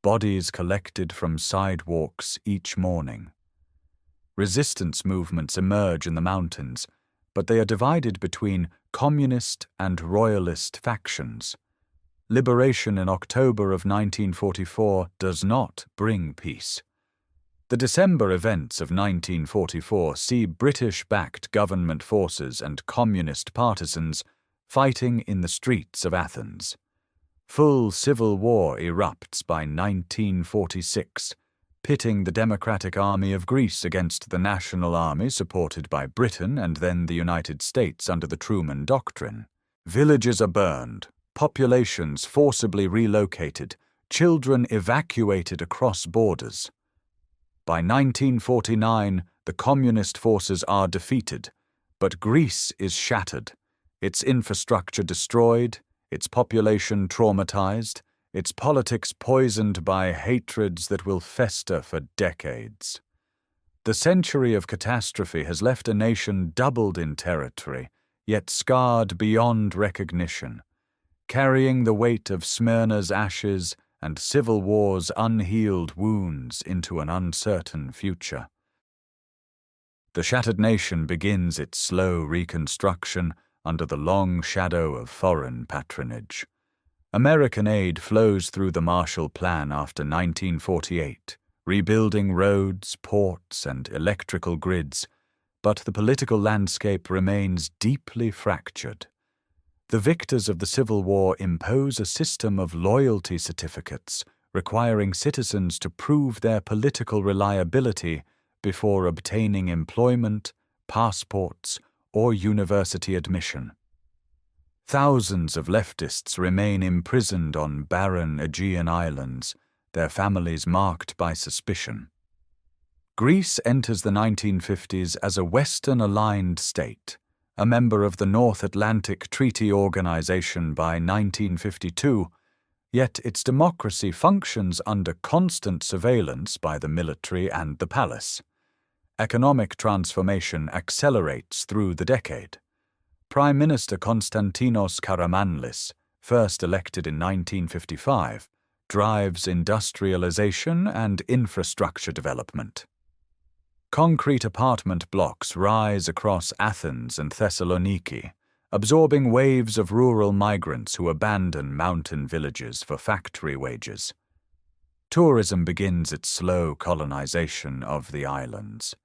bodies collected from sidewalks each morning. Resistance movements emerge in the mountains, but they are divided between communist and royalist factions. Liberation in October of 1944 does not bring peace. The December events of 1944 see British-backed government forces and communist partisans fighting in the streets of Athens. Full civil war erupts by 1946, pitting the Democratic Army of Greece against the National Army supported by Britain and then the United States under the Truman Doctrine. Villages are burned, populations forcibly relocated, children evacuated across borders. By 1949, the communist forces are defeated, but Greece is shattered, its infrastructure destroyed, its population traumatized, its politics poisoned by hatreds that will fester for decades. The century of catastrophe has left a nation doubled in territory, yet scarred beyond recognition, carrying the weight of Smyrna's ashes and civil war's unhealed wounds into an uncertain future. The shattered nation begins its slow reconstruction under the long shadow of foreign patronage. American aid flows through the Marshall Plan after 1948, rebuilding roads, ports, and electrical grids, but the political landscape remains deeply fractured. The victors of the Civil War impose a system of loyalty certificates, requiring citizens to prove their political reliability before obtaining employment, passports, or university admission. Thousands of leftists remain imprisoned on barren Aegean islands, their families marked by suspicion. Greece enters the 1950s as a Western-aligned state, a member of the North Atlantic Treaty Organization by 1952, yet its democracy functions under constant surveillance by the military and the palace. Economic transformation accelerates through the decade. Prime Minister Konstantinos Karamanlis, first elected in 1955, drives industrialization and infrastructure development. Concrete apartment blocks rise across Athens and Thessaloniki, absorbing waves of rural migrants who abandon mountain villages for factory wages. Tourism begins its slow colonization of the islands.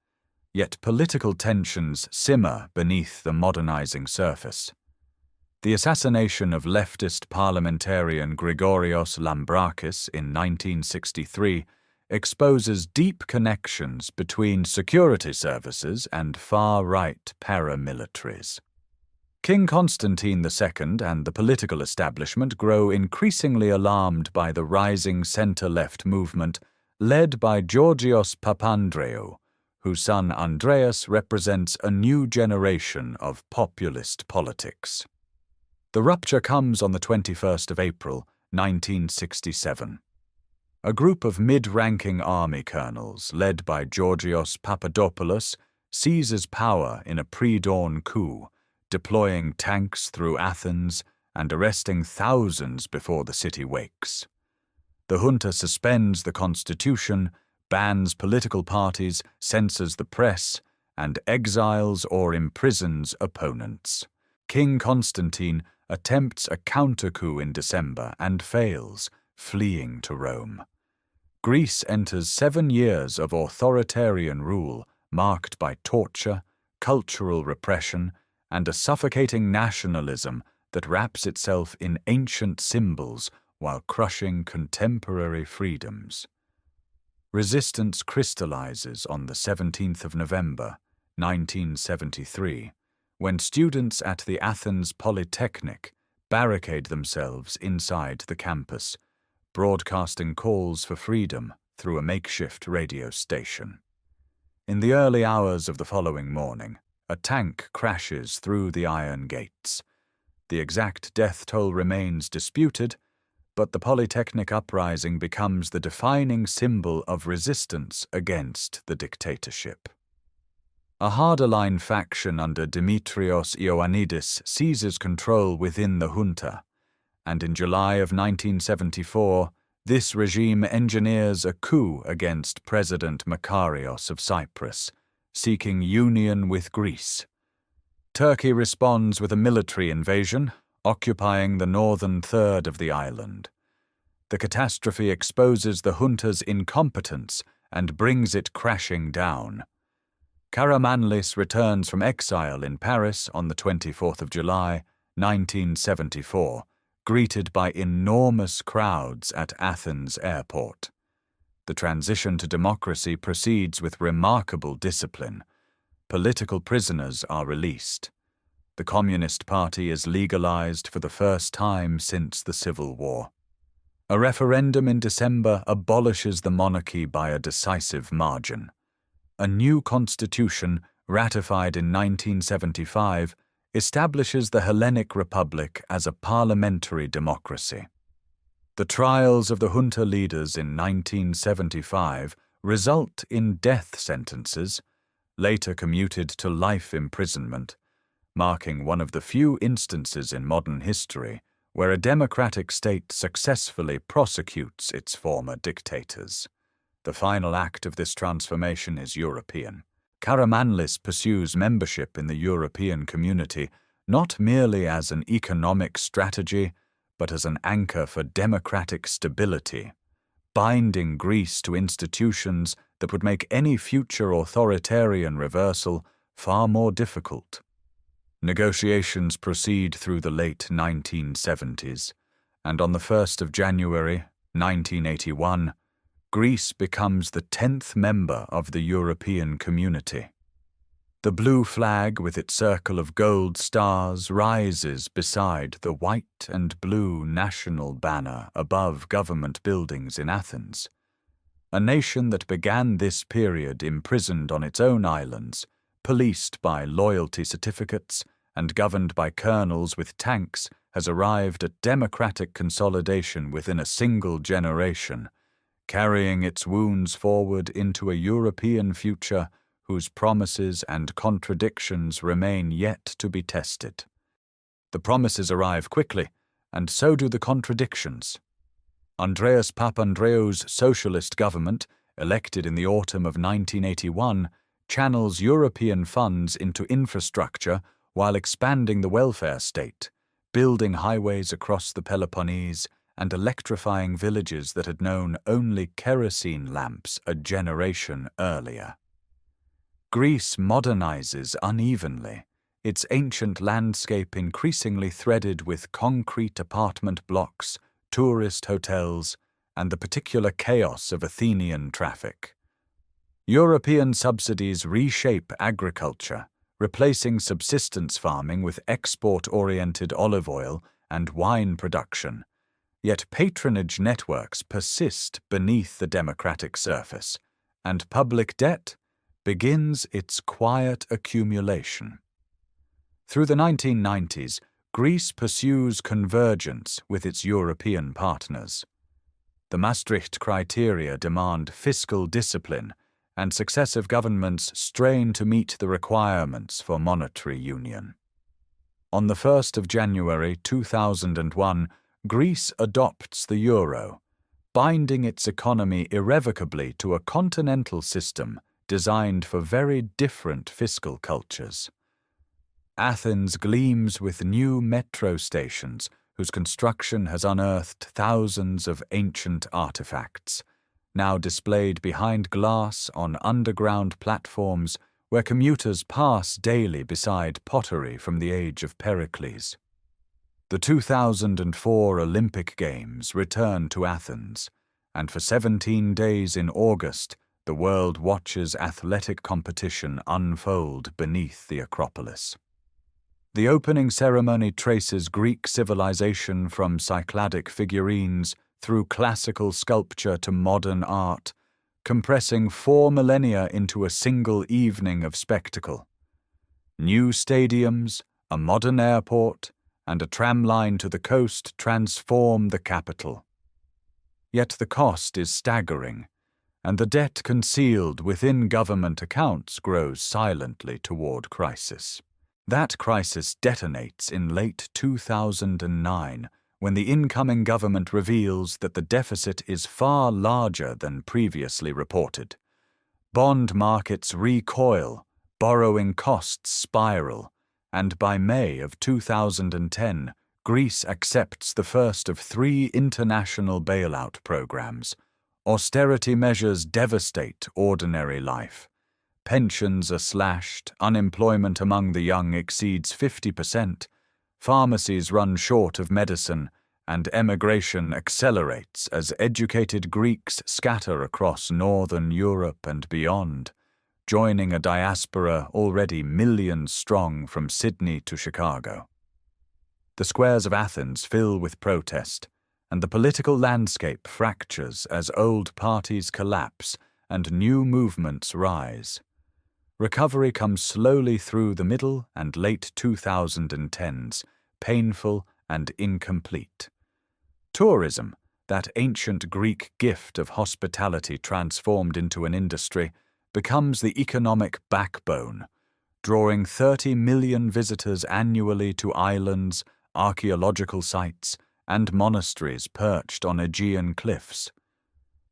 Yet political tensions simmer beneath the modernizing surface. The assassination of leftist parliamentarian Grigorios Lambrakis in 1963 exposes deep connections between security services and far-right paramilitaries. King Constantine II and the political establishment grow increasingly alarmed by the rising center-left movement led by Georgios Papandreou, whose son Andreas represents a new generation of populist politics. The rupture comes on the 21st of April, 1967. A group of mid-ranking army colonels, led by Georgios Papadopoulos, seizes power in a pre-dawn coup, deploying tanks through Athens and arresting thousands before the city wakes. The junta suspends the constitution, bans political parties, censors the press, and exiles or imprisons opponents. King Constantine attempts a counter-coup in December and fails, fleeing to Rome. Greece enters 7 years of authoritarian rule marked by torture, cultural repression, and a suffocating nationalism that wraps itself in ancient symbols while crushing contemporary freedoms. Resistance crystallizes on the 17th of November, 1973, when students at the Athens Polytechnic barricade themselves inside the campus, broadcasting calls for freedom through a makeshift radio station. In the early hours of the following morning, a tank crashes through the iron gates. The exact death toll remains disputed, but the Polytechnic uprising becomes the defining symbol of resistance against the dictatorship. A harder-line faction under Dimitrios Ioannidis seizes control within the junta, and in July of 1974, this regime engineers a coup against President Makarios of Cyprus, seeking union with Greece. Turkey responds with a military invasion, occupying the northern third of the island. The catastrophe exposes the junta's incompetence and brings it crashing down. Karamanlis returns from exile in Paris on the 24th of July, 1974, greeted by enormous crowds at Athens airport. The transition to democracy proceeds with remarkable discipline. Political prisoners are released. The Communist Party is legalized for the first time since the Civil War. A referendum in December abolishes the monarchy by a decisive margin. A new constitution, ratified in 1975, establishes the Hellenic Republic as a parliamentary democracy. The trials of the junta leaders in 1975 result in death sentences, later commuted to life imprisonment, marking one of the few instances in modern history where a democratic state successfully prosecutes its former dictators. The final act of this transformation is European. Karamanlis pursues membership in the European community not merely as an economic strategy, but as an anchor for democratic stability, binding Greece to institutions that would make any future authoritarian reversal far more difficult. Negotiations proceed through the late 1970s, and on the 1st of January, 1981, Greece becomes the 10th member of the European Community. The blue flag with its circle of gold stars rises beside the white and blue national banner above government buildings in Athens. A nation that began this period imprisoned on its own islands, policed by loyalty certificates, and governed by colonels with tanks, has arrived at democratic consolidation within a single generation, carrying its wounds forward into a European future whose promises and contradictions remain yet to be tested. The promises arrive quickly, and so do the contradictions. Andreas Papandreou's socialist government, elected in the autumn of 1981, channels European funds into infrastructure while expanding the welfare state, building highways across the Peloponnese, and electrifying villages that had known only kerosene lamps a generation earlier. Greece modernizes unevenly, its ancient landscape increasingly threaded with concrete apartment blocks, tourist hotels, and the particular chaos of Athenian traffic. European subsidies reshape agriculture, replacing subsistence farming with export-oriented olive oil and wine production, Yet patronage networks persist beneath the democratic surface, and public debt begins its quiet accumulation. Through the 1990s, Greece pursues convergence with its European partners. The Maastricht criteria demand fiscal discipline, and successive governments strain to meet the requirements for monetary union. On the 1st of January 2001, Greece adopts the euro, binding its economy irrevocably to a continental system designed for very different fiscal cultures. Athens gleams with new metro stations whose construction has unearthed thousands of ancient artifacts, now displayed behind glass on underground platforms where commuters pass daily beside pottery from the age of Pericles. The 2004 Olympic Games return to Athens, and for 17 days in August, the world watches athletic competition unfold beneath the Acropolis. The opening ceremony traces Greek civilization from Cycladic figurines through classical sculpture to modern art, compressing 4 millennia into a single evening of spectacle. New stadiums, a modern airport, and a tram line to the coast transform the capital. Yet the cost is staggering, and the debt concealed within government accounts grows silently toward crisis. That crisis detonates in late 2009 when the incoming government reveals that the deficit is far larger than previously reported. Bond markets recoil, borrowing costs spiral, and by May of 2010, Greece accepts the first of 3 international bailout programs. Austerity measures devastate ordinary life. Pensions are slashed, unemployment among the young exceeds 50%, pharmacies run short of medicine, and emigration accelerates as educated Greeks scatter across northern Europe and beyond, joining a diaspora already millions strong from Sydney to Chicago. The squares of Athens fill with protest, and the political landscape fractures as old parties collapse and new movements rise. Recovery comes slowly through the middle and late 2010s, painful and incomplete. Tourism, that ancient Greek gift of hospitality transformed into an industry, becomes the economic backbone, drawing 30 million visitors annually to islands, archaeological sites, and monasteries perched on Aegean cliffs.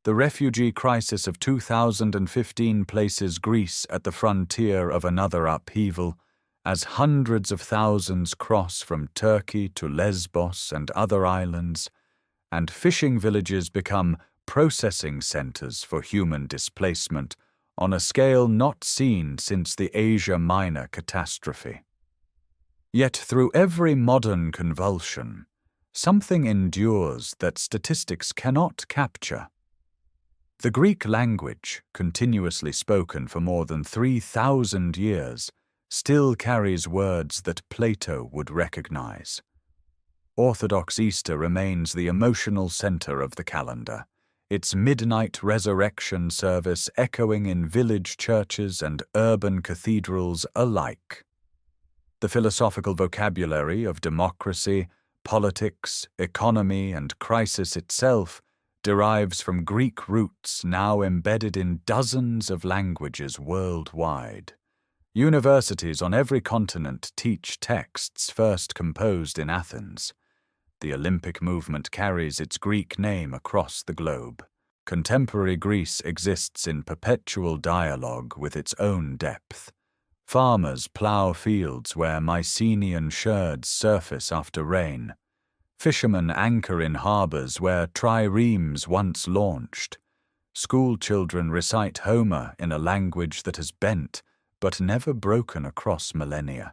The refugee crisis of 2015 places Greece at the frontier of another upheaval, as hundreds of thousands cross from Turkey to Lesbos and other islands, and fishing villages become processing centers for human displacement on a scale not seen since the Asia Minor catastrophe. Yet through every modern convulsion, something endures that statistics cannot capture. The Greek language, continuously spoken for more than 3,000 years, still carries words that Plato would recognize. Orthodox Easter remains the emotional center of the calendar, its midnight resurrection service echoing in village churches and urban cathedrals alike. The philosophical vocabulary of democracy, politics, economy, and crisis itself derives from Greek roots now embedded in dozens of languages worldwide. Universities on every continent teach texts first composed in Athens. The Olympic movement carries its Greek name across the globe. Contemporary Greece exists in perpetual dialogue with its own depth. Farmers plough fields where Mycenaean sherds surface after rain. Fishermen anchor in harbors where triremes once launched. School children recite Homer in a language that has bent, but never broken across millennia.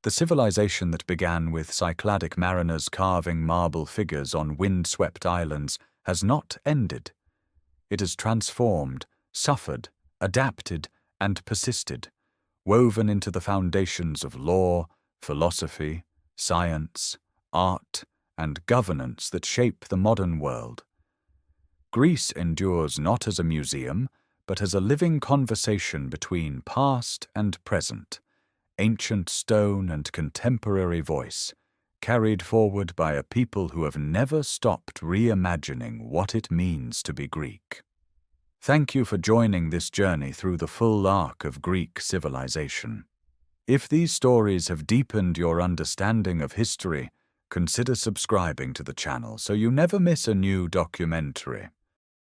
The civilization that began with Cycladic mariners carving marble figures on wind-swept islands has not ended. It has transformed, suffered, adapted, and persisted, woven into the foundations of law, philosophy, science, art, and governance that shape the modern world. Greece endures not as a museum, but as a living conversation between past and present, ancient stone and contemporary voice, carried forward by a people who have never stopped reimagining what it means to be Greek. Thank you for joining this journey through the full arc of Greek civilization. If these stories have deepened your understanding of history, consider subscribing to the channel so you never miss a new documentary.